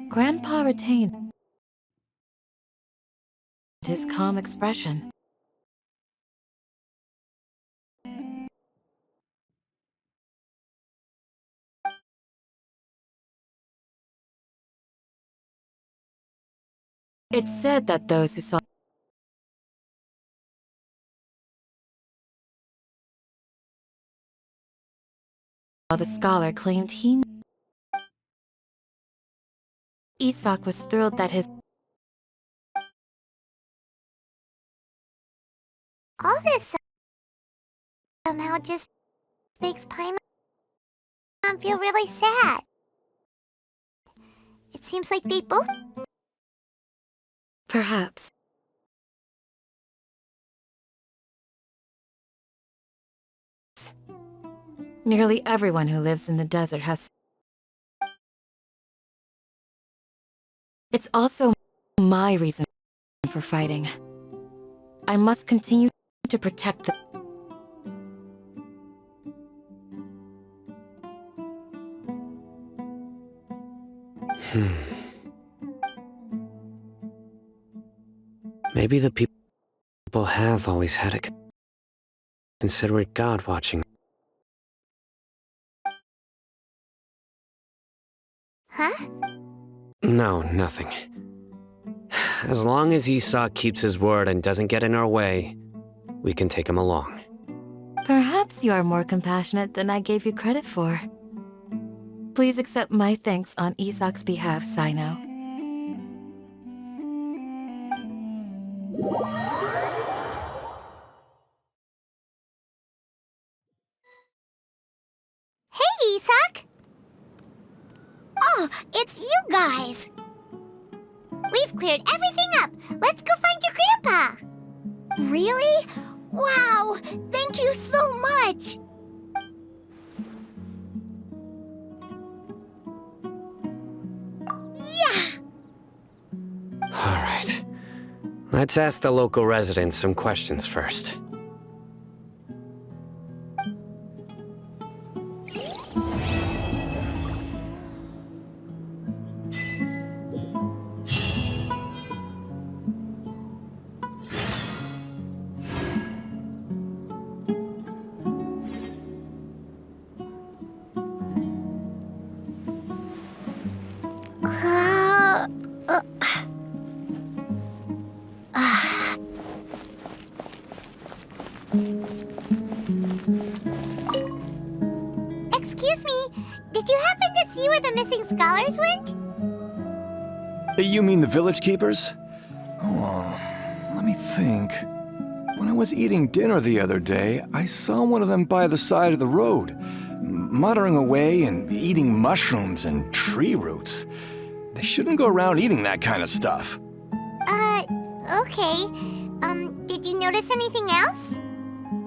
Grandpa retained his calm expression. It's said that those who saw the scholar claimed he Isak was thrilled that his All this somehow just makes Paimon feel really sad. It seems like they both... Perhaps. Nearly everyone who lives in the desert has... It's also my reason for fighting. I must continue to protect the... Maybe the people have always had a considerate God watching. Huh? No, nothing. As long as Esau keeps his word and doesn't get in our way, we can take him along. Perhaps you are more compassionate than I gave you credit for. Please accept my thanks on Isak's behalf, Sino. Hey, Isak! Oh, it's you guys! We've cleared everything up. Let's go find your grandpa. Really? Wow! Thank you so much! Yeah! Alright. Let's ask the local residents some questions first. Excuse me, did you happen to see where the missing scholars went? You mean the village keepers? Oh, let me think. When I was eating dinner the other day, I saw one of them by the side of the road, muttering away and eating mushrooms and tree roots. They shouldn't go around eating that kind of stuff. Okay. Did you notice anything else?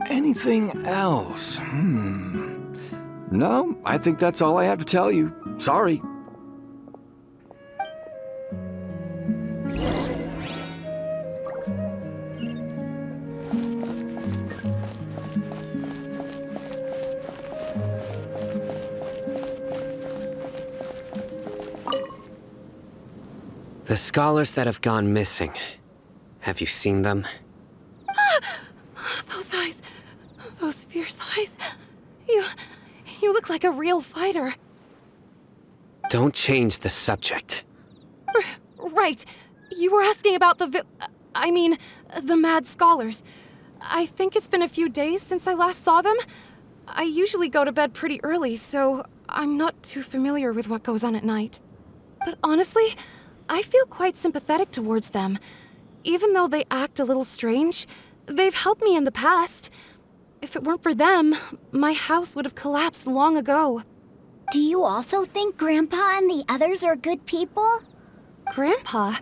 Anything else? No, I think that's all I have to tell you. Sorry. The scholars that have gone missing. Have you seen them? Those eyes. Those fierce eyes. You look like a real fighter. Don't change the subject. Right. You were asking about the mad scholars. I think it's been a few days since I last saw them. I usually go to bed pretty early, so I'm not too familiar with what goes on at night. But honestly, I feel quite sympathetic towards them. Even though they act a little strange, they've helped me in the past. If it weren't for them, my house would have collapsed long ago. Do you also think Grandpa and the others are good people? Grandpa?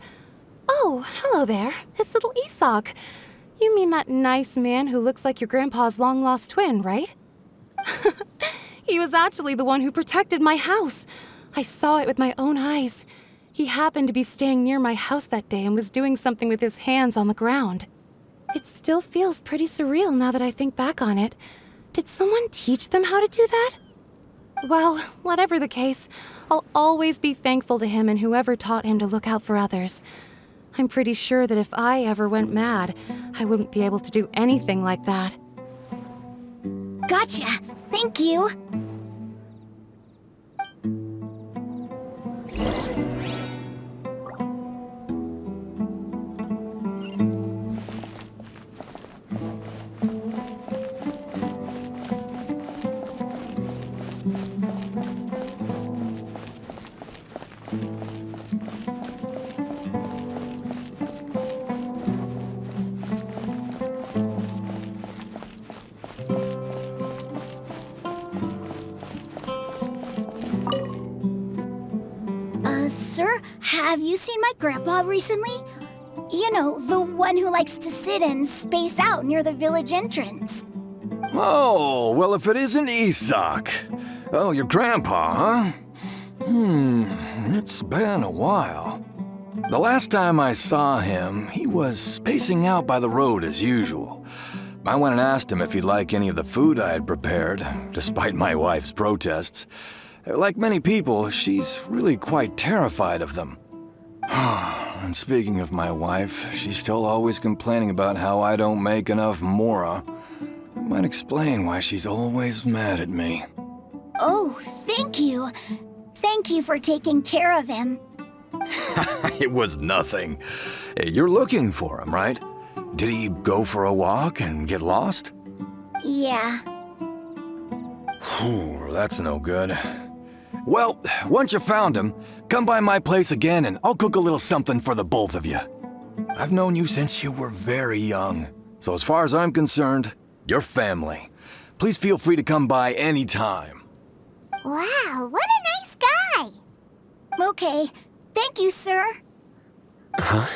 Oh, hello there. It's little Isak. You mean that nice man who looks like your grandpa's long-lost twin, right? He was actually the one who protected my house. I saw it with my own eyes. He happened to be staying near my house that day and was doing something with his hands on the ground. It still feels pretty surreal now that I think back on it. Did someone teach them how to do that? Well, whatever the case, I'll always be thankful to him and whoever taught him to look out for others. I'm pretty sure that if I ever went mad, I wouldn't be able to do anything like that. Gotcha. Thank you. Sir, have you seen my grandpa recently? You know, the one who likes to sit and space out near the village entrance. Oh, well, if it isn't Isak. Oh, your grandpa, huh? It's been a while. The last time I saw him, he was spacing out by the road as usual. I went and asked him if he'd like any of the food I had prepared, despite my wife's protests. Like many people, she's really quite terrified of them. And speaking of my wife, she's still always complaining about how I don't make enough mora. It might explain why she's always mad at me. Oh, thank you. Thank you for taking care of him. It was nothing. You're looking for him, right? Did he go for a walk and get lost? Yeah. That's no good. Well, once you found him, come by my place again and I'll cook a little something for the both of you. I've known you since you were very young, so as far as I'm concerned, you're family. Please feel free to come by anytime. Wow, what a nice guy! Okay, thank you, sir. Huh?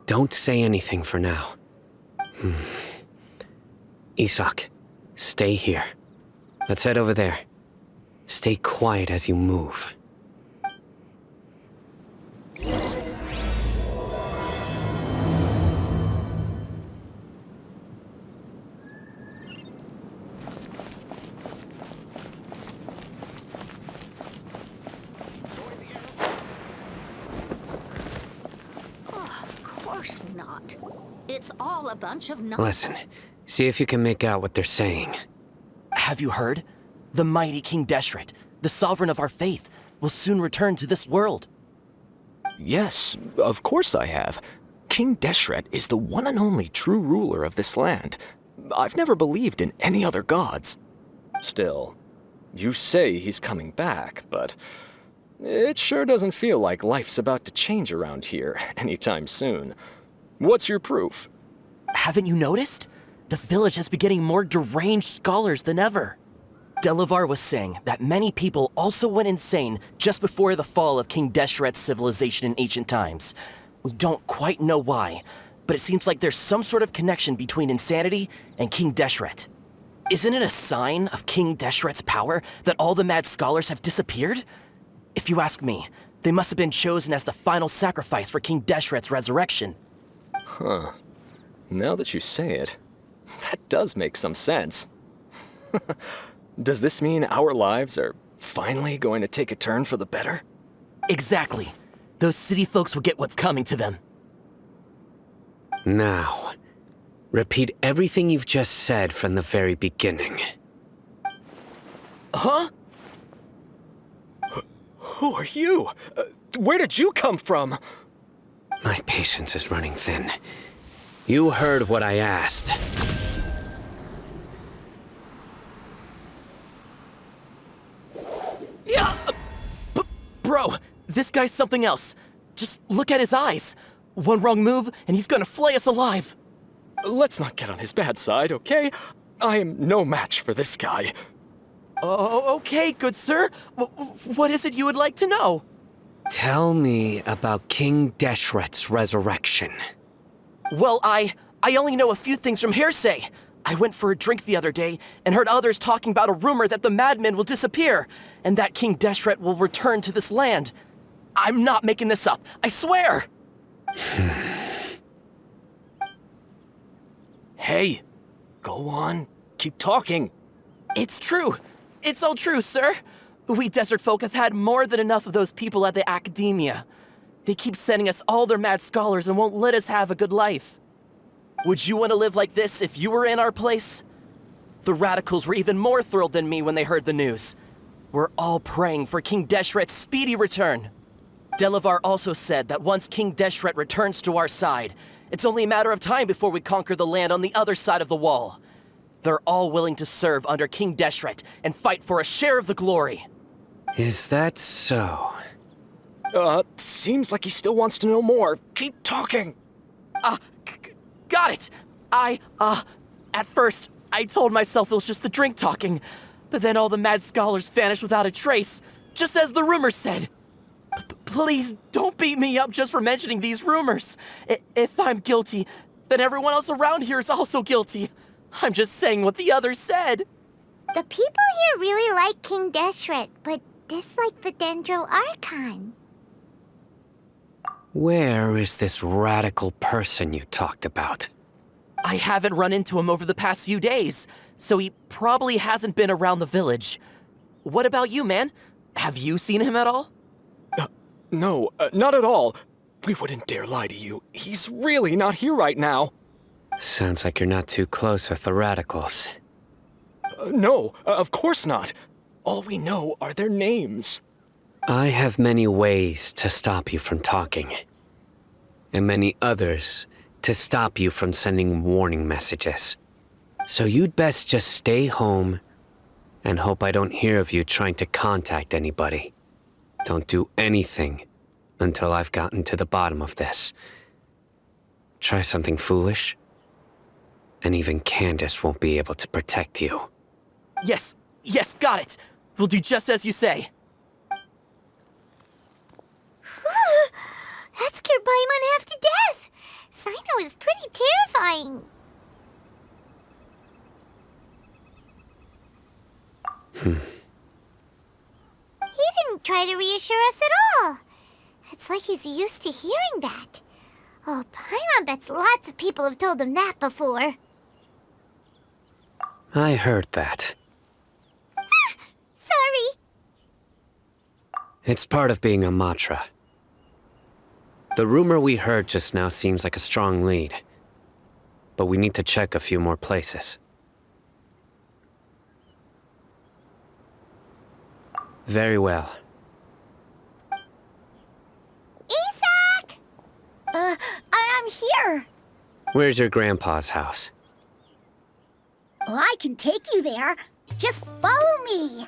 Don't say anything for now. Isak, stay here. Let's head over there. Stay quiet as you move. Of course not. It's all a bunch of nonsense. Listen, see if you can make out what they're saying. Have you heard? The mighty King Deshret, the sovereign of our faith, will soon return to this world. Yes, of course I have. King Deshret is the one and only true ruler of this land. I've never believed in any other gods. Still, you say he's coming back, but it sure doesn't feel like life's about to change around here anytime soon. What's your proof? Haven't you noticed? The village has been getting more deranged scholars than ever. Delavar was saying that many people also went insane just before the fall of King Deshret's civilization in ancient times. We don't quite know why, but it seems like there's some sort of connection between insanity and King Deshret. Isn't it a sign of King Deshret's power that all the mad scholars have disappeared? If you ask me, they must have been chosen as the final sacrifice for King Deshret's resurrection. Huh. Now that you say it, that does make some sense. Does this mean our lives are finally going to take a turn for the better? Exactly. Those city folks will get what's coming to them. Now, repeat everything you've just said from the very beginning. Huh? Who are you? Where did you come from? My patience is running thin. You heard what I asked. Yeah! Bro, this guy's something else. Just look at his eyes. One wrong move, and he's gonna flay us alive. Let's not get on his bad side, okay? I am no match for this guy. Oh, okay, good sir. What is it you would like to know? Tell me about King Deshret's resurrection. Well, I only know a few things from hearsay. I went for a drink the other day and heard others talking about a rumor that the madmen will disappear and that King Deshret will return to this land. I'm not making this up, I swear! Hey, go on, keep talking. It's true. It's all true, sir. We desert folk have had more than enough of those people at the academia. They keep sending us all their mad scholars and won't let us have a good life. Would you want to live like this if you were in our place? The radicals were even more thrilled than me when they heard the news. We're all praying for King Deshret's speedy return. Delavar also said that once King Deshret returns to our side, it's only a matter of time before we conquer the land on the other side of the wall. They're all willing to serve under King Deshret and fight for a share of the glory. Is that so? Seems like he still wants to know more. Keep talking. Got it. At first, I told myself it was just the drink talking, but then all the mad scholars vanished without a trace, just as the rumors said. Please don't beat me up just for mentioning these rumors. If I'm guilty, then everyone else around here is also guilty. I'm just saying what the others said. The people here really like King Deshret, but dislike the Dendro Archon. Where is this radical person you talked about? I haven't run into him over the past few days, so he probably hasn't been around the village. What about you, man? Have you seen him at all? No, not at all. We wouldn't dare lie to you. He's really not here right now. Sounds like you're not too close with the radicals. No, of course not. All we know are their names. I have many ways to stop you from talking. And many others to stop you from sending warning messages. So you'd best just stay home and hope I don't hear of you trying to contact anybody. Don't do anything until I've gotten to the bottom of this. Try something foolish, and even Candace won't be able to protect you. Yes, got it. We'll do just as you say. That scared Paimon half to death. Sino is pretty terrifying. He didn't try to reassure us at all. It's like he's used to hearing that. Oh, Paimon bets lots of people have told him that before. I heard that. Sorry. It's part of being a Matra. The rumor we heard just now seems like a strong lead. But we need to check a few more places. Very well. Isak! I'm here. Where's your grandpa's house? Well, I can take you there. Just follow me.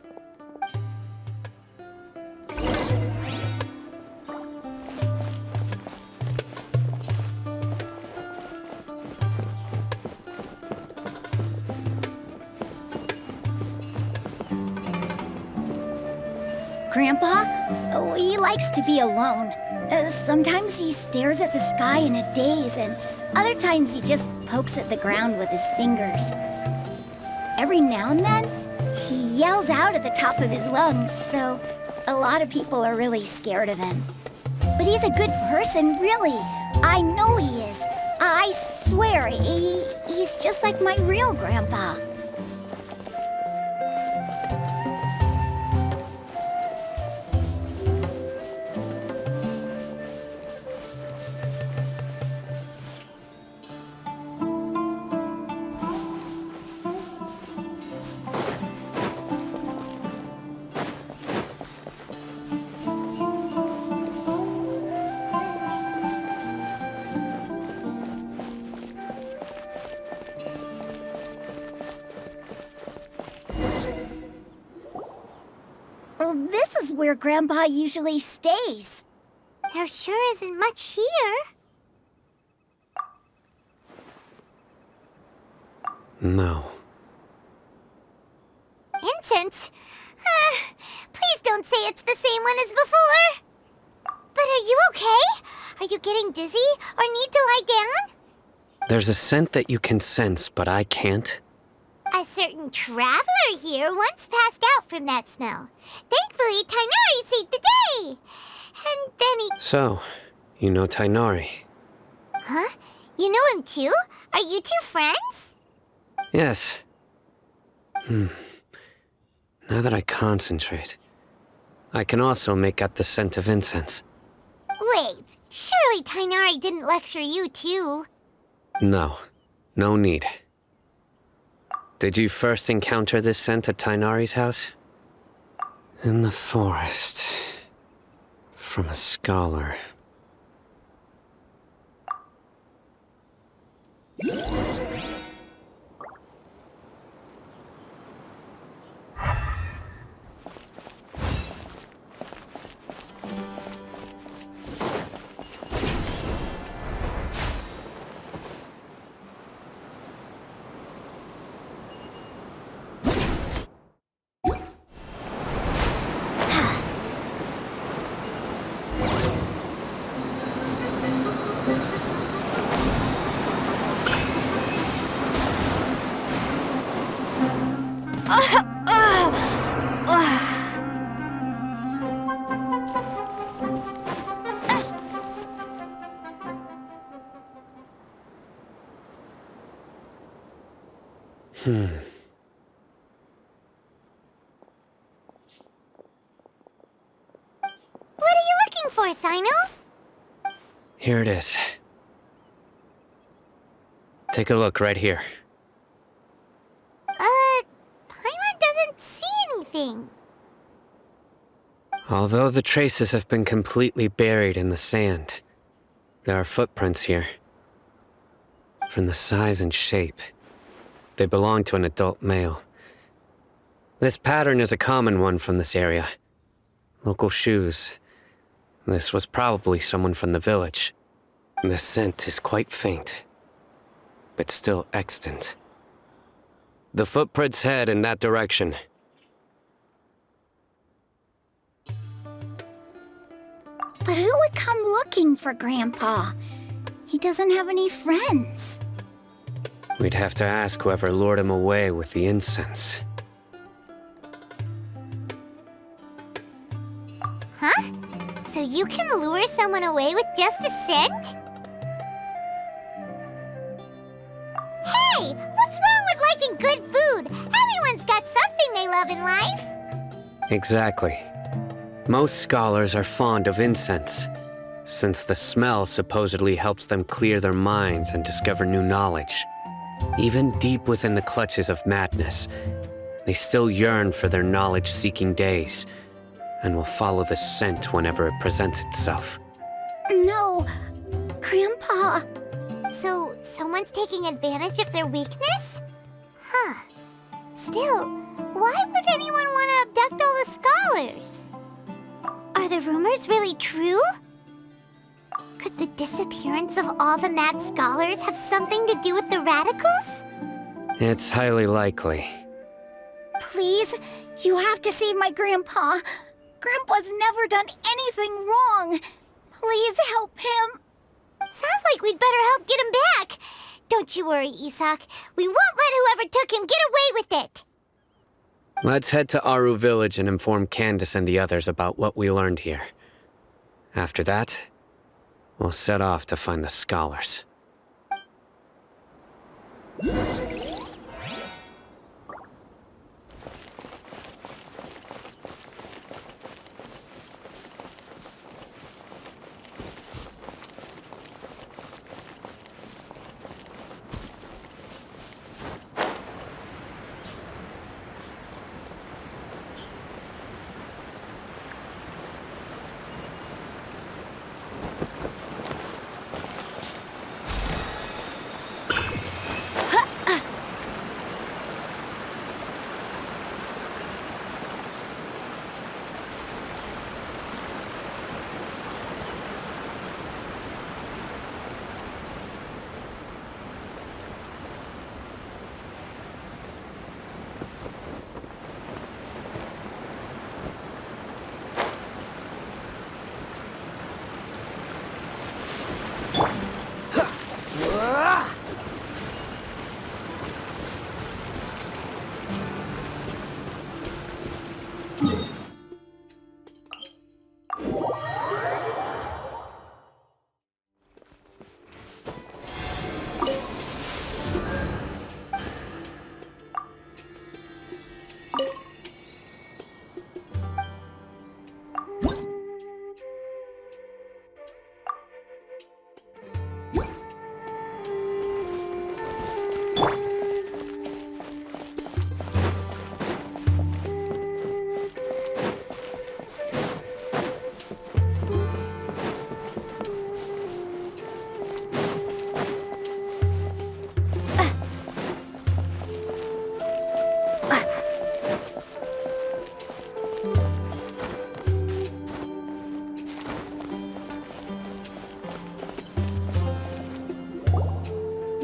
Grandpa, he likes to be alone. Sometimes he stares at the sky in a daze, and other times he just pokes at the ground with his fingers. Every now and then, he yells out at the top of his lungs, so a lot of people are really scared of him. But he's a good person, really. I know he is. I swear, he's just like my real grandpa. This is where Grandpa usually stays. There sure isn't much here. No. Incense? Please don't say it's the same one as before. But are you okay? Are you getting dizzy or need to lie down? There's a scent that you can sense, but I can't. A certain traveler here once passed out from that smell. Thankfully, Tainari saved the day. And then he... So, you know Tainari? Huh? You know him too? Are you two friends? Yes. Now that I concentrate, I can also make out the scent of incense. Wait, surely Tainari didn't lecture you too. No, no need. Did you first encounter this scent at Tainari's house? In the forest. From a scholar. What are you looking for, Sino? Here it is. Take a look right here. Paimon doesn't see anything. Although the traces have been completely buried in the sand, there are footprints here. From the size and shape, they belong to an adult male. This pattern is a common one from this area. Local shoes. This was probably someone from the village. The scent is quite faint, but still extant. The footprints head in that direction. But who would come looking for Grandpa? He doesn't have any friends. We'd have to ask whoever lured him away with the incense. Huh? So you can lure someone away with just a scent? Hey! What's wrong with liking good food? Everyone's got something they love in life. Exactly. Most scholars are fond of incense, since the smell supposedly helps them clear their minds and discover new knowledge. Even deep within the clutches of madness, they still yearn for their knowledge-seeking days, and will follow the scent whenever it presents itself. No, Grandpa. So, someone's taking advantage of their weakness? Huh. Still, why would anyone want to abduct all the scholars? Are the rumors really true? Could the disappearance of all the mad scholars have something to do with the radicals? It's highly likely. Please, you have to save my Grandpa. Grandpa's never done anything wrong. Please help him. Sounds like we'd better help get him back. Don't you worry, Isak. We won't let whoever took him get away with it. Let's head to Aru Village and inform Candace and the others about what we learned here. After that, we'll set off to find the scholars.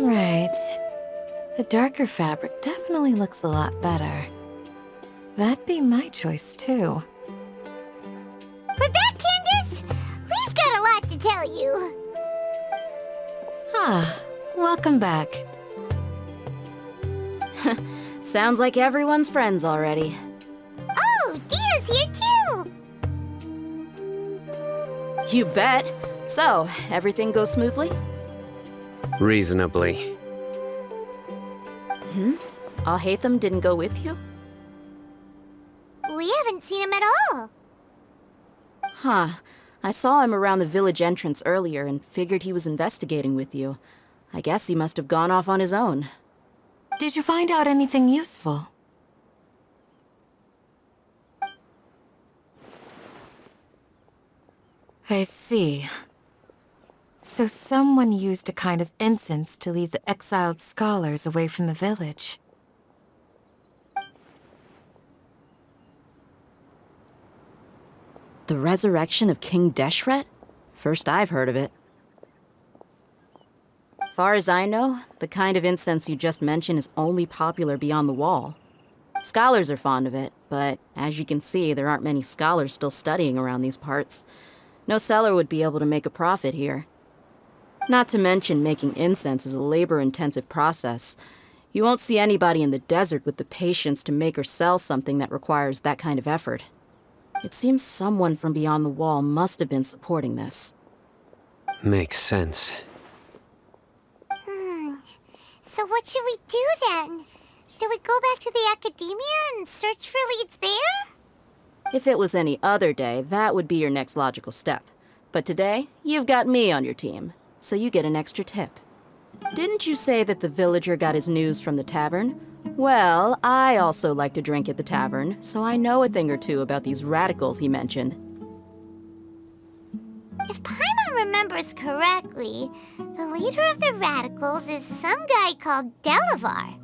Right. The darker fabric definitely looks a lot better. That'd be my choice, too. We're back, Candace! We've got a lot to tell you. Ah, welcome back. Sounds like everyone's friends already. Oh, Dia's here too! You bet. So, everything goes smoothly? Reasonably. Alhaitham didn't go with you? We haven't seen him at all. Huh. I saw him around the village entrance earlier and figured he was investigating with you. I guess he must have gone off on his own. Did you find out anything useful? I see. So someone used a kind of incense to lead the exiled scholars away from the village. The resurrection of King Deshret? First I've heard of it. Far as I know, the kind of incense you just mentioned is only popular beyond the wall. Scholars are fond of it, but as you can see, there aren't many scholars still studying around these parts. No seller would be able to make a profit here. Not to mention, making incense is a labor-intensive process. You won't see anybody in the desert with the patience to make or sell something that requires that kind of effort. It seems someone from beyond the wall must have been supporting this. Makes sense. So what should we do then? Do we go back to the academia and search for leads there? If it was any other day, that would be your next logical step. But today, you've got me on your team, so you get an extra tip. Didn't you say that the villager got his news from the tavern? Well, I also like to drink at the tavern, so I know a thing or two about these radicals he mentioned. If Paimon remembers correctly, the leader of the radicals is some guy called Delavar.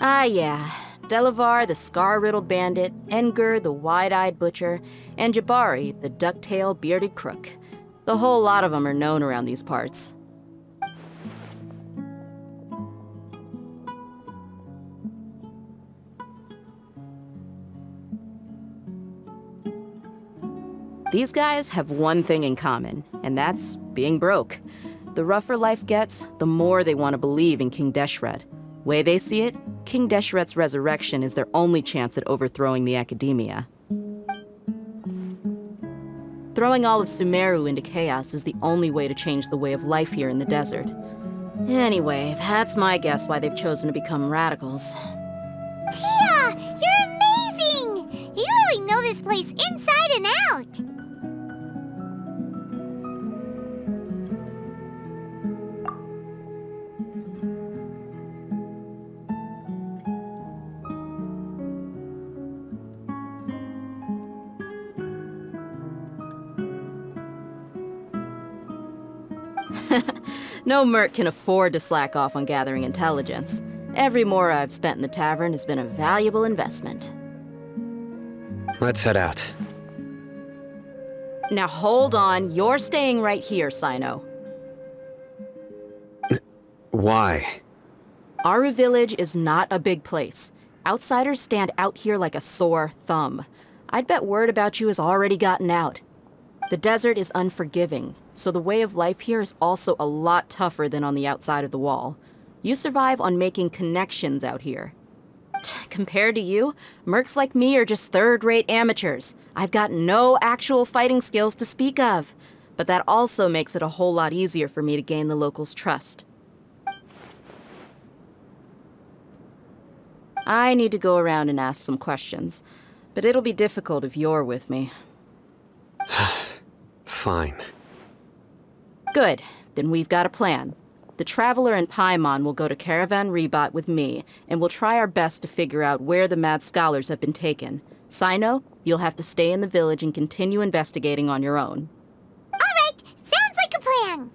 Ah, yeah. Delavar, the scar-riddled bandit, Engur, the wide-eyed butcher, and Jabari, the duck-tailed bearded crook. The whole lot of them are known around these parts. These guys have one thing in common, and that's being broke. The rougher life gets, the more they want to believe in King Deshret. Way they see it, King Deshret's resurrection is their only chance at overthrowing the academia. Throwing all of Sumeru into chaos is the only way to change the way of life here in the desert. Anyway, that's my guess why they've chosen to become radicals. Tia! You're amazing! You really know this place inside and out! No merc can afford to slack off on gathering intelligence. Every mora I've spent in the tavern has been a valuable investment. Let's head out. Now hold on, you're staying right here, Sino. Why? Aru Village is not a big place. Outsiders stand out here like a sore thumb. I'd bet word about you has already gotten out. The desert is unforgiving, so the way of life here is also a lot tougher than on the outside of the wall. You survive on making connections out here. Compared to you, mercs like me are just third-rate amateurs. I've got no actual fighting skills to speak of. But that also makes it a whole lot easier for me to gain the locals' trust. I need to go around and ask some questions, but it'll be difficult if you're with me. Fine. Good. Then we've got a plan. The Traveler and Paimon will go to Caravan Rebot with me, and we'll try our best to figure out where the mad scholars have been taken. Sino, you'll have to stay in the village and continue investigating on your own. Alright, sounds like a plan!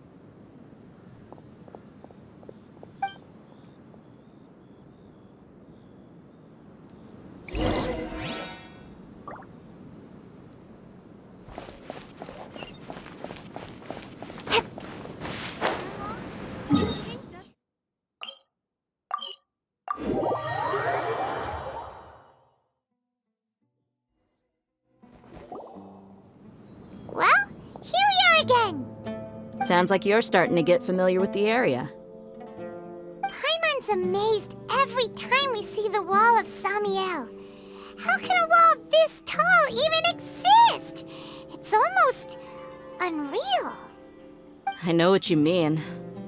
Well, here we are again! Sounds like you're starting to get familiar with the area. Paimon's amazed every time we see the wall of Samiel. How can a wall this tall even exist? It's almost unreal. I know what you mean.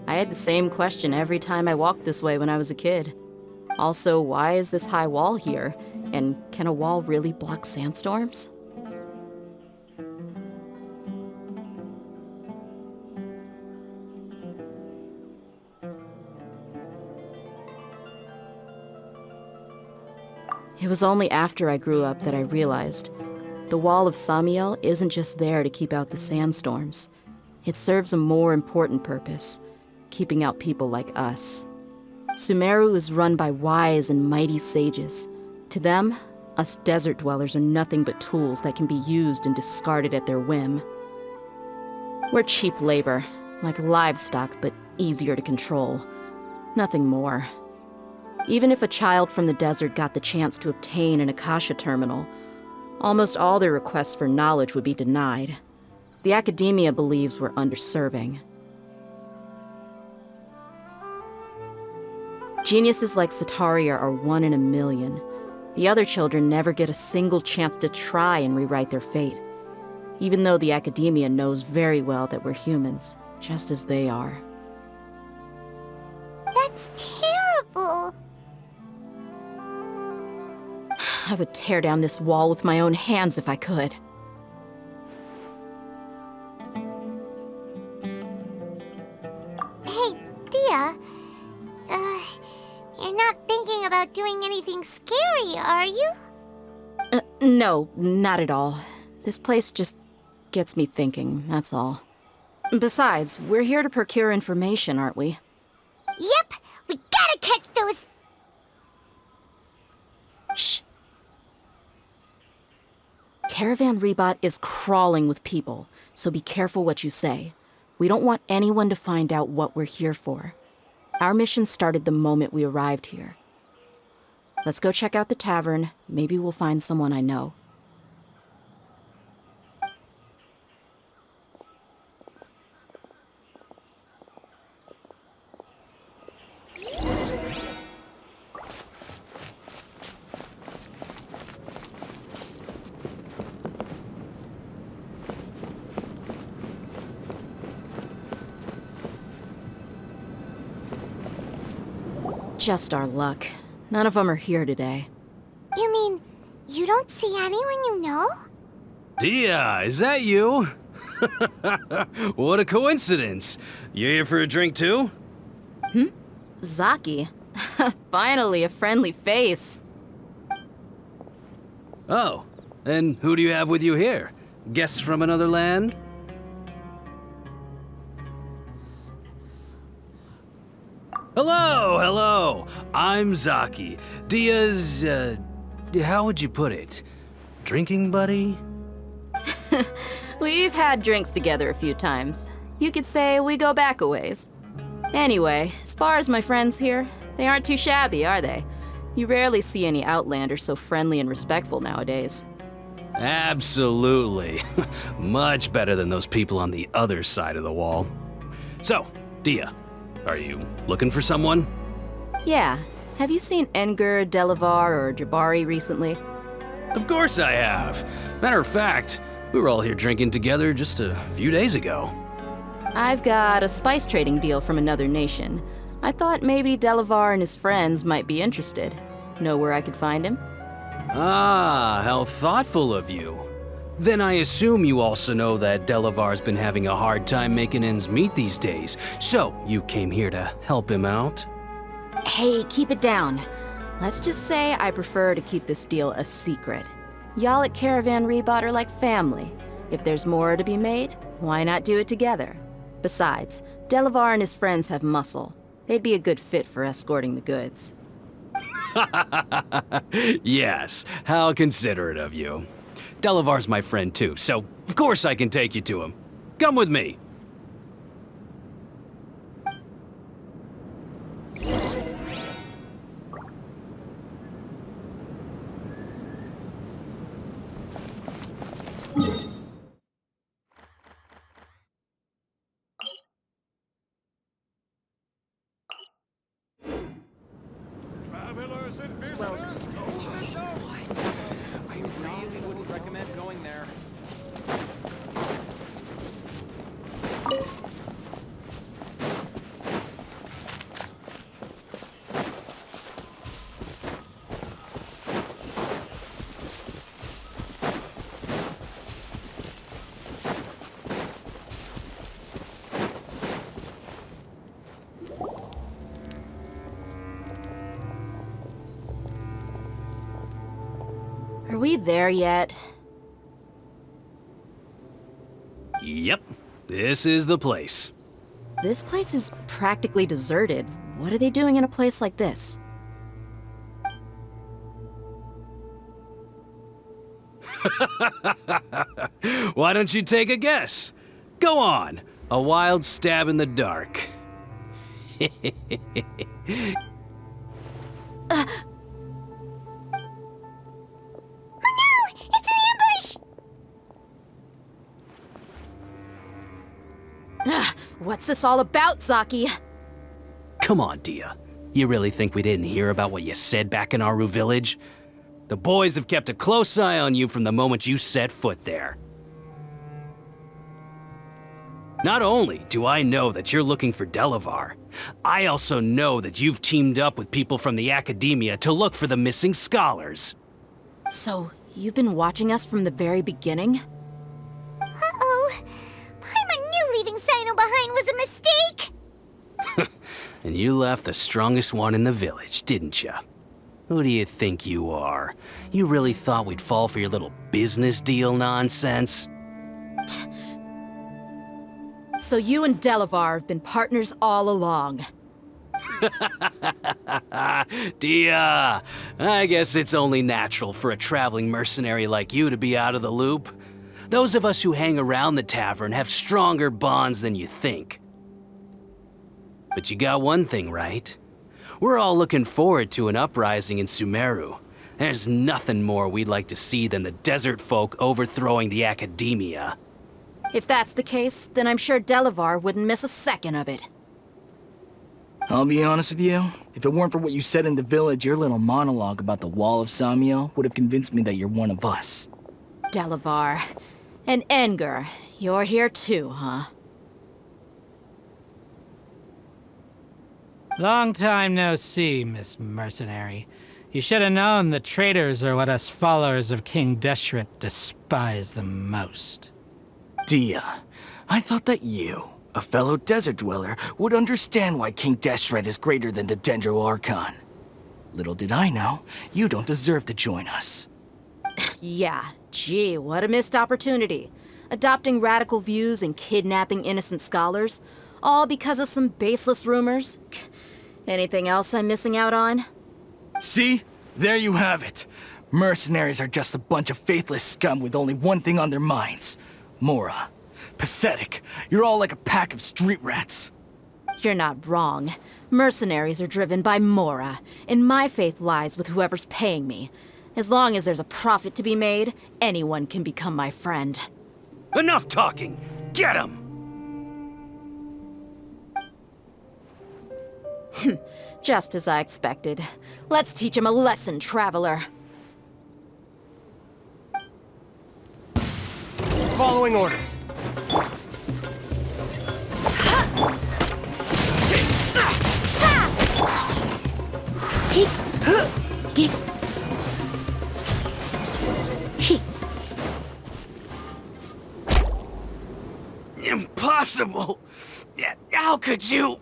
I had the same question every time I walked this way when I was a kid. Also, why is this high wall here? And can a wall really block sandstorms? It was only after I grew up that I realized the Wall of Samiel isn't just there to keep out the sandstorms. It serves a more important purpose, keeping out people like us. Sumeru is run by wise and mighty sages. To them, us desert dwellers are nothing but tools that can be used and discarded at their whim. We're cheap labor, like livestock, but easier to control. Nothing more. Even if a child from the desert got the chance to obtain an Akasha terminal, almost all their requests for knowledge would be denied. The academia believes we're underserving. Geniuses like Sataria are 1 in a million. The other children never get a single chance to try and rewrite their fate, even though the academia knows very well that we're humans, just as they are. That's terrible. I would tear down this wall with my own hands if I could. Hey, Dia. You're not thinking about doing anything scary, are you? No, not at all. This place just gets me thinking, that's all. Besides, we're here to procure information, aren't we? Yep, we gotta catch those... Shh. Caravan Rebot is crawling with people, so be careful what you say. We don't want anyone to find out what we're here for. Our mission started the moment we arrived here. Let's go check out the tavern. Maybe we'll find someone I know. Just our luck. None of them are here today. You mean, you don't see anyone you know? Dia, is that you? What a coincidence. You here for a drink too? Zaki. Finally, a friendly face. Oh, and who do you have with you here? Guests from another land? Hello, hello. I'm Zaki. Dia's, how would you put it? Drinking buddy? We've had drinks together a few times. You could say we go back a ways. Anyway, as far as my friends here, they aren't too shabby, are they? You rarely see any Outlanders so friendly and respectful nowadays. Absolutely. Much better than those people on the other side of the wall. So, Dia, are you looking for someone? Yeah. Have you seen Engur, Delavar, or Jabari recently? Of course I have. Matter of fact, we were all here drinking together just a few days ago. I've got a spice trading deal from another nation. I thought maybe Delavar and his friends might be interested. Know where I could find him? Ah, how thoughtful of you. Then I assume you also know that Delavar's been having a hard time making ends meet these days, so you came here to help him out? Hey, keep it down. Let's just say I prefer to keep this deal a secret. Y'all at Caravan Rebot are like family. If there's more to be made, why not do it together? Besides, Delavar and his friends have muscle. They'd be a good fit for escorting the goods. Yes, how considerate of you. Delavar's my friend too, so of course I can take you to him. Come with me. Travelers and visitors, I really wouldn't recommend going there. we there yet? Yep, this is the place. This place is practically deserted. What are they doing in a place like this? Why don't you take a guess? Go on, a wild stab in the dark. What's this all about, Zaki? Come on, Dia. You really think we didn't hear about what you said back in Aru Village? The boys have kept a close eye on you from the moment you set foot there. Not only do I know that you're looking for Delavar, I also know that you've teamed up with people from the Academia to look for the missing scholars. So, you've been watching us from the very beginning? Uh-oh. I knew leaving Sino behind was a mistake! And you left the strongest one in the village, didn't you? Who do you think you are? You really thought we'd fall for your little business deal nonsense? So you and Delavar have been partners all along. Dia, I guess it's only natural for a traveling mercenary like you to be out of the loop. Those of us who hang around the tavern have stronger bonds than you think. But you got one thing right. We're all looking forward to an uprising in Sumeru. There's nothing more we'd like to see than the desert folk overthrowing the Academia. If that's the case, then I'm sure Delavar wouldn't miss a second of it. I'll be honest with you, if it weren't for what you said in the village, your little monologue about the Wall of Samiel would have convinced me that you're one of us. Delavar. And Engar, you're here too, huh? Long time no see, Miss Mercenary. You should have known the traitors are what us followers of King Deshret despise the most. Dia, I thought that you, a fellow desert dweller, would understand why King Deshret is greater than the Dendro Archon. Little did I know, you don't deserve to join us. Yeah, gee, what a missed opportunity. Adopting radical views and kidnapping innocent scholars, all because of some baseless rumors. Anything else I'm missing out on? See? There you have it. Mercenaries are just a bunch of faithless scum with only one thing on their minds. Mora. Pathetic. You're all like a pack of street rats. You're not wrong. Mercenaries are driven by Mora, and my faith lies with whoever's paying me. As long as there's a profit to be made, anyone can become my friend. Enough talking! Get him! Just as I expected. Let's teach him a lesson, traveler. Following orders. Impossible! How could you?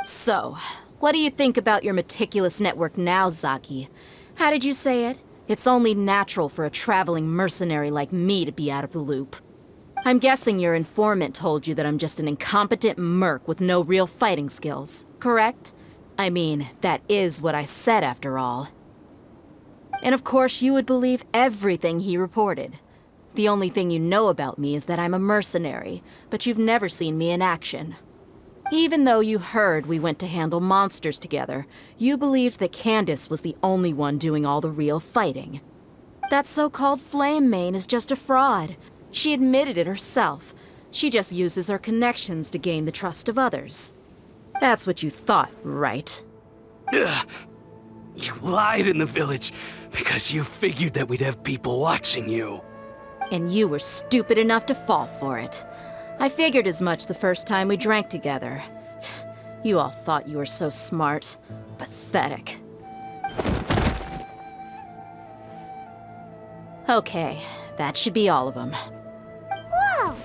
So, what do you think about your meticulous network now, Zaki? How did you say it? It's only natural for a traveling mercenary like me to be out of the loop. I'm guessing your informant told you that I'm just an incompetent merc with no real fighting skills, correct? I mean, that is what I said after all. And of course you would believe everything he reported. The only thing you know about me is that I'm a mercenary, but you've never seen me in action. Even though you heard we went to handle monsters together, you believed that Candace was the only one doing all the real fighting. That so-called Flame Mane is just a fraud. She admitted it herself. She just uses her connections to gain the trust of others. That's what you thought, right? Ugh. You lied in the village because you figured that we'd have people watching you. And you were stupid enough to fall for it. I figured as much the first time we drank together. You all thought you were so smart. Pathetic. Okay, that should be all of them. Whoa!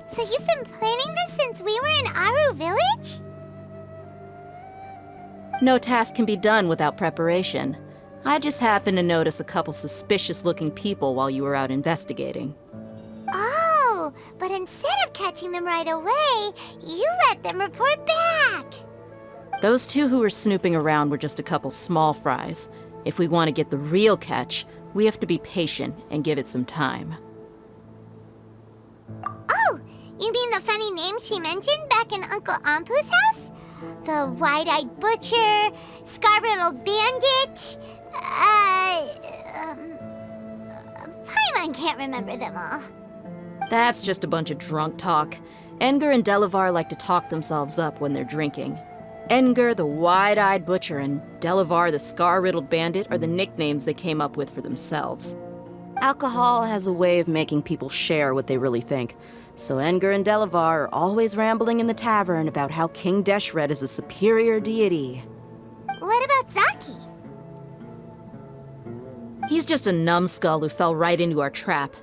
So you've been planning this since we were in Aru Village? No task can be done without preparation. I just happened to notice a couple suspicious-looking people while you were out investigating. Oh, but instead of catching them right away, you let them report back. Those two who were snooping around were just a couple small fries. If we want to get the real catch, we have to be patient and give it some time. Oh, you mean the funny name she mentioned back in Uncle Ampu's house? The wide-eyed butcher, scar-riddled bandit, Paimon can't remember them all. That's just a bunch of drunk talk. Edgar and Delavar like to talk themselves up when they're drinking. Edgar, the wide-eyed butcher, and Delavar, the scar-riddled bandit, are the nicknames they came up with for themselves. Alcohol has a way of making people share what they really think, so Edgar and Delavar are always rambling in the tavern about how King Deshret is a superior deity. What about Zaki? He's just a numbskull who fell right into our trap.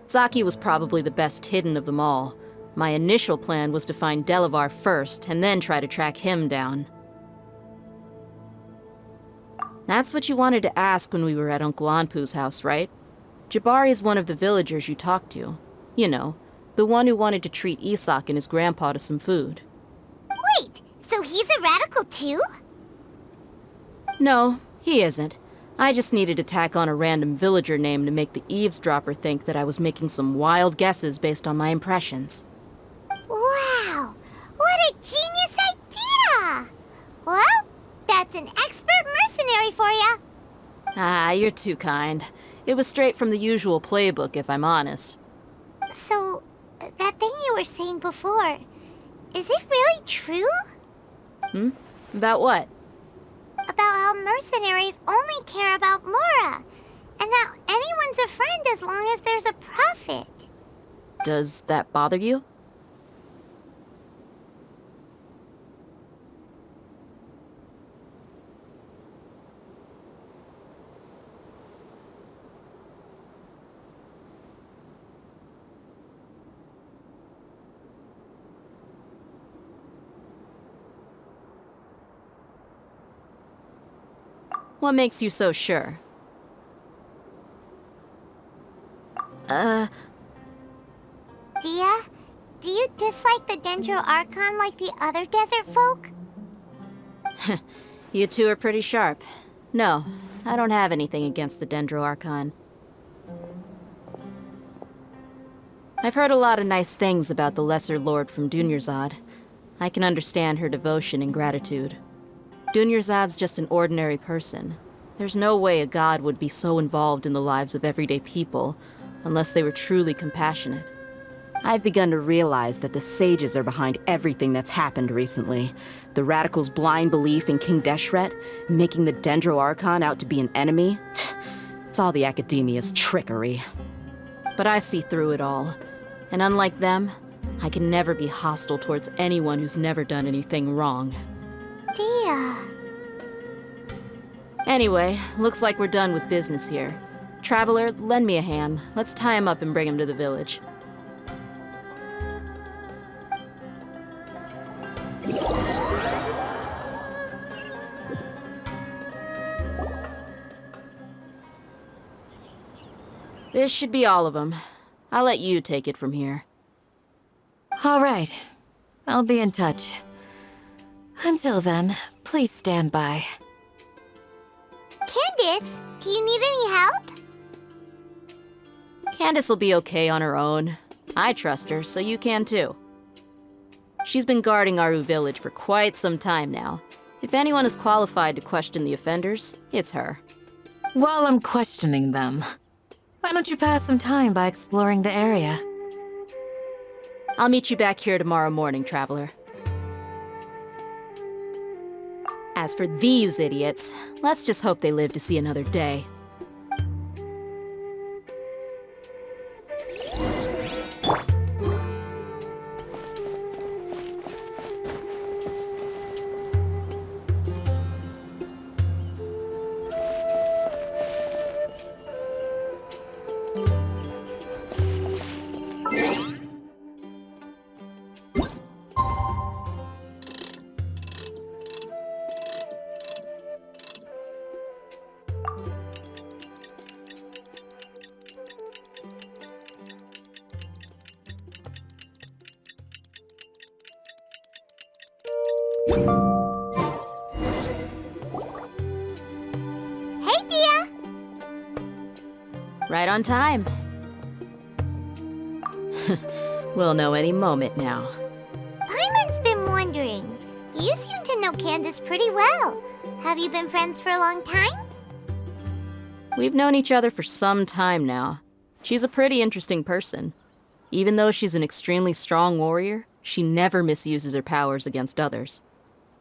Zaki was probably the best hidden of them all. My initial plan was to find Delavar first, and then try to track him down. That's what you wanted to ask when we were at Uncle Anpu's house, right? Jabari is one of the villagers you talked to. You know, the one who wanted to treat Isak and his grandpa to some food. Wait, so he's a radical too? No, he isn't. I just needed to tack on a random villager name to make the eavesdropper think that I was making some wild guesses based on my impressions. Wow, what a genius idea! Well, that's an expert mercenary for you. Ah, you're too kind. It was straight from the usual playbook, if I'm honest. So, that thing you were saying before, is it really true? About what? About how mercenaries only care about Mora, and that anyone's a friend as long as there's a profit. Does that bother you? What makes you so sure? Dia, do you dislike the Dendro Archon like the other desert folk? You two are pretty sharp. No, I don't have anything against the Dendro Archon. I've heard a lot of nice things about the Lesser Lord from Dunyarzad. I can understand her devotion and gratitude. Dunyarzad's just an ordinary person. There's no way a god would be so involved in the lives of everyday people, unless they were truly compassionate. I've begun to realize that the sages are behind everything that's happened recently. The radicals' blind belief in King Deshret, making the Dendro Archon out to be an enemy. It's all the Academia's trickery. But I see through it all. And unlike them, I can never be hostile towards anyone who's never done anything wrong. Dia. Anyway, looks like we're done with business here. Traveler, lend me a hand. Let's tie him up and bring him to the village. This should be all of them. I'll let you take it from here. All right. I'll be in touch. Until then, please stand by. Candace, do you need any help? Candace will be okay on her own. I trust her, so you can too. She's been guarding Aru village for quite some time now. If anyone is qualified to question the offenders, it's her. While I'm questioning them, why don't you pass some time by exploring the area? I'll meet you back here tomorrow morning, Traveler. As for these idiots, let's just hope they live to see another day. Hey, Dia! Right on time. We'll know any moment now. Paimon's been wondering. You seem to know Candace pretty well. Have you been friends for a long time? We've known each other for some time now. She's a pretty interesting person. Even though she's an extremely strong warrior, she never misuses her powers against others.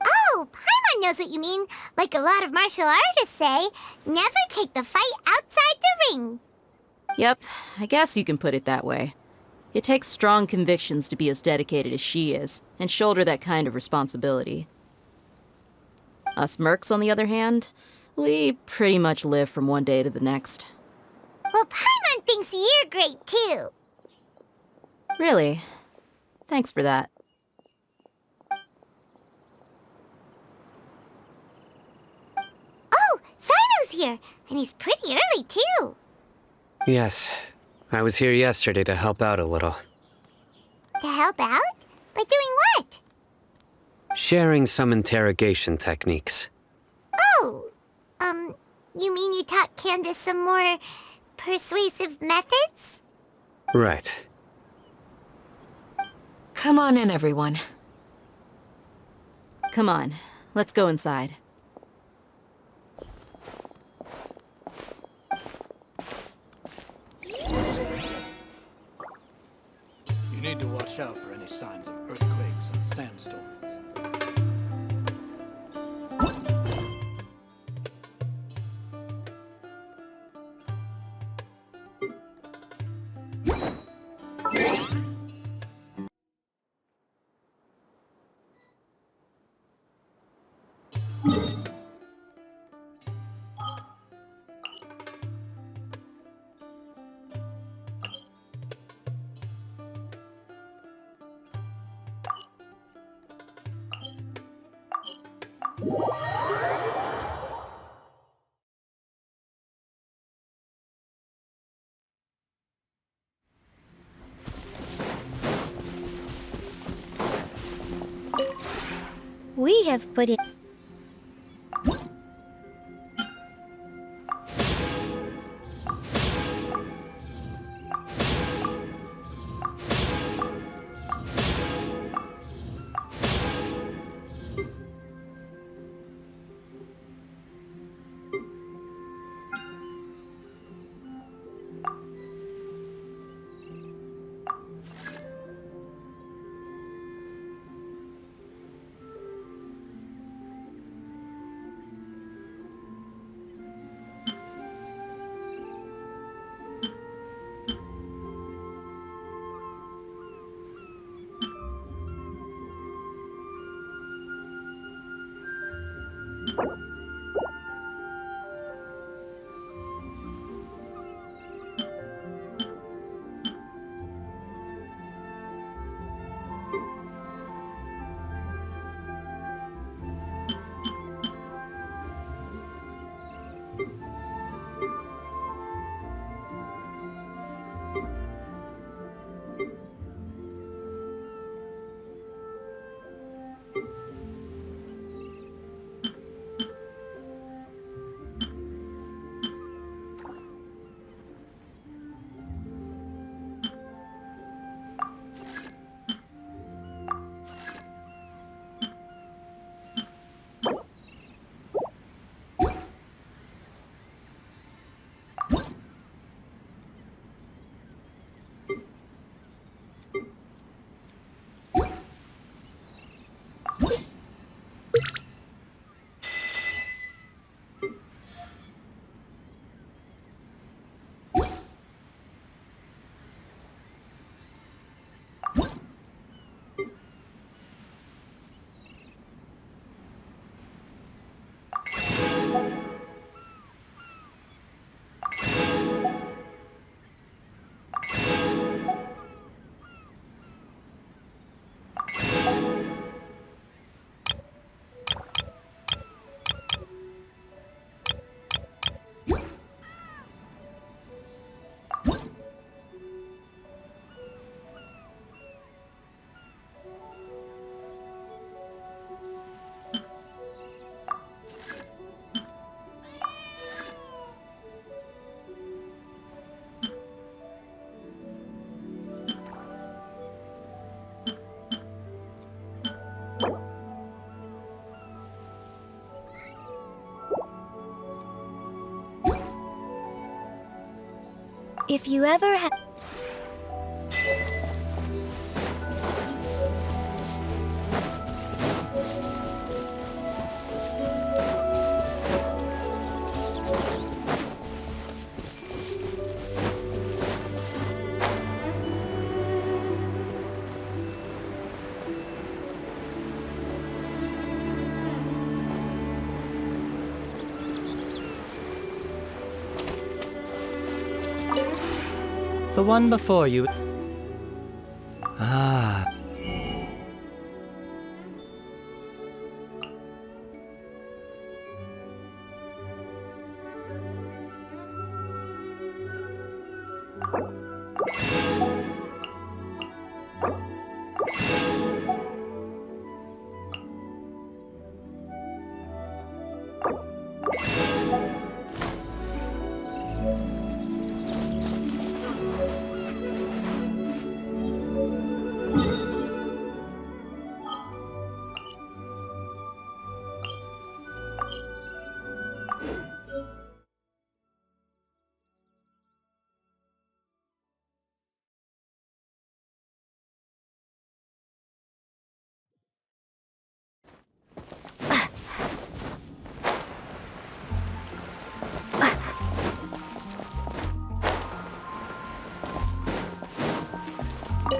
Oh, Paimon knows what you mean. Like a lot of martial artists say, never take the fight outside the ring. Yep, I guess you can put it that way. It takes strong convictions to be as dedicated as she is, and shoulder that kind of responsibility. Us mercs, on the other hand, we pretty much live from one day to the next. Well, Paimon thinks you're great, too. Really? Thanks for that. Oh, Sino's here, and he's pretty early, too. Yes, I was here yesterday to help out a little. To help out? By doing what? Sharing some interrogation techniques. Oh, you mean you taught Candace some more persuasive methods? Right. Come on in, everyone. Come on, let's go inside. You need to watch out for any signs of earthquakes and sandstorms. We have put it. If you ever have... The one before you. Ah.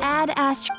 Add Astro.